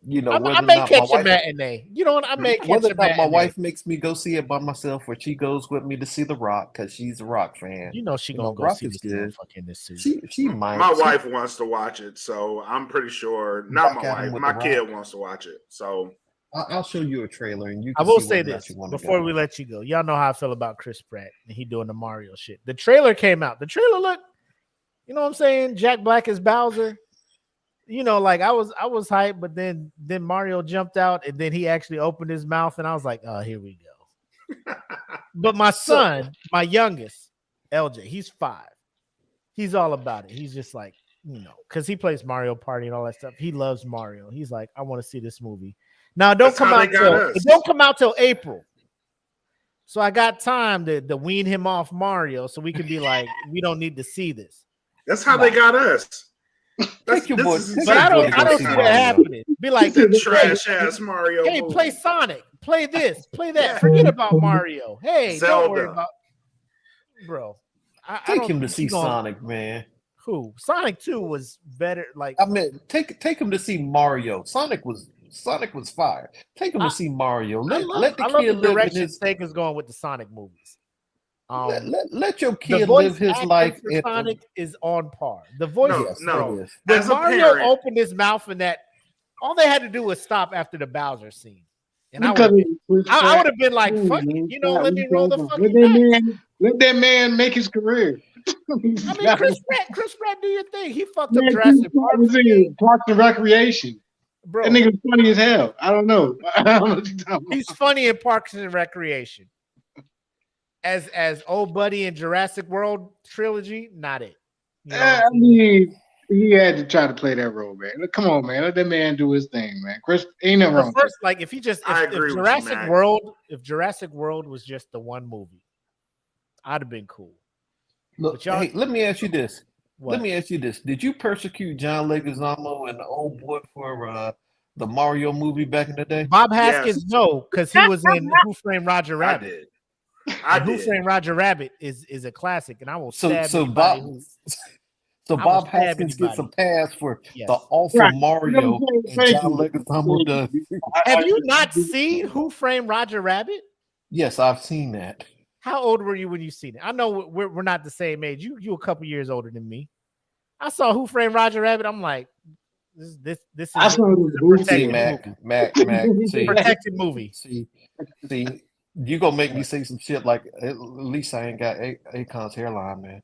You know, I may catch a matinee. You know what? I may catch a matinee. My wife makes me go see it by myself, or she goes with me to see The Rock because she's a Rock fan. You know she gonna go see this motherfucker in this suit. She might. My wife wants to watch it, so I'm pretty sure. Not my wife. My kid wants to watch it, so I'll show you a trailer, and you. I will say this before we let you go. Y'all know how I feel about Chris Pratt and he doing the Mario shit. The trailer came out. The trailer looked, you know what I'm saying? Jack Black is Bowser. You know, like I was hyped, but then Mario jumped out and then he actually opened his mouth and I was like, oh, here we go. But my son, my youngest, LJ, he's 5. He's all about it. He's just like, you know, because he plays Mario Party and all that stuff. He loves Mario. He's like, I want to see this movie. Now, it don't come out till April. So I got time to wean him off Mario so we can be like, we don't need to see this. That's how they got us. But I don't see that happening. Be like trash ass Mario. Hey, movie. Play Sonic. Play this. Play that. Forget about Mario. Hey, Zelda. don't worry about, bro. I Take don't him to think see he gonna, Sonic, man. who Sonic 2 was better. Like I mean, take him to see Mario. Sonic was fire. Take him to I, see Mario. Let the I love the kid live in direction his. Sega's going with the Sonic movies. Let your The kid voice live his acting life. for Sonic is on par. The voice, Yes, bro. it is. When As a Mario parent, opened his mouth in that, all they had to do was stop after the Bowser scene, and Because I would have been like, "Fuck it," let me roll the fucking dice. let that man make his career. I mean, Chris Pratt, do your thing. He fucked up Man, Jurassic Park was for me, in Parks and Recreation. bro. That nigga's funny as hell. I don't know. I don't know what you're talking about. He's funny in Parks and Recreation. As old buddy in Jurassic World trilogy, not it. You know I mean, he had to try to play that role, man. Come on, man. Let that man do his thing, man. Chris, ain't nothing wrong. First, like if Jurassic Mac. World, if Jurassic World was just the one movie, I'd have been cool. Look, hey, let me ask you this. Let me ask you this. Did you persecute John Leguizamo and the old boy for the Mario movie back in the day? Bob Haskins, no, because he was in Who Framed Roger Rabbit. I did. Who Framed Roger Rabbit is a classic, and I will stab so anybody Bob, who. So Bob Haskins gets a pass for the awful Mario, and John Leguizamo does. Have you not seen Who Framed Roger Rabbit? Yes, I've seen that. How old were you when you seen it? I know we're not the same age. You a couple years older than me. I saw Who Framed Roger Rabbit. I'm like, this is I saw a protected Mac, see, protected movie. See, you gonna make me say some shit like at least I ain't got Akon's hairline, man.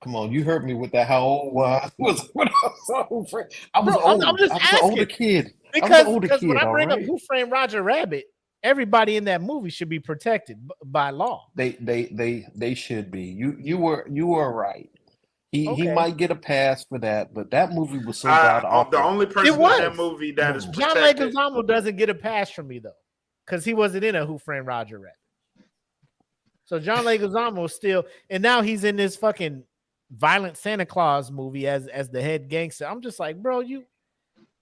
Come on, you heard me with that. How old was when I saw Who Framed? I was old. I'm just I was asking. an older kid. Because kid, when I bring up right? Who Framed Roger Rabbit, everybody in that movie should be protected by law. They should be. You were right. He Okay. might get a pass for that, but that movie was so god awful. The only person in that movie that is John protected. Leguizamo doesn't get a pass from me though, because he wasn't in a Who Framed Roger Rabbit. So John Leguizamo still, and now he's in this fucking Violent Santa Claus movie as the head gangster. I'm just like, bro,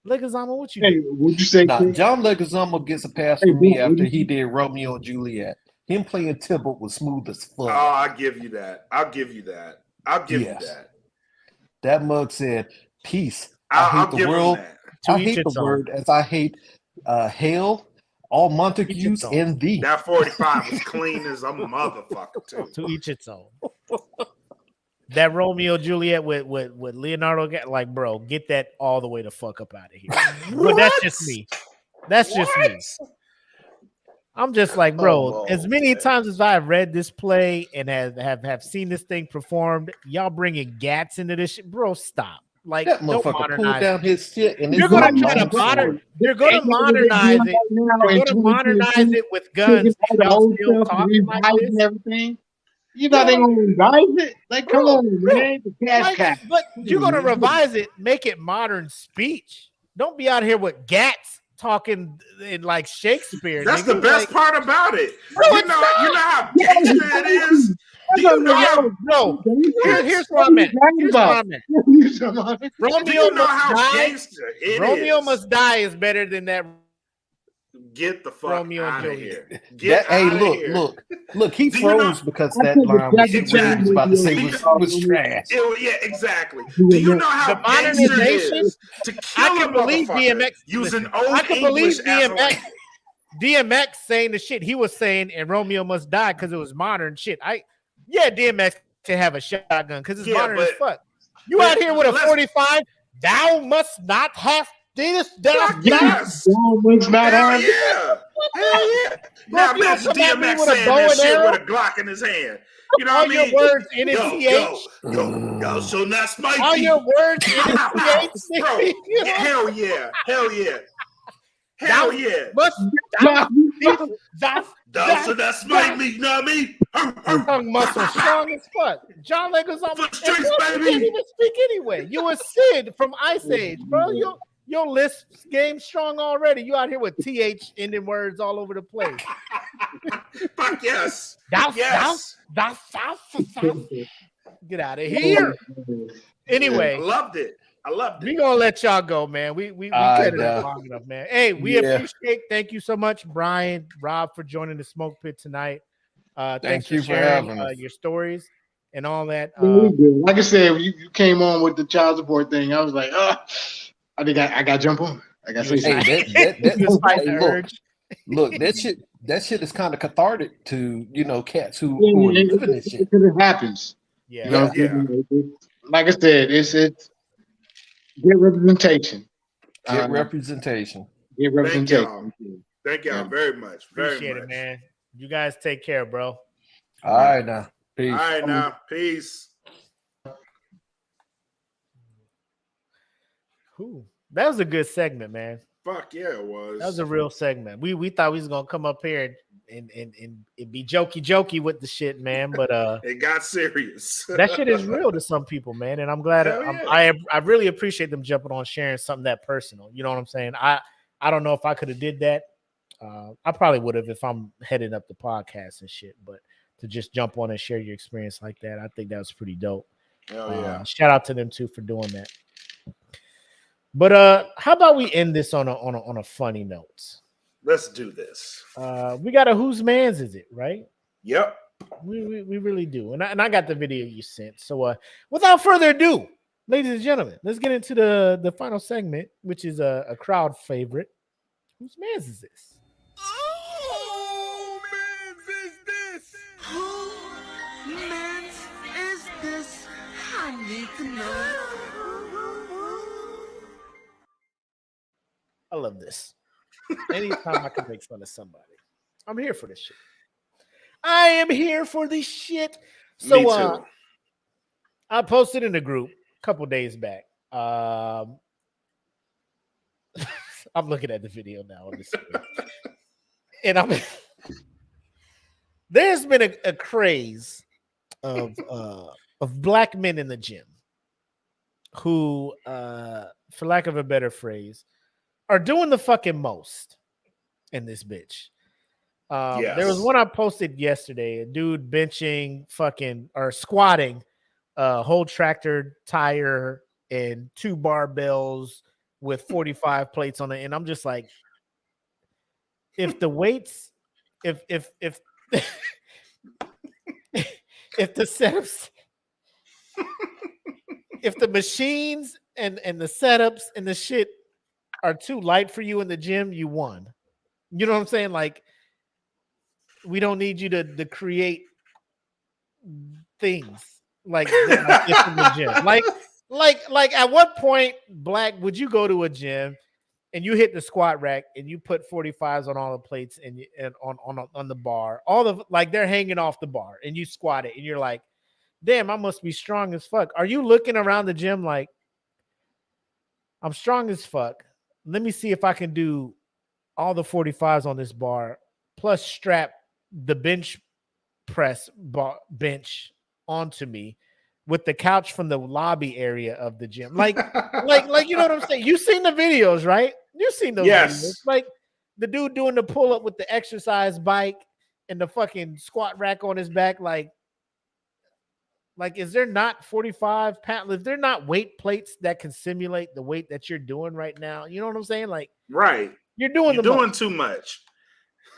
Leguizamo, what you do? Would you say John Leguizamo gets a pass from me after he did Romeo and Juliet. Him playing Tybalt was smooth as fuck. Oh, I'll give you that. I'll give you that. That mug said, "Peace. I'll hate the world. I hate the word as I hate hell, all Montagues, and thee." That 45 was clean as a motherfucker too. To each its own. That Romeo Juliet with Leonardo, like, bro, get that all the way the fuck up out of here. But that's just me. That's just me. I'm just like, bro, as many times as I've read this play and have seen this thing performed, y'all bringing gats into this shit, bro, stop. Like, that don't motherfucker pulled modernize down his shit, and you're gonna try to modernize it. You're gonna modernize it with guns. And y'all still talking like this? Everything. You know they gonna revise it? Like, come on, man. The cash cap. But you're gonna revise it, make it modern speech. Don't be out here with gats talking in like Shakespeare. That's nigga. the best part about it. You know how gangster it is. Do you know how? No, here's what I meant. Here's what I meant. Romeo must die. Romeo must die is better than that. Get the fuck Romeo out of Juliet. here. Look. He froze because that line was he was about to say was trash. Yeah, exactly. Do you know how the gangster it modernization? is to kill I can believe DMX using listen, old I can English believe as DMX. DMX saying the shit he was saying, and Romeo must die because it was modern shit. DMX can have a shotgun because it's modern as fuck. You out here with a 45? Thou must not have this. Yes. Hell yeah. Now imagine DMX saying that shit with a Glock in his hand. You know what I mean? Your words in its Yo, so not spicy. All your words in its bro. Hell yeah. Hell yeah. Thou should not smite me, you know what I mean? Tongue muscle strong as fuck. John Leguizamo baby. You can't even speak anyway. You a Sid from Ice Age, bro. Your list game strong already. You out here with TH ending words all over the place. Fuck yes. Yes. Get out of here. Anyway. I loved it. We gonna let y'all go, man. We cut it long enough, man. Hey, we appreciate. Thank you so much, Brian, Rob, for joining the Smoke Pit tonight. Thanks you for sharing having us. your stories. and all that. Yeah, we do. Like I said, when you came on with the child support thing, I was like, I think I got to jump on. I got to say Hey, something. hey, look, that shit is kind of cathartic to cats who are living this shit. Because it happens. Yeah, you know, like I said, it's get representation. Get representation. Get representation. Thank y'all very much. Appreciate it, man. You guys take care, bro. All right, now. Peace. All right, now. Peace. Whew. That was a good segment, man. Fuck yeah, it was. That was a real segment. We thought we was gonna come up here and be jokey with the shit, man. But it got serious. That shit is real to some people, man. And I'm glad I really appreciate them jumping on sharing something that personal. You know what I'm saying? I don't know if I could have did that. I probably would have if I'm heading up the podcast and shit. But to just jump on and share your experience like that, I think that was pretty dope. Hell yeah. Shout out to them too for doing that. But how about we end this on a funny note? Let's do this. We got a whose man's is it, right? Yep. We really do. And I got the video you sent. So without further ado, ladies and gentlemen, let's get into the final segment, which is a crowd favorite. Whose man's is this? Who man's is this? Who man's is this? I need to know. I love this. Anytime I can make fun of somebody, I'm here for this shit. I am here for this shit. So Me too. I posted in the group a couple days back. I'm looking at the video now on the screen. And there's been a craze of black men in the gym who, for lack of a better phrase, are doing the fucking most in this bitch. Yes. There was one I posted yesterday, a dude benching fucking or squatting a whole tractor tire and 2 barbells with 45 plates on it. And I'm just like, if the weights, if if the setups, if the machines and the setups and the shit are too light for you in the gym, you won. You know what I'm saying? Like, we don't need you to create things like this in the gym. Like at what point, Black, would you go to a gym and you hit the squat rack and you put 45s on all the plates and on the bar, all the like they're hanging off the bar and you squat it and you're like, damn, I must be strong as fuck. Are you looking around the gym like, I'm strong as fuck? Let me see if I can do all the 45s on this bar, plus strap the bench press bench onto me with the couch from the lobby area of the gym. Like, you know what I'm saying? You've seen the videos, right? You've seen those videos. Like the dude doing the pull up with the exercise bike and the fucking squat rack on his back. Like, is there not 45 pounds? If they're not weight plates that can simulate the weight that you're doing right now, you know what I'm saying? Like, right, you're doing too much.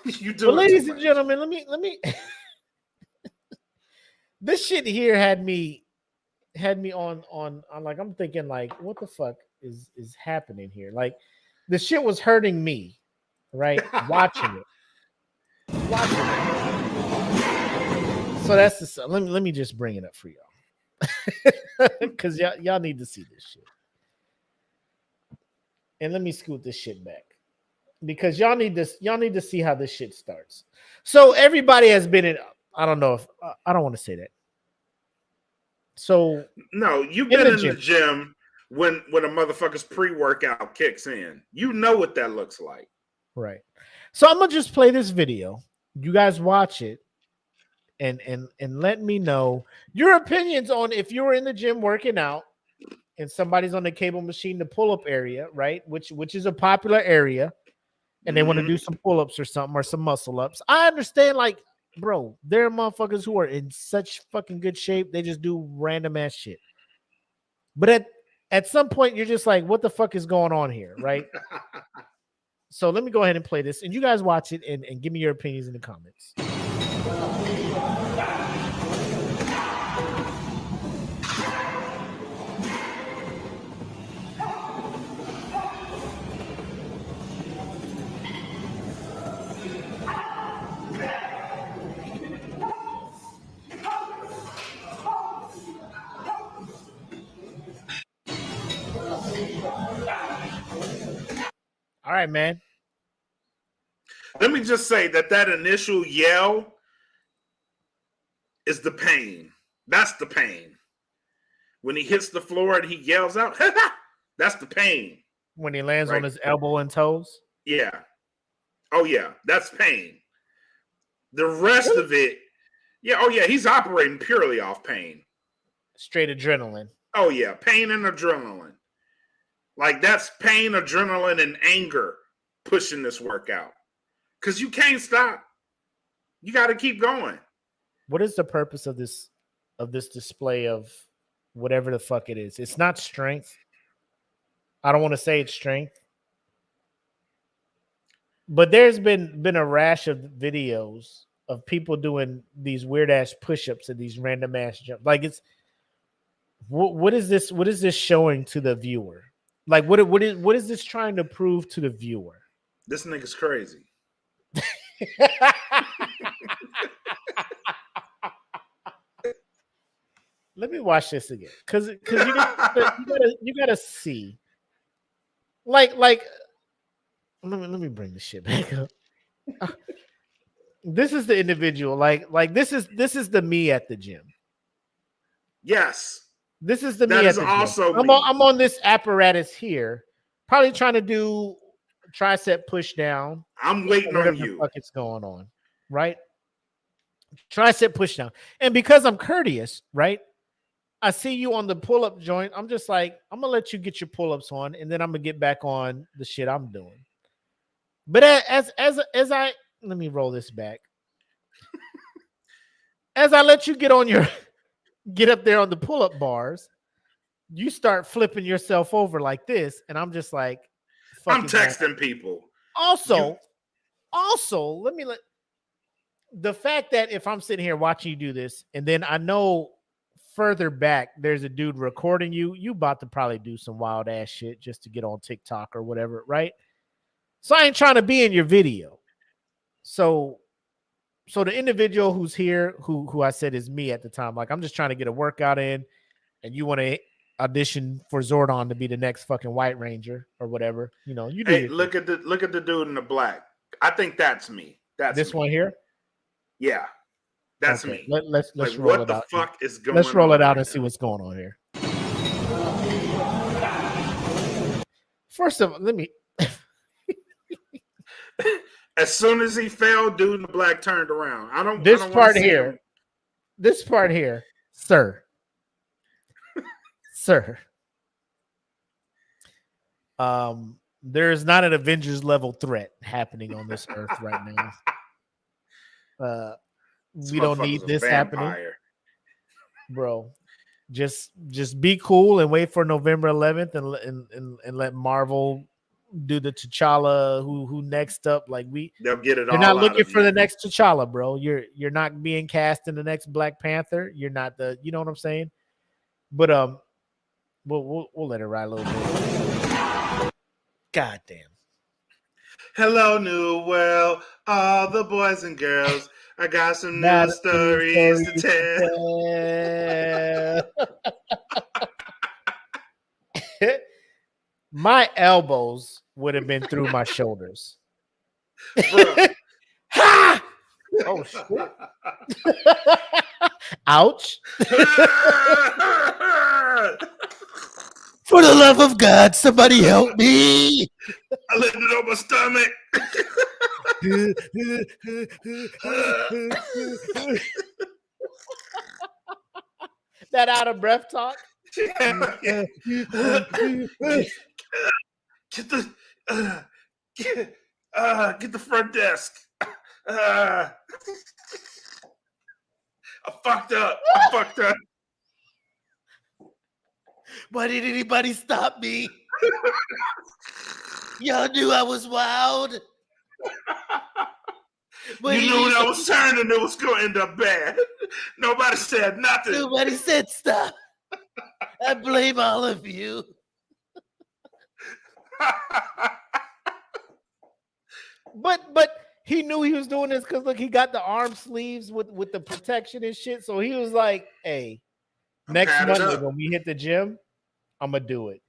You do, but ladies and gentlemen, let me. This shit here had me on like I'm thinking like, what the fuck is happening here? Like, the shit was hurting me, right? Watching it. So that's the let me just bring it up for y'all. Because y'all need to see this shit. And let me scoot this shit back. Because y'all need to see how this shit starts. So everybody has been in, I don't know if I don't want to say that. So no, you've been in the gym when a motherfucker's pre-workout kicks in. You know what that looks like. Right. So I'm gonna just play this video. You guys watch it. And let me know your opinions on if you were in the gym working out and somebody's on the cable machine, the pull-up area, right? Which is a popular area, and they want to do some pull-ups or something or some muscle-ups. I understand, like, bro, there are motherfuckers who are in such fucking good shape, they just do random ass shit. But at some point, you're just like, what the fuck is going on here, right? So let me go ahead and play this, and you guys watch it and give me your opinions in the comments. All right, man. Let me just say that initial yell is the pain. That's the pain. When he hits the floor and he yells out, that's the pain. When he lands Right. on his elbow and toes. Yeah. Oh yeah, that's pain. The rest of it, yeah. Oh yeah, he's operating purely off pain. Straight adrenaline. Oh yeah, pain and adrenaline. Like that's pain, adrenaline, and anger pushing this workout. Because you can't stop. You got to keep going. What is the purpose of this display of whatever the fuck it is? It's not strength. I don't want to say it's strength. But there's been a rash of videos of people doing these weird ass push-ups and these random ass jumps. Like it's what is this? What is this showing to the viewer? Like what is this trying to prove to the viewer? This nigga's crazy. Let me watch this again, because you gotta see. Like let me bring this shit back up. This is the individual. Like this is the me at the gym. Yes. This is the that me is at the gym. also I'm me. I'm on this apparatus here, probably trying to do tricep push down. I'm waiting on you. Fuck it's going on, right? Tricep push down, and because I'm courteous, right? I see you on the pull-up joint. I'm just like, I'm gonna let you get your pull-ups on, and then I'm gonna get back on the shit I'm doing. But as I let me roll this back. As I let you get up there on the pull-up bars, you start flipping yourself over like this, and I'm just like, I'm texting people. Also, let the fact that if I'm sitting here watching you do this, and then I know further back there's a dude recording you, you about to probably do some wild ass shit just to get on TikTok or whatever, right? So I ain't trying to be in your video. So the individual who's here, who I said is me at the time, like I'm just trying to get a workout in, and you want to audition for Zordon to be the next fucking White Ranger or whatever, you know, you do. Hey, look at the dude in the black. I think that's me. That's this me. one here. Yeah, that's okay. me. Let's like, roll what it the out. fuck is going on? Let's roll it out right and now? see what's going on here. First of all, let me. As soon as he fell, dude in the black turned around. I don't. This I don't part see here. him. This part here, sir. Sir. There's not an Avengers level threat happening on this earth right now. We don't need this happening, bro. Just be cool and wait for November 11th and let Marvel do the T'Challa who next up. Like they'll get it. You're all not out looking of for you. the next T'Challa, bro. You're not being cast in the next Black Panther. You're not the. You know what I'm saying? But we'll let it ride a little bit. God damn. Hello, new world, all the boys and girls. I got some new stories to tell. My elbows would have been through my shoulders. Ha! Oh shit! Ouch! For the love of God, somebody help me! I landed on my stomach. That out of breath talk. Get the front desk. I fucked up. Why did anybody stop me? Y'all knew I was wild. You knew when I was turning, it was going to end up bad. Nobody said nothing. Nobody said stop. I blame all of you. But he knew he was doing this because look, he got the arm sleeves with the protection and shit. So he was like, "Hey, next Monday when we hit the gym, I'm gonna do it."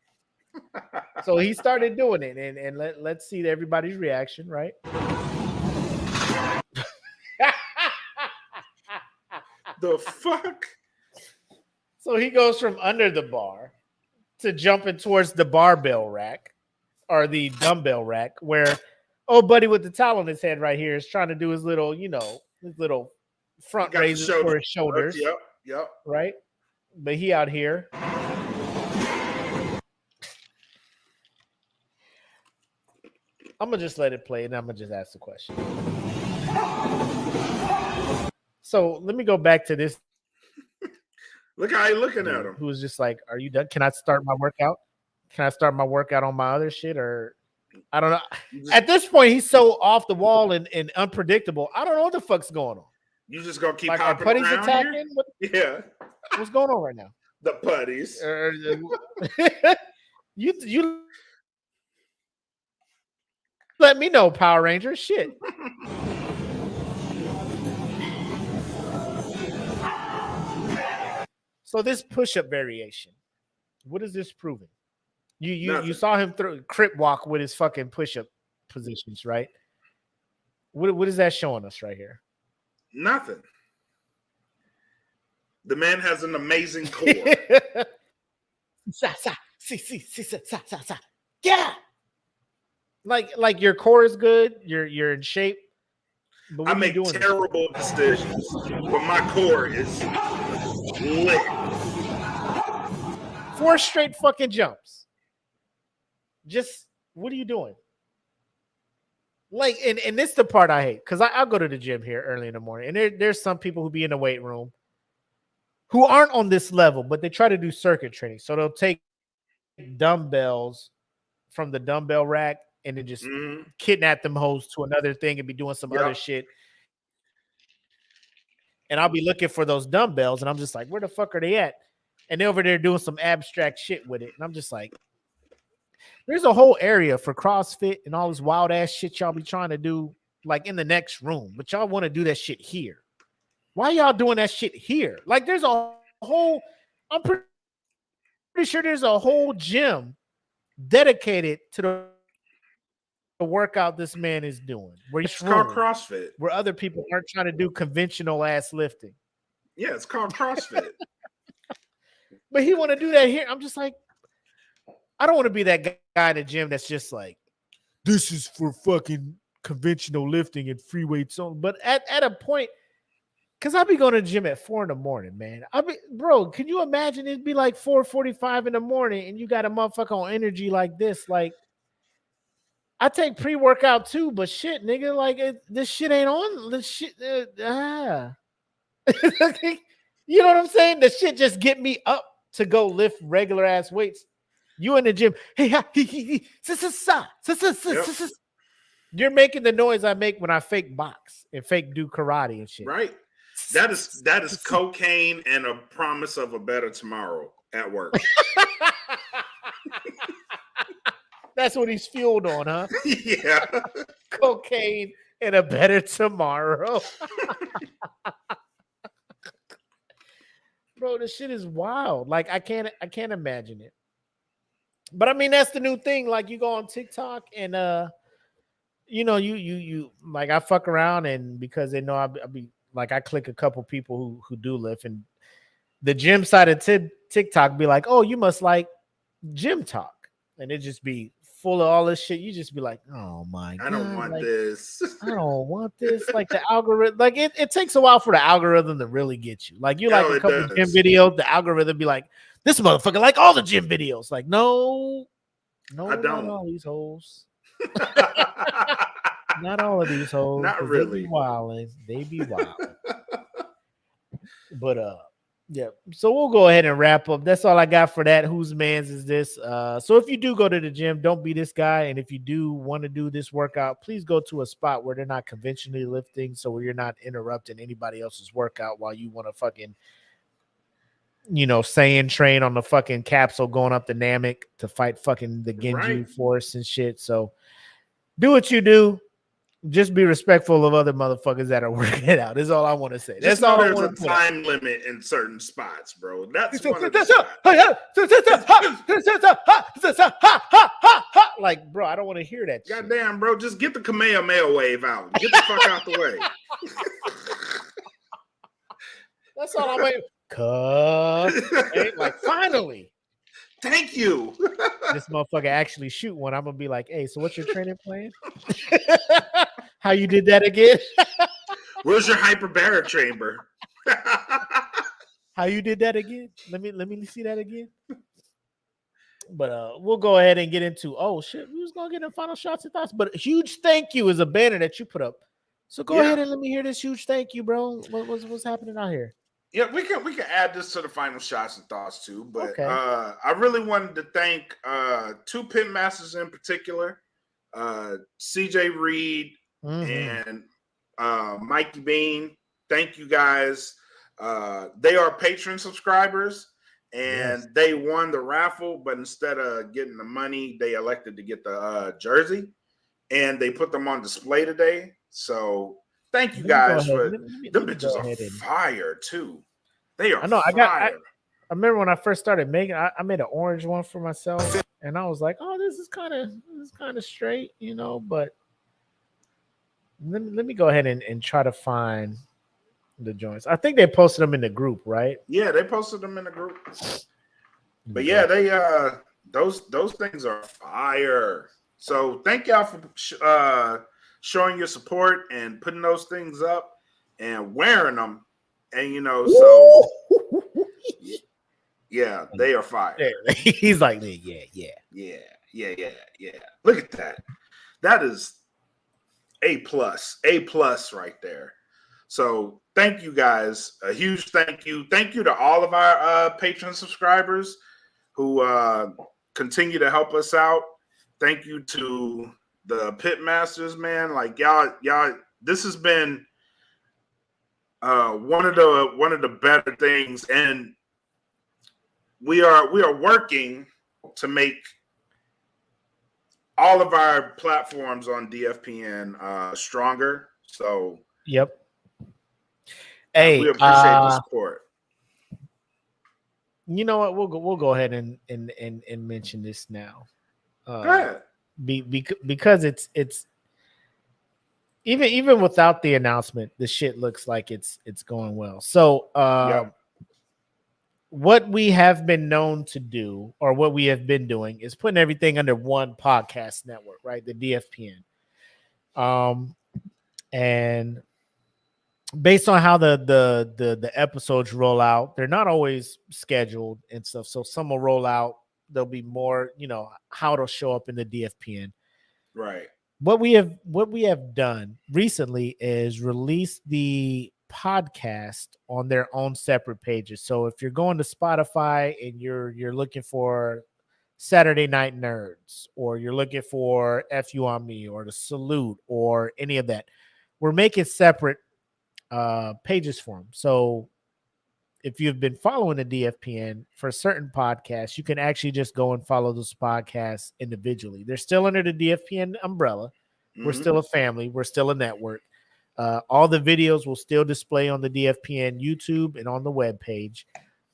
So he started doing it, and let's see everybody's reaction, right? The fuck? So he goes from under the bar to jumping towards the barbell rack or the dumbbell rack, where old buddy with the towel on his head right here is trying to do his little, his little front raises for his shoulders. Yep. Right? But he out here. I'm gonna just let it play, and I'm gonna just ask the question. So let me go back to this. Look how you looking at him. Who was just like, "Are you done? Can I start my workout? Can I start my workout on my other shit?" Or I don't know. At this point, he's so off the wall and unpredictable. I don't know what the fuck's going on. You just gonna keep like, hopping putties around attacking? here? What's going on right now? The putties. You let me know, Power Ranger. Shit. So this push-up variation, what is this proving? You saw him crip walk with his fucking push-up positions, right? What is that showing us right here? Nothing. The man has an amazing core. Yeah. Like your core is good, you're in shape. But I make terrible decisions, but my core is lit. 4 straight fucking jumps. Just what are you doing? Like, and this is the part I hate, because I'll go to the gym here early in the morning, and there's some people who be in the weight room who aren't on this level, but they try to do circuit training. So they'll take dumbbells from the dumbbell rack and then just kidnap them hoes to another thing and be doing some other shit. And I'll be looking for those dumbbells, and I'm just like, where the fuck are they at? And they're over there doing some abstract shit with it. And I'm just like, there's a whole area for CrossFit and all this wild ass shit y'all be trying to do, like in the next room, but y'all want to do that shit here. Why y'all doing that shit here? Like, there's a whole, I'm pretty sure there's a whole gym dedicated to the workout this man is doing. Where it's called CrossFit. Where other people aren't trying to do conventional ass lifting. Yeah, it's called CrossFit. But he want to do that here. I'm just like, I don't want to be that guy in the gym that's just like, this is for fucking conventional lifting and free weights only. But at a point, because I'll be going to the gym at 4 a.m, man. Bro, can you imagine it'd be like 4:45 in the morning and you got a motherfucker on energy like this? Like, I take pre-workout too, but shit, nigga, like this shit ain't on. This shit, You know what I'm saying? The shit just get me up to go lift regular ass weights. You in the gym, you're making the noise I make when I fake box and fake do karate and shit. Right. That is cocaine and a promise of a better tomorrow at work. That's what he's fueled on, huh? Yeah. Cocaine and a better tomorrow. Bro, this shit is wild. Like, I can't imagine it. But I mean, that's the new thing. Like, you go on TikTok and you like, I fuck around, and because they know I'll be like, I click a couple people who do lift, and the gym side of TikTok be like, oh, you must like gym talk, and it just be full of all this shit. You just be like, oh my God, I don't want this. I don't want this. Like, the algorithm, like it takes a while for the algorithm to really get you. Like, you like a couple of gym videos, the algorithm be like, this motherfucker like all the gym videos. Like, no, I don't. Not all these hoes. Not all of these hoes. Not really. They be wilding. But yeah. So we'll go ahead and wrap up. That's all I got for that. Whose man's is this? So if you do go to the gym, don't be this guy. And if you do want to do this workout, please go to a spot where they're not conventionally lifting, so where you're not interrupting anybody else's workout while you want to fucking, Saiyan train on the fucking capsule going up the Namek to fight fucking the Genju force and shit. So do what you do. Just be respectful of other motherfuckers that are working it out. That's all I want to say. That's all. There's a time limit in certain spots, bro. That's one of the Like, bro, I don't want to hear that shit. Goddamn, bro, just get the Kamehameha wave out. Get the fuck out the way. That's all I'm like. Like, finally. Thank you. This motherfucker actually shoot one. I'm gonna be like, hey, so what's your training plan? How you did that again? Where's your hyperbaric chamber? How you did that again? Let me see that again. But we'll go ahead and get into shit. We was gonna get in final shots and thoughts. But a huge thank you is a banner that you put up. So go ahead and let me hear this huge thank you, bro. What's happening out here? Yeah, we can add this to the final shots and thoughts too. But Okay. I really wanted to thank two pit masters in particular, CJ Reed and Mikey Bean. Thank you guys. They are patron subscribers, and they won the raffle, but instead of getting the money, they elected to get the jersey, and they put them on display today. So thank you guys for them. Bitches are fire too. They are. I know. Fire. I remember when I first started making. I made an orange one for myself, and I was like, "Oh, this is kind of straight," you know. But let me go ahead and try to find the joints. I think they posted them in the group, right? Yeah, they posted them in the group. But yeah, they those things are fire. So thank y'all for showing your support and putting those things up and wearing them. And so yeah, they are fire. He's like, yeah. Look at that. That is A+ right there. So thank you guys. A huge thank you. Thank you to all of our patron subscribers who continue to help us out. Thank you to the pit masters, man. Like y'all, this has been one of the better things, and we are working to make all of our platforms on DFPN stronger. So yep. Hey, we appreciate the support. You know what? We'll go ahead and mention this now. Go ahead. Because it's even without the announcement, the shit looks like it's going well. So what we have been known to do, or what we have been doing, is putting everything under one podcast network, right? The DFPN. And based on how the episodes roll out, they're not always scheduled and stuff. So some will roll out. There'll be more, how it'll show up in the DFPN. Right. What we have done recently is release the podcast on their own separate pages. So if you're going to Spotify and you're looking for Saturday Night Nerds, or you're looking for FU on Me, or the Salute, or any of that, we're making separate pages for them. So if you've been following the DFPN for certain podcasts, you can actually just go and follow those podcasts individually. They're still under the DFPN umbrella. We're still a family. We're still a network. All the videos will still display on the DFPN YouTube and on the webpage.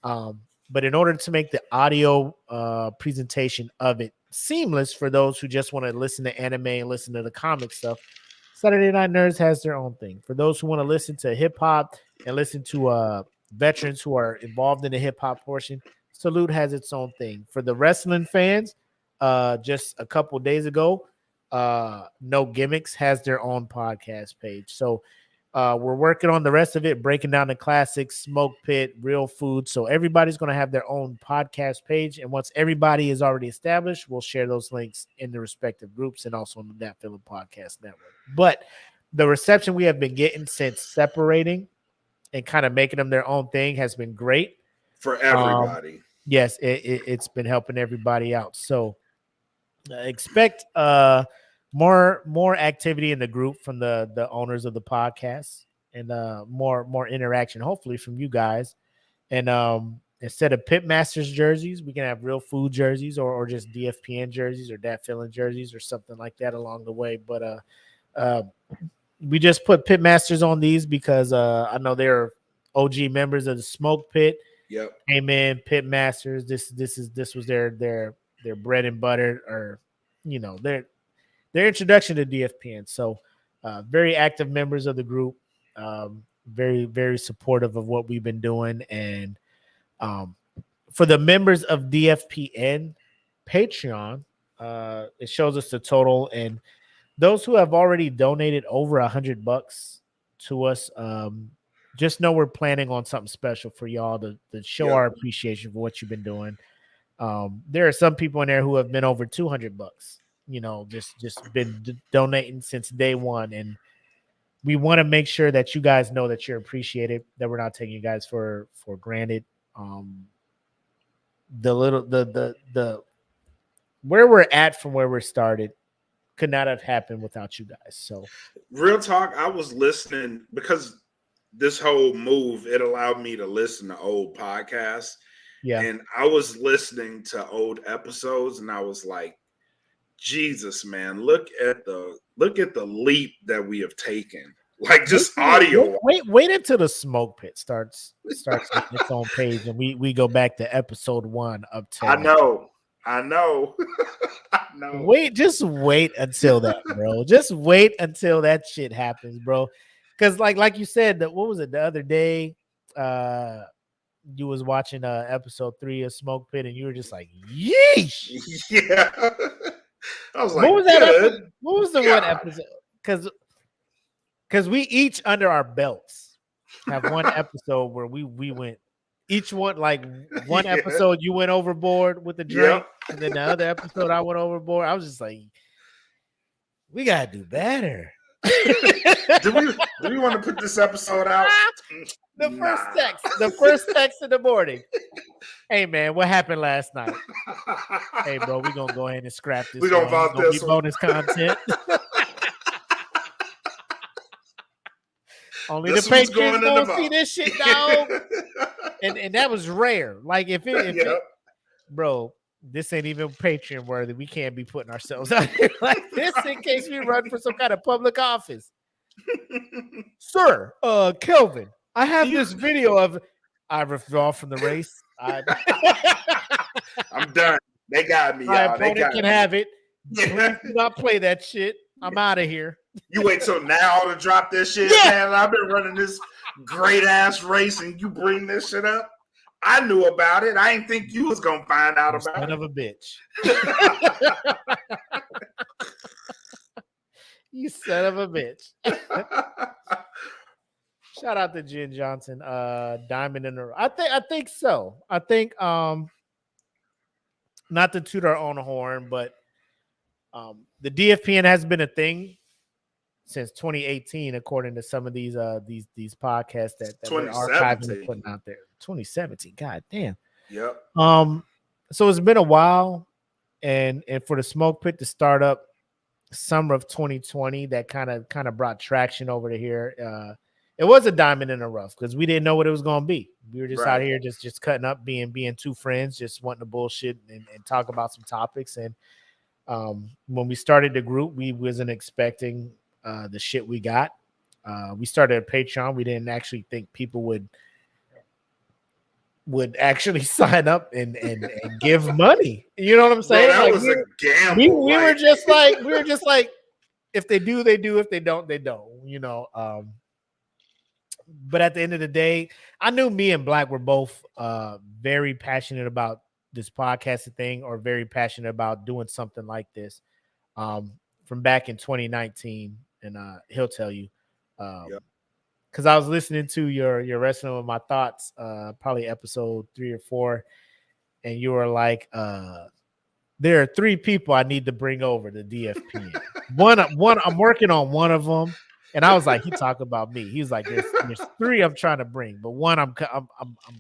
But in order to make the audio presentation of it seamless for those who just want to listen to anime and listen to the comic stuff, Saturday Night Nerds has their own thing. For those who want to listen to hip hop and listen to veterans who are involved in the hip hop portion, Salute has its own thing. For the wrestling fans, just a couple days ago, No Gimmicks has their own podcast page. So we're working on the rest of it, breaking down the classics, SmokePit, Real Food. So everybody's going to have their own podcast page. And once everybody is already established, we'll share those links in the respective groups and also on the That Feeling Podcast Network. But the reception we have been getting since separating and kind of making them their own thing has been great. For everybody. Yes, it's been helping everybody out. So expect more activity in the group from the owners of the podcast, and more interaction, hopefully, from you guys. And instead of Pitmasters jerseys, we can have Real Food jerseys, or just DFPN jerseys, or Dat Feeling jerseys, or something like that along the way. But we just put Pitmasters on these because I know they're OG members of the Smoke Pit. Yep. Came in Pitmasters. This was their bread and butter, or their introduction to DFPN. So very active members of the group, very, very supportive of what we've been doing. And for the members of DFPN Patreon, it shows us the total. And those who have already donated over $100 to us, just know we're planning on something special for y'all to show our appreciation for what you've been doing. There are some people in there who have been over $200, just been donating since day one. And we want to make sure that you guys know that you're appreciated, that we're not taking you guys for granted. The where we're at from where we started could not have happened without you guys. So real talk, I was listening because this whole move, it allowed me to listen to old podcasts. Yeah. And I was listening to old episodes and I was like, Jesus, man, look at the leap that we have taken. Like just audio. Wait until the Smoke Pit starts getting its own page and we go back to episode 1 up to I know. I know. Just wait until that, bro. Just wait until that shit happens, bro. Because like you said, that what was it the other day? You was watching episode 3 of Smoke Pit and you were just like, yeesh. Yeah. I was like, what was that episode? What was the one episode? Because we each under our belts have one episode where we went each one, like one episode you went overboard with the drink, and then the other episode I went overboard. I was just like, we gotta do better. do we want to put this episode out? The first text in the morning. Hey man, what happened last night? Hey bro, we gonna go ahead and scrap this. We gonna vault this bonus content. Only the patrons gonna see this shit, dog. and that was rare. Like if it, bro, this ain't even Patreon worthy. We can't be putting ourselves out here like this in case we run for some kind of public office. Sir, Kelvin, I have this video of I withdraw from the race. I'm done. They got me. My opponent can have it. Please do not play that shit. I'm out of here. You wait till now to drop this shit, man. I've been running this great ass race, and you bring this shit up. I knew about it. I didn't think you was gonna find out about it. Son of a bitch. You son of a bitch. Shout out to Jen Johnson. Diamond in the rough. I think so. I think not to toot our own horn, but the DFPN has been a thing since 2018, according to some of these podcasts that we're archiving and putting out there. 2017, god damn. Yep. So it's been a while, and for the Smoke Pit to start up summer of 2020, that kind of brought traction over to here. It was a diamond in the rough because we didn't know what it was going to be. We were just out here just cutting up, being two friends, just wanting to bullshit and talk about some topics. And when we started the group, we wasn't expecting the shit we got. We started a Patreon. We didn't actually think people would actually sign up and give money. You know what I'm saying? Bro, that was a gamble. We were just like, if they do, they do. If they don't, they don't. You know. But at the end of the day, I knew me and Black were both very passionate about this podcasting thing, or very passionate about doing something like this from back in 2019. And he'll tell you, because I was listening to your Wrestling with My Thoughts, probably episode 3 or 4, and you were like, there are 3 people I need to bring over to DFP. one, I'm working on one of them. And I was like, he talked about me. He was like, there's 3 I'm trying to bring, but one I'm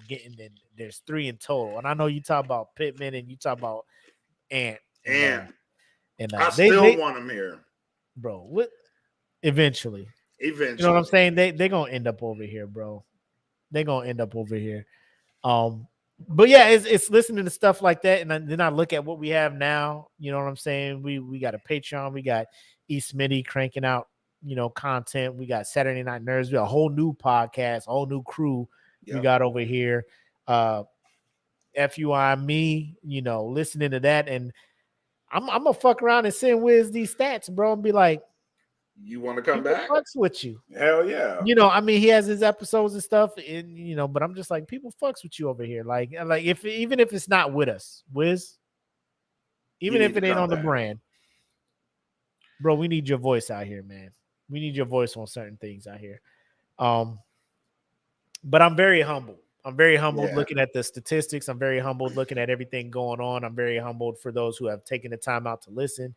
getting in. There's 3 in total. And I know you talk about Pittman and you talk about Ant. And I still want him here, bro. What? Eventually, you know what I'm saying? They're gonna end up over here, bro. They're gonna end up over here. But yeah, it's listening to stuff like that, and then I look at what we have now. You know what I'm saying? We got a Patreon. We got Smitty cranking out, content. We got Saturday Night Nerds. We got a whole new podcast, whole new crew we got over here. FUI me, listening to that. And I'm gonna fuck around and send Wiz these stats, bro, and be like, You want to come people back? fucks with you. Hell yeah. You know, I mean, he has his episodes and stuff, and you know, but I'm just like, people fucks with you over here. Like if even if it's not with us, Wiz, even if it ain't on the brand, bro, we need your voice out here, man. We need your voice on certain things out here. But I'm very humble. I'm very humbled looking at the statistics. I'm very humbled looking at everything going on. I'm very humbled for those who have taken the time out to listen.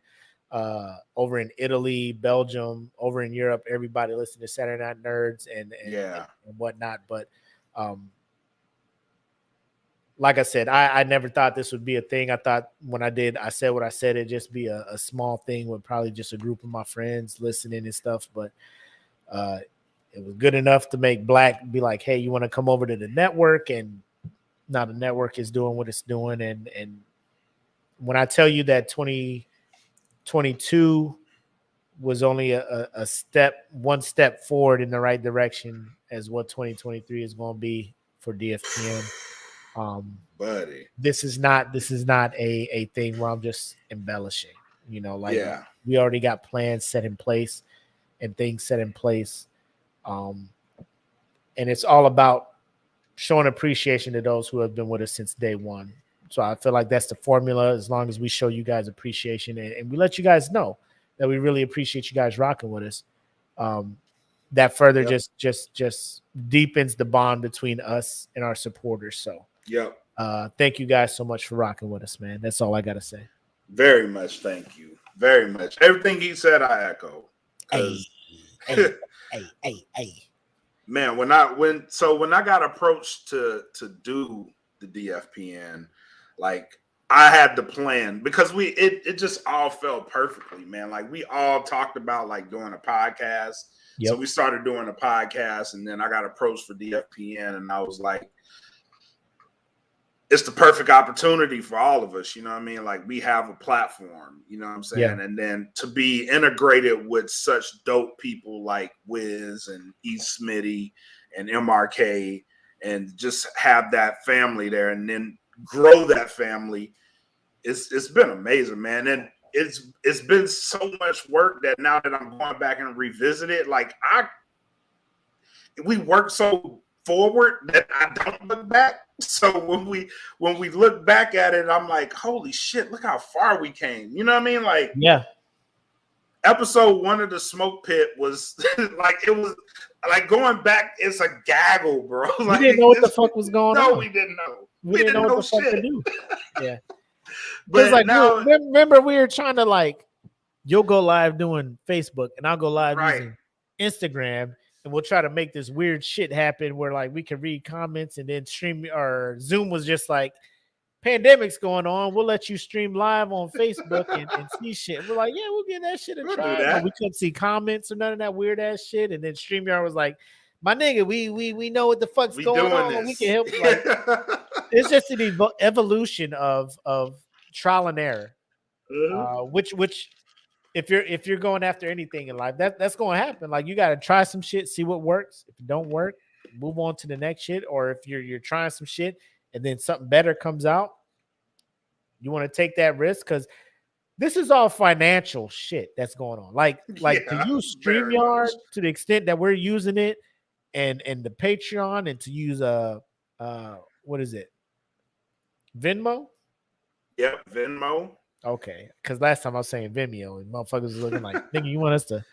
Over in Italy, Belgium, over in Europe, everybody listen to Saturday Night Nerds and whatnot. But like I said, I never thought this would be a thing. I thought when I said what I said, it'd just be a small thing with probably just a group of my friends listening and stuff. But it was good enough to make Black be like, hey, you want to come over to the network? And now the network is doing what it's doing. And when I tell you that 2022 was only one step forward in the right direction as what 2023 is going to be for DFPN. Buddy, this is not a thing where I'm just embellishing. You know, like we already got plans set in place and things set in place. And it's all about showing appreciation to those who have been with us since day one. So I feel like that's the formula. As long as we show you guys appreciation and we let you guys know that we really appreciate you guys rocking with us, that further just deepens the bond between us and our supporters. So thank you guys so much for rocking with us, man. That's all I gotta say. Very much, thank you. Very much. Everything he said, I echo. Hey. Man, when I got approached to do the DFPN, like I had the plan because it just all fell perfectly, man. Like we all talked about like doing a podcast. So we started doing a podcast, and then I got approached for DFPN, and I was like, it's the perfect opportunity for all of us. You know what I mean? Like we have a platform, you know what I'm saying? And then to be integrated with such dope people like Wiz and E. Smitty and MRK and just have that family there and then grow that family. It's been amazing, man. And it's been so much work that now that I'm going back and revisit it, like we worked so forward that I don't look back. So when we look back at it, I'm like, holy shit, look how far we came. You know what I mean? Like, episode 1 of the Smoke Pit was like, it was like going back, it's a gaggle, bro. Like, we didn't know what the fuck was going on. No, we didn't know. We didn't know what the fuck to do. Yeah. But like now, remember we were trying to like, you'll go live doing Facebook and I'll go live using Instagram. And we'll try to make this weird shit happen where like we can read comments and then stream, or Zoom was just like, pandemic's going on. We'll let you stream live on Facebook and see shit. We're like, yeah, we'll give that shit a try. No, we couldn't see comments or none of that weird ass shit. And then StreamYard was like, my nigga, we know what the fuck's going on. We can help. Like, it's just an evolution of trial and error, which if you're going after anything in life, that's going to happen. Like you got to try some shit, see what works. If it don't work, move on to the next shit. Or if you're trying some shit and then something better comes out, you want to take that risk because this is all financial shit that's going on. Like to use StreamYard to the extent that we're using it, and the Patreon, and to use what is it, Venmo? Yep, Venmo. Okay, because last time I was saying Vimeo and motherfuckers was looking like, nigga, you want us to,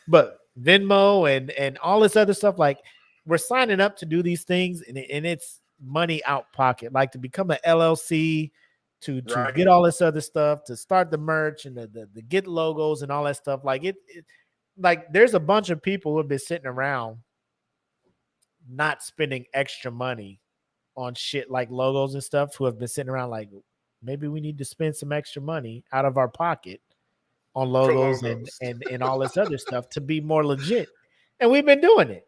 but Venmo and all this other stuff, like we're signing up to do these things, and it's money out pocket, like to become an LLC, to get all this other stuff, to start the merch and the get logos and all that stuff. Like it like there's a bunch of people who have been sitting around not spending extra money on shit like logos and stuff, who have been sitting around like, maybe we need to spend some extra money out of our pocket on logos. And all this other stuff to be more legit. And we've been doing it.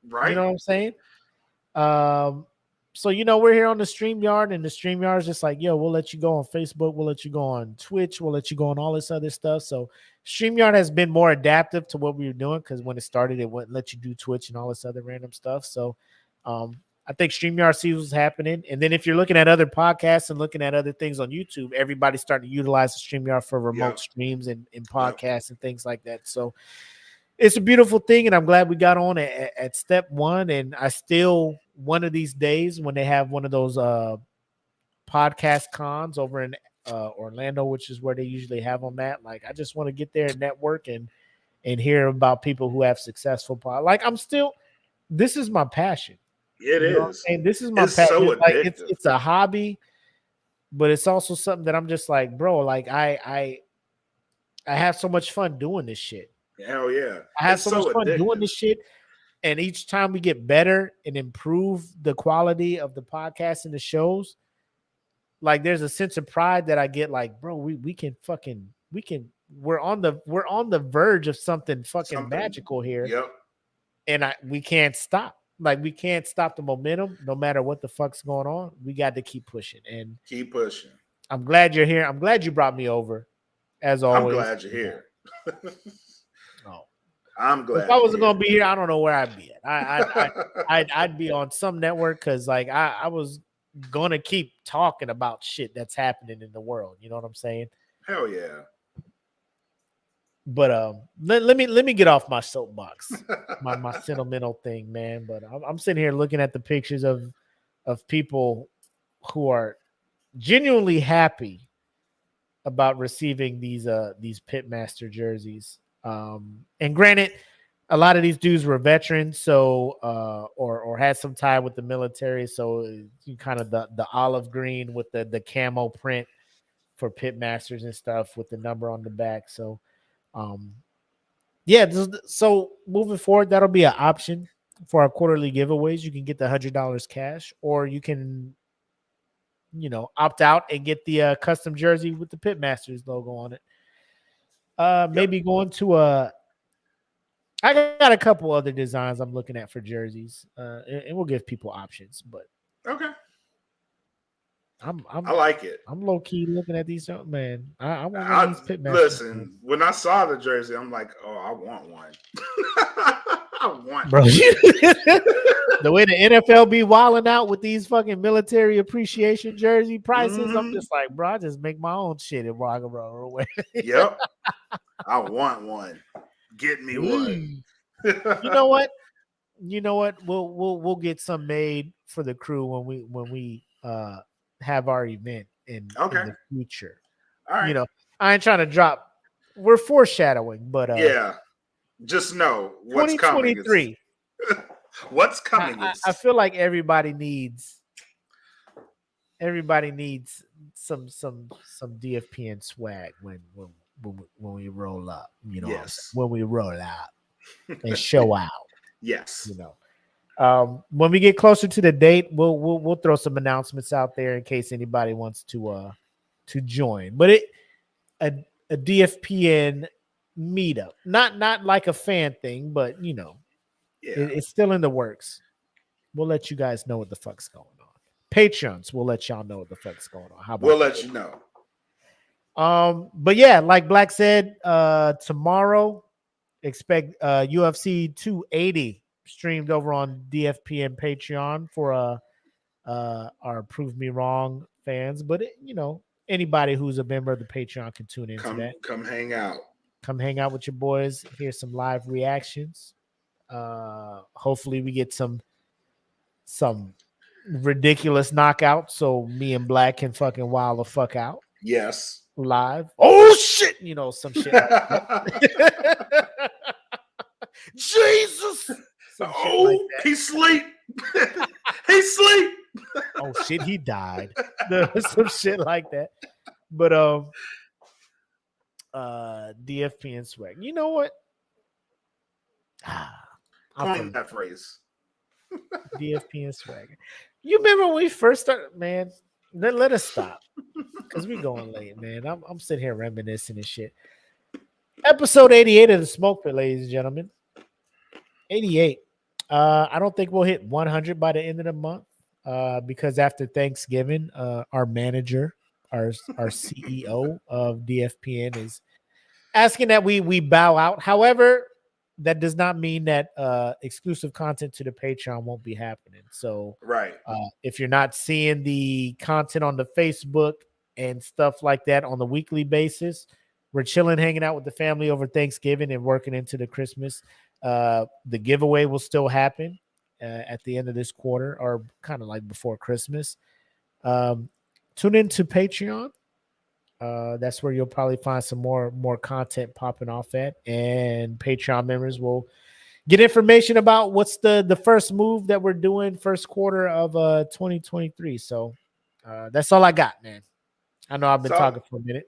Right. You know what I'm saying? So, you know, we're here on the StreamYard, and the StreamYard is just like, yo, we'll let you go on Facebook. We'll let you go on Twitch. We'll let you go on all this other stuff. So StreamYard has been more adaptive to what we were doing, because when it started, it wouldn't let you do Twitch and all this other random stuff. So I think StreamYard sees what's happening. And then if you're looking at other podcasts and looking at other things on YouTube, everybody's starting to utilize the StreamYard for remote streams and podcasts and things like that. So it's a beautiful thing. And I'm glad we got on at step one. And I still, one of these days when they have one of those podcast cons over in Orlando, which is where they usually have them at, like, I just want to get there and network and hear about people who have successful like I'm still, this is my passion. It is. And this is my It's passion. so Like addictive. it's a hobby, but it's also something that I'm just like, bro, like I have so much fun doing this shit. Hell yeah. I have It's so much fun addictive. doing this shit. And each time we get better and improve the quality of the podcast and the shows, like there's a sense of pride that I get, like, bro, we're on the verge of something magical here. Yep. And we can't stop. Like, we can't stop the momentum no matter what the fuck's going on. We got to keep pushing. And keep pushing. I'm glad you're here. I'm glad you brought me over, as always. I'm glad you're here. Oh. I'm glad. If I wasn't gonna be here, I don't know where I'd be at. I'd be on some network, because like I was gonna keep talking about shit that's happening in the world. You know what I'm saying? Hell yeah. But let me get off my soapbox, my sentimental thing, man. But I'm sitting here looking at the pictures of people who are genuinely happy about receiving these Pitmaster jerseys. And granted, a lot of these dudes were veterans, so or had some tie with the military, so kind of the olive green with the camo print for Pitmasters and stuff with the number on the back. So yeah, so moving forward, that'll be an option for our quarterly giveaways. You can get the $100 cash, or you can, opt out and get the custom jersey with the Pitmasters logo on it. Maybe going to I got a couple other designs I'm looking at for jerseys, and we'll give people options. But okay, I like it. I'm low key looking at these. Man, I want one of these Pitmasters. Listen, when I saw the jersey, I'm like, oh, I want one. I want, bro. The way the NFL be wilding out with these fucking military appreciation jersey prices, I'm just like, bro, I just make my own shit and rock and roll away. Yep, I want one. Get me one. You know what? We'll get some made for the crew when we have our event in the future. All right. I ain't trying to drop. We're foreshadowing, but yeah. Just know what's 2023. Coming. What's coming? I feel like everybody needs some DFPN swag when we roll up. When we roll out and show out. Yes. When we get closer to the date, we'll throw some announcements out there in case anybody wants to join. But a DFPN meetup, not like a fan thing, but it's still in the works. We'll let you guys know what the fuck's going on. Patrons, we'll let y'all know what the fuck's going on. How about we'll let you know. But yeah, like Black said, tomorrow expect UFC 280 streamed over on DFPN Patreon for our Prove Me Wrong fans. But anybody who's a member of the Patreon can tune into that. Come hang out. Come hang out with your boys. Hear some live reactions. Hopefully we get some ridiculous knockouts so me and Black can fucking wild the fuck out. Yes. Live. Oh shit, some shit like that. Jesus. Like he sleep. He sleep. Oh shit, he died. Some shit like that. But DFPN swag. You know what? Coin that phrase. DFPN swag. You remember when we first started, man? Let us stop because we're going late, man. I'm sitting here reminiscing and shit. Episode 88 of the SmokePit, ladies and gentlemen. 88. I don't think we'll hit 100 by the end of the month because after Thanksgiving, our manager, our CEO of DFPN is asking that we bow out. However, that does not mean that exclusive content to the Patreon won't be happening. So Right. if you're not seeing the content on the Facebook and stuff like that on the weekly basis, we're chilling, hanging out with the family over Thanksgiving and working into the Christmas. The giveaway will still happen at the end of this quarter, or kind of like before Christmas. Tune into Patreon. That's where you'll probably find some more content popping off at, and Patreon members will get information about what's the first move that we're doing first quarter of 2023. So that's all I got, man. I know I've been talking for a minute.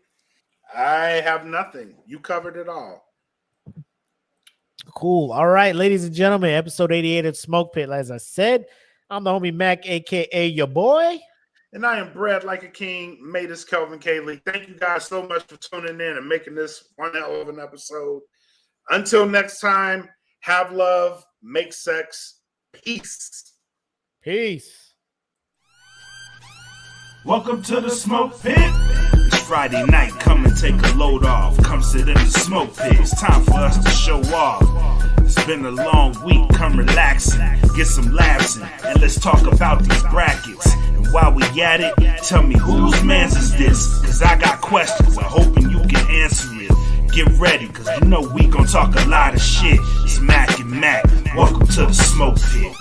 I have nothing. You covered it all. Cool. All right, ladies and gentlemen, episode 88 of Smoke Pit. As I said, I'm the homie Mac, aka your boy. And I am bred like a king. Matus Kelvin Cayley. Thank you guys so much for tuning in and making this one hell of an episode. Until next time, have love, make sex, peace. Peace. Welcome to the Smoke Pit. It's Friday night, come and take a load off. Come sit in the Smoke Pit. It's time for us to show off. It's been a long week, come relaxing, get some laughs in, and let's talk about these brackets. And while we at it, tell me whose man's is this? Cause I got questions, I'm hoping you can answer it. Get ready, cause you know we gon' talk a lot of shit. It's Mac and Mac, welcome to the Smoke Pit.